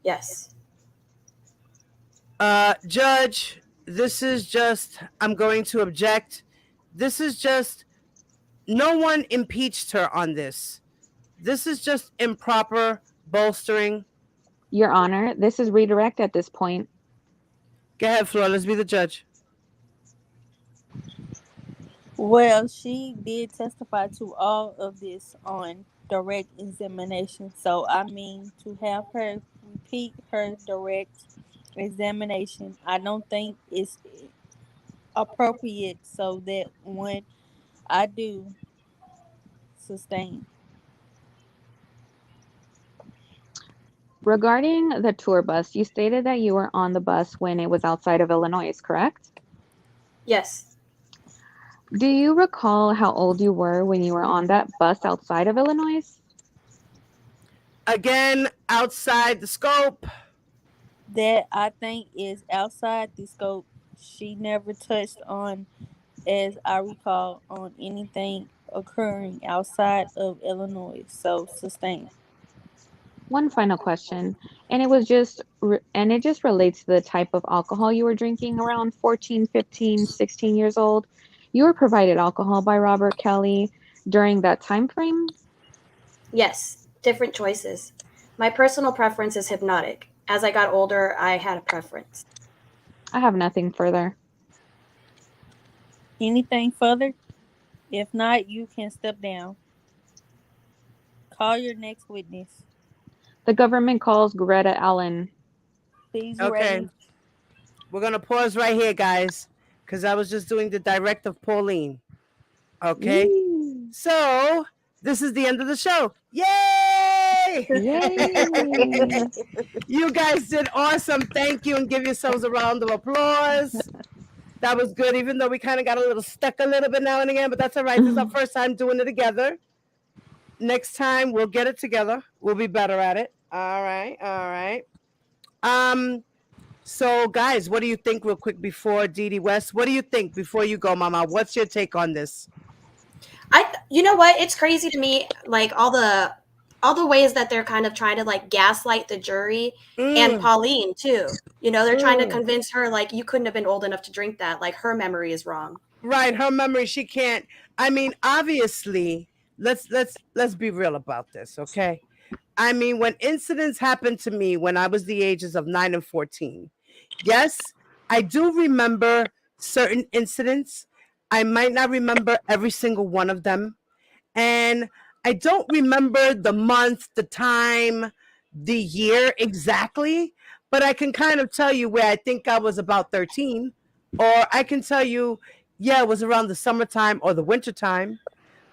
Yes. Judge, this is just, I'm going to object. This is just, no one impeached her on this. This is just improper bolstering. Your Honor, this is redirect at this point. Go ahead, Flora. Let's be the judge. Well, she did testify to all of this on direct examination. So, I mean, to have her repeat her direct examination, I don't think it's appropriate. So that when I do sustain. Regarding the tour bus, you stated that you were on the bus when it was outside of Illinois, correct? Yes. Do you recall how old you were when you were on that bus outside of Illinois? Again, outside the scope. That I think is outside the scope. She never touched on, as I recall, on anything occurring outside of Illinois. So sustain. One final question, and it just relates to the type of alcohol you were drinking around 14, 15, 16 years old. You were provided alcohol by Robert Kelly during that time frame? Yes, different choices. My personal preference is hypnotic. As I got older, I had a preference. I have nothing further. Anything further? If not, you can step down. Call your next witness. The government calls Greta Allen. Please Okay. raise. We're going to pause right here, guys, because I was just doing the direct of Pauline. Okay. Yee. So this is the end of the show. Yay! Yay! You guys did awesome. Thank you, and give yourselves a round of applause. That was good, even though we kind of got a little stuck a little bit now and again, but that's all right. This is our first time doing it together. Next time we'll get it together. We'll be better at it. All right, all right. So guys, what do you think real quick before Dee West? What do you think before you go, Mama? What's your take on this? You know what? It's crazy to me, like all the ways that they're kind of trying to like gaslight the jury and Pauline too. You know, they're trying to convince her like you couldn't have been old enough to drink that. Like her memory is wrong. Right, her memory, she can't. I mean, obviously, let's be real about this, okay? I mean, when incidents happened to me when I was the ages of 9 and 14, yes, I do remember certain incidents. I might not remember every single one of them. And I don't remember the month, the time, the year exactly, but I can kind of tell you where I think I was about 13, or I can tell you, yeah, it was around the summertime or the wintertime,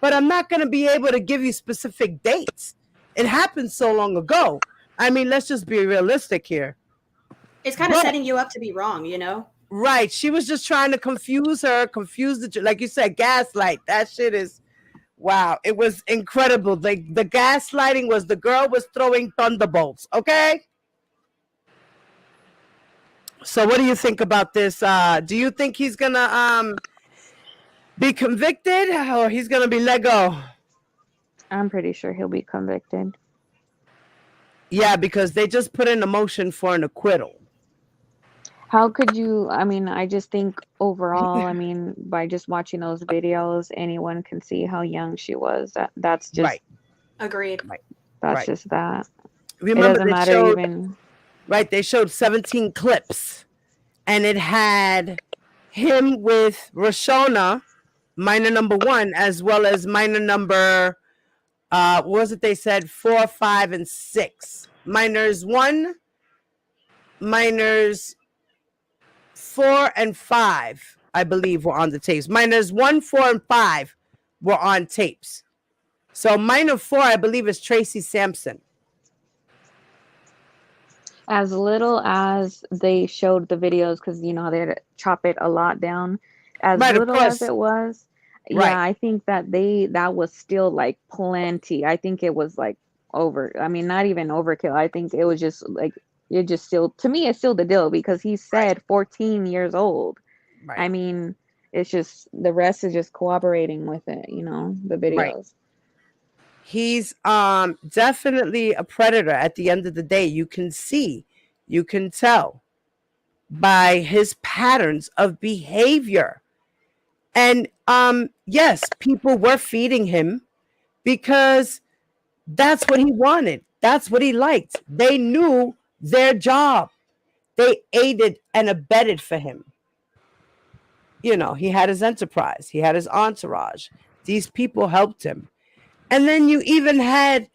but I'm not going to be able to give you specific dates. It happened so long ago. I mean, let's just be realistic here. It's kind of setting you up to be wrong, you know? Right. She was just trying to confuse her, like you said, gaslight. That shit is, wow. It was incredible. The gaslighting was the girl was throwing thunderbolts. Okay. So what do you think about this? Do you think he's going to be convicted or he's going to be let go? I'm pretty sure he'll be convicted. Yeah, because they just put in a motion for an acquittal. How could you? I mean, I just think overall, I mean, by just watching those videos, anyone can see how young she was. That's just right. Agreed. Right. That's just that. Remember, it doesn't matter showed, even. Right, they showed 17 clips, and it had him with Roshona, minor number 1, as well as minor number, what was it they said, 4, 5, and 6. Minors 1, minors 4 and 5, I believe, were on the tapes. Minors 1, 4, and 5 were on tapes. So minor 4, I believe, is Tracy Sampson. As little as they showed the videos, because you know how they had to chop it a lot down, as little as it was, yeah, I think that was still like plenty. I think it was like I mean, not even overkill. I think it was just like, it just still, to me, it's still the deal, because he said 14 years old. Right. I mean, it's just, the rest is just cooperating with it, you know, the videos. Right. He's definitely a predator at the end of the day. You can see, you can tell by his patterns of behavior. And yes, people were feeding him because that's what he wanted. That's what he liked. They knew their job. They aided and abetted for him. You know, he had his enterprise. He had his entourage. These people helped him. And then you even had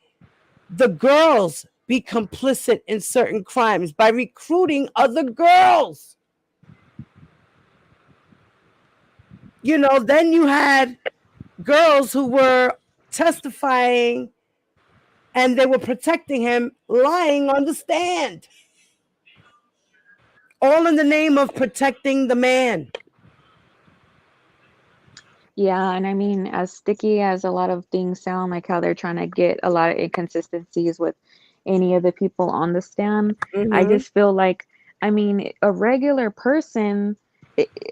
the girls be complicit in certain crimes by recruiting other girls. You know, then you had girls who were testifying and they were protecting him, lying on the stand. All in the name of protecting the man. Yeah, and I mean, as sticky as a lot of things sound, like how they're trying to get a lot of inconsistencies with any of the people on the stand, I just feel like, I mean, a regular person,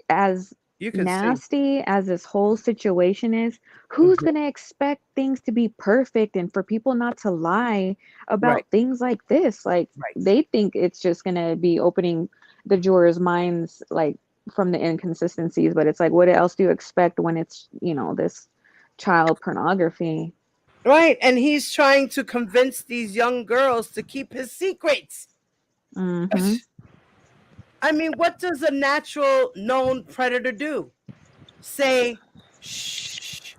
as You can see. nasty as this whole situation is, who's going to expect things to be perfect and for people not to lie about Right. things like this? Like, Right. they think it's just going to be opening the jurors' minds, like, from the inconsistencies, but it's like, what else do you expect when it's, you know, this child pornography? Right. And he's trying to convince these young girls to keep his secrets. Mm-hmm. I mean, what does a natural known predator do? Say, shh,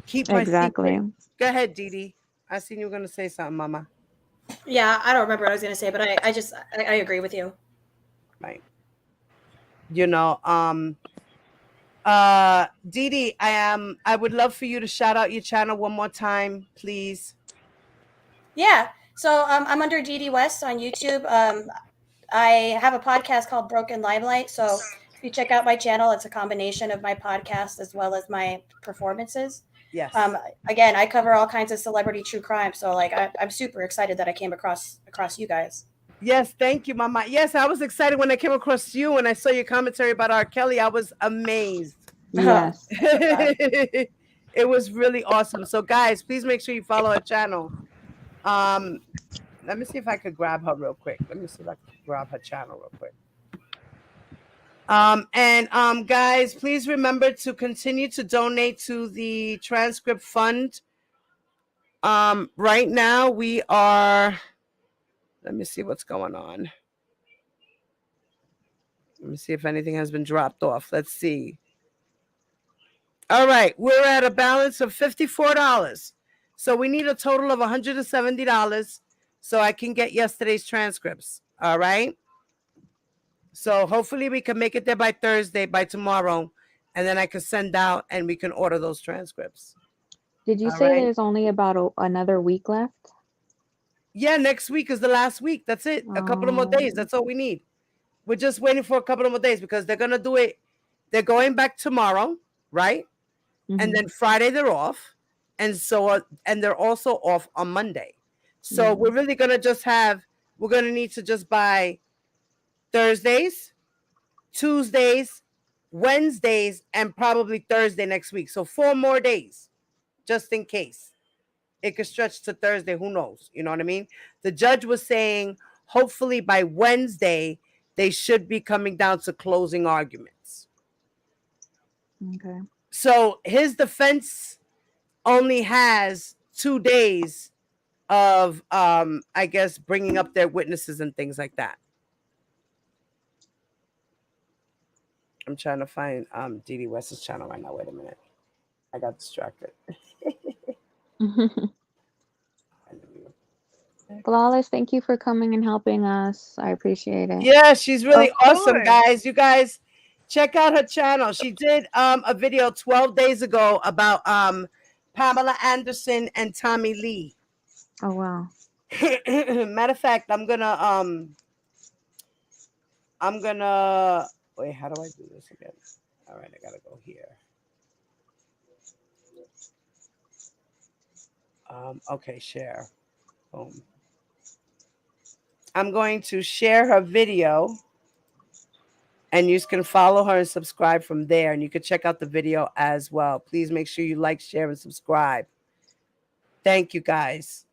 keep my Exactly. secret. Go ahead, Dee Dee. I seen you were going to say something, Mama. Yeah, I don't remember what I was going to say, but I agree with you. Right. You know, Dee Dee, I would love for you to shout out your channel one more time, please. Yeah. So I'm under Dee Dee West on YouTube. I have a podcast called Broken Limelight. So if you check out my channel, it's a combination of my podcast as well as my performances. Yes. Again, I cover all kinds of celebrity true crime. So like I'm super excited that I came across you guys. Yes, thank you, Mama. Yes, I was excited when I came across you and I saw your commentary about R. Kelly. I was amazed. Yes. It was really awesome. So guys, please make sure you follow her channel. Let me see if I could grab her real quick. Let me see if I can grab her channel real quick. Guys, please remember to continue to donate to the transcript fund. Right now we are, let me see what's going on. Let me see if anything has been dropped off. Let's see. All right, we're at a balance of $54. So we need a total of $170 so I can get yesterday's transcripts. All right. So hopefully we can make it there by Thursday, by tomorrow, and then I can send out and we can order those transcripts. Did you All say right. there's only about another week left? Yeah, next week is the last week. That's it. A couple of more days. That's all we need. We're just waiting for a couple of more days because they're going to do it. They're going back tomorrow, right? And then Friday they're off. And so, and they're also off on Monday. So we're really going to just have, we're going to need to just buy Thursdays, Tuesdays, Wednesdays, and probably Thursday next week. So 4 more days, just in case. It could stretch to Thursday. Who knows? You know what I mean? The judge was saying, hopefully by Wednesday, they should be coming down to closing arguments. Okay. So his defense only has 2 days of, I guess, bringing up their witnesses and things like that. I'm trying to find Dee Dee West's channel right now. Wait a minute. I got distracted. Flawless, thank you for coming and helping us. I appreciate it. Yeah, she's really Of awesome, course. guys. You guys check out her channel. She did a video 12 days ago about Pamela Anderson and Tommy Lee. Oh wow. Matter of fact, I'm gonna wait, how do I do this again? All right, I gotta go here. Okay, share. Boom. I'm going to share her video and you can follow her and subscribe from there. And you can check out the video as well. Please make sure you like, share, and subscribe. Thank you, guys.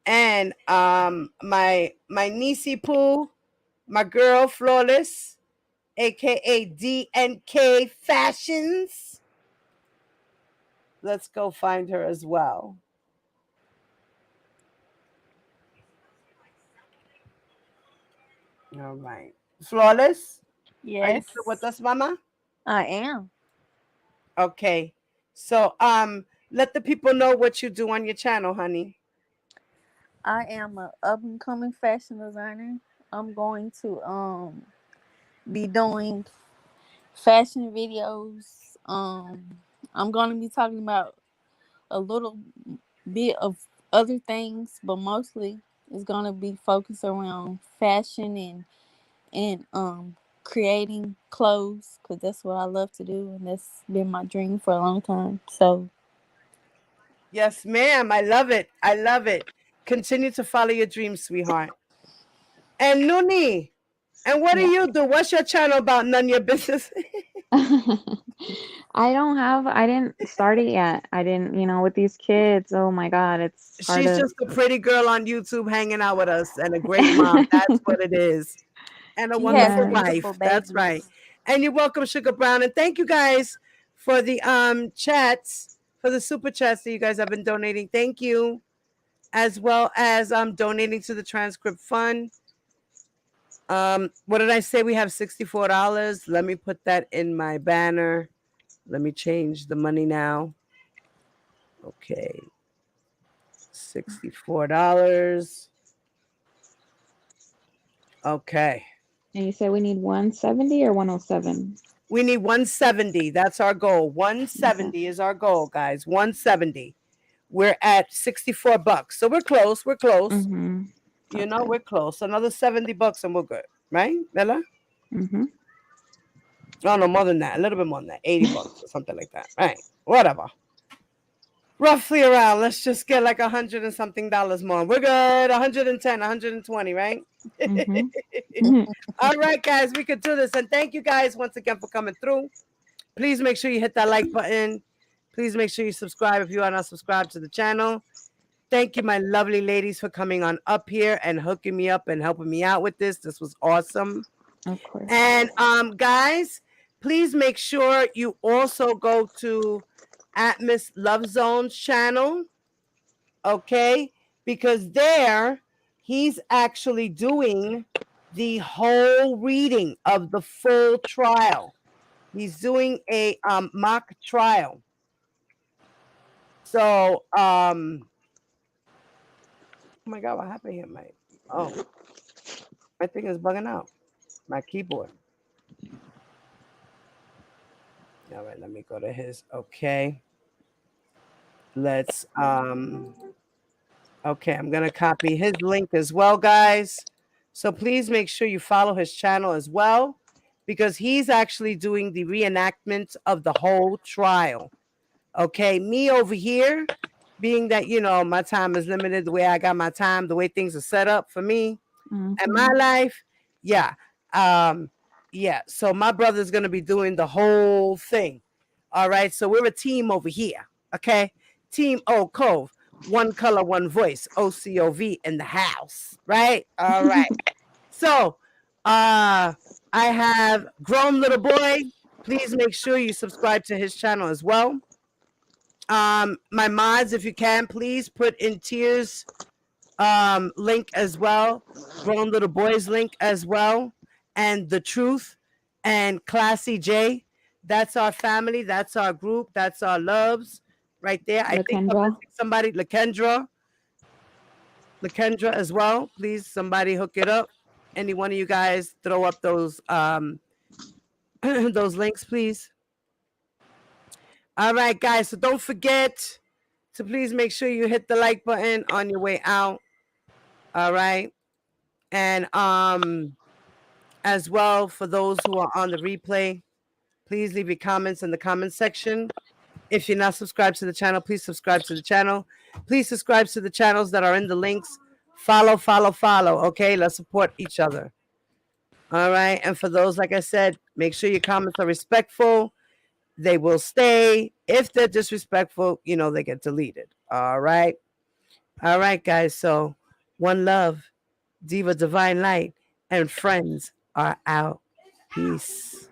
And my niecey Pooh, my girl Flawless, aka DNK Fashions. Let's go find her as well. All right. Flawless? Yes. Are you still with us, Mama? I am. Okay. So let the people know what you do on your channel, honey. I am an up and coming fashion designer. I'm going to be doing fashion videos. I'm going to be talking about a little bit of other things, but mostly it's going to be focused around fashion and creating clothes, because that's what I love to do, and that's been my dream for a long time. So yes, ma'am. I love it. I love it. Continue to follow your dreams, sweetheart. And Nuni, and what do you do? What's your channel about? None of your business. I didn't start it yet. I didn't, with these kids. Oh my God, it's hard She's to. just a pretty girl on YouTube hanging out with us and a great mom. That's what it is. And a She has wonderful Yes. beautiful wife. That's right. babies. And you're welcome, Sugar Brown. And thank you guys for the chats, for the super chats that you guys have been donating. Thank you. As well as donating to the transcript fund. What did I say? We have $64. Let me put that in my banner. Let me change the money now. Okay. $64. Okay. And you said we need 170 or 107? We need 170. That's our goal. 170 Okay. is our goal, guys. 170. We're at $64. So we're close. We're close. Mm-hmm. You That's know, good. we're close. Another $70 and we're good. Right, Bella? Mm-hmm. Oh, no, more than that. A little bit more than that. $80 or something like that. Right. Whatever. Roughly around. Let's just get like 100 and something dollars more. We're good. 110, 120, right? Mm-hmm. All right, guys, we could do this. And thank you guys once again for coming through. Please make sure you hit that like button. Please make sure you subscribe if you are not subscribed to the channel. Thank you, my lovely ladies, for coming on up here and hooking me up and helping me out with this. This was awesome. Of course. And guys, please make sure you also go to at Miss Love Zone's channel. Okay, because there he's actually doing the whole reading of the full trial. He's doing a mock trial. So oh my God, what happened here? My thing is bugging out. My keyboard. All right, let me go to his. Okay. Let's okay, I'm gonna copy his link as well, guys. So please make sure you follow his channel as well, because he's actually doing the reenactment of the whole trial. Okay, me over here, being that my time is limited, the way I got my time, the way things are set up for me and my life, yeah, yeah. So my brother's gonna be doing the whole thing. All right, so we're a team over here. Okay, Team Oak Cove. One color, one voice. OCOV in the house. Right? All right. So I have Grown Little Boy. Please make sure you subscribe to his channel as well. My mods, if you can, please put in Tears link as well. Grown Little Boy's link as well. And The Truth and Classy J. That's our family. That's our group. That's our loves right there. I think I'm missing somebody. Lakendra as well. Please, somebody hook it up. Any one of you guys throw up those those links, please. All right, guys. So don't forget to please make sure you hit the like button on your way out. All right. And as well, for those who are on the replay, please leave your comments in the comment section. If you're not subscribed to the channel, please subscribe to the channel. Please subscribe to the channels that are in the links. Follow. Okay, let's support each other. All right. And for those, like I said, make sure your comments are respectful. They will stay. If they're disrespectful, they get deleted. All right. All right, guys. So one love, Diva Divine Light, and friends are out. Peace.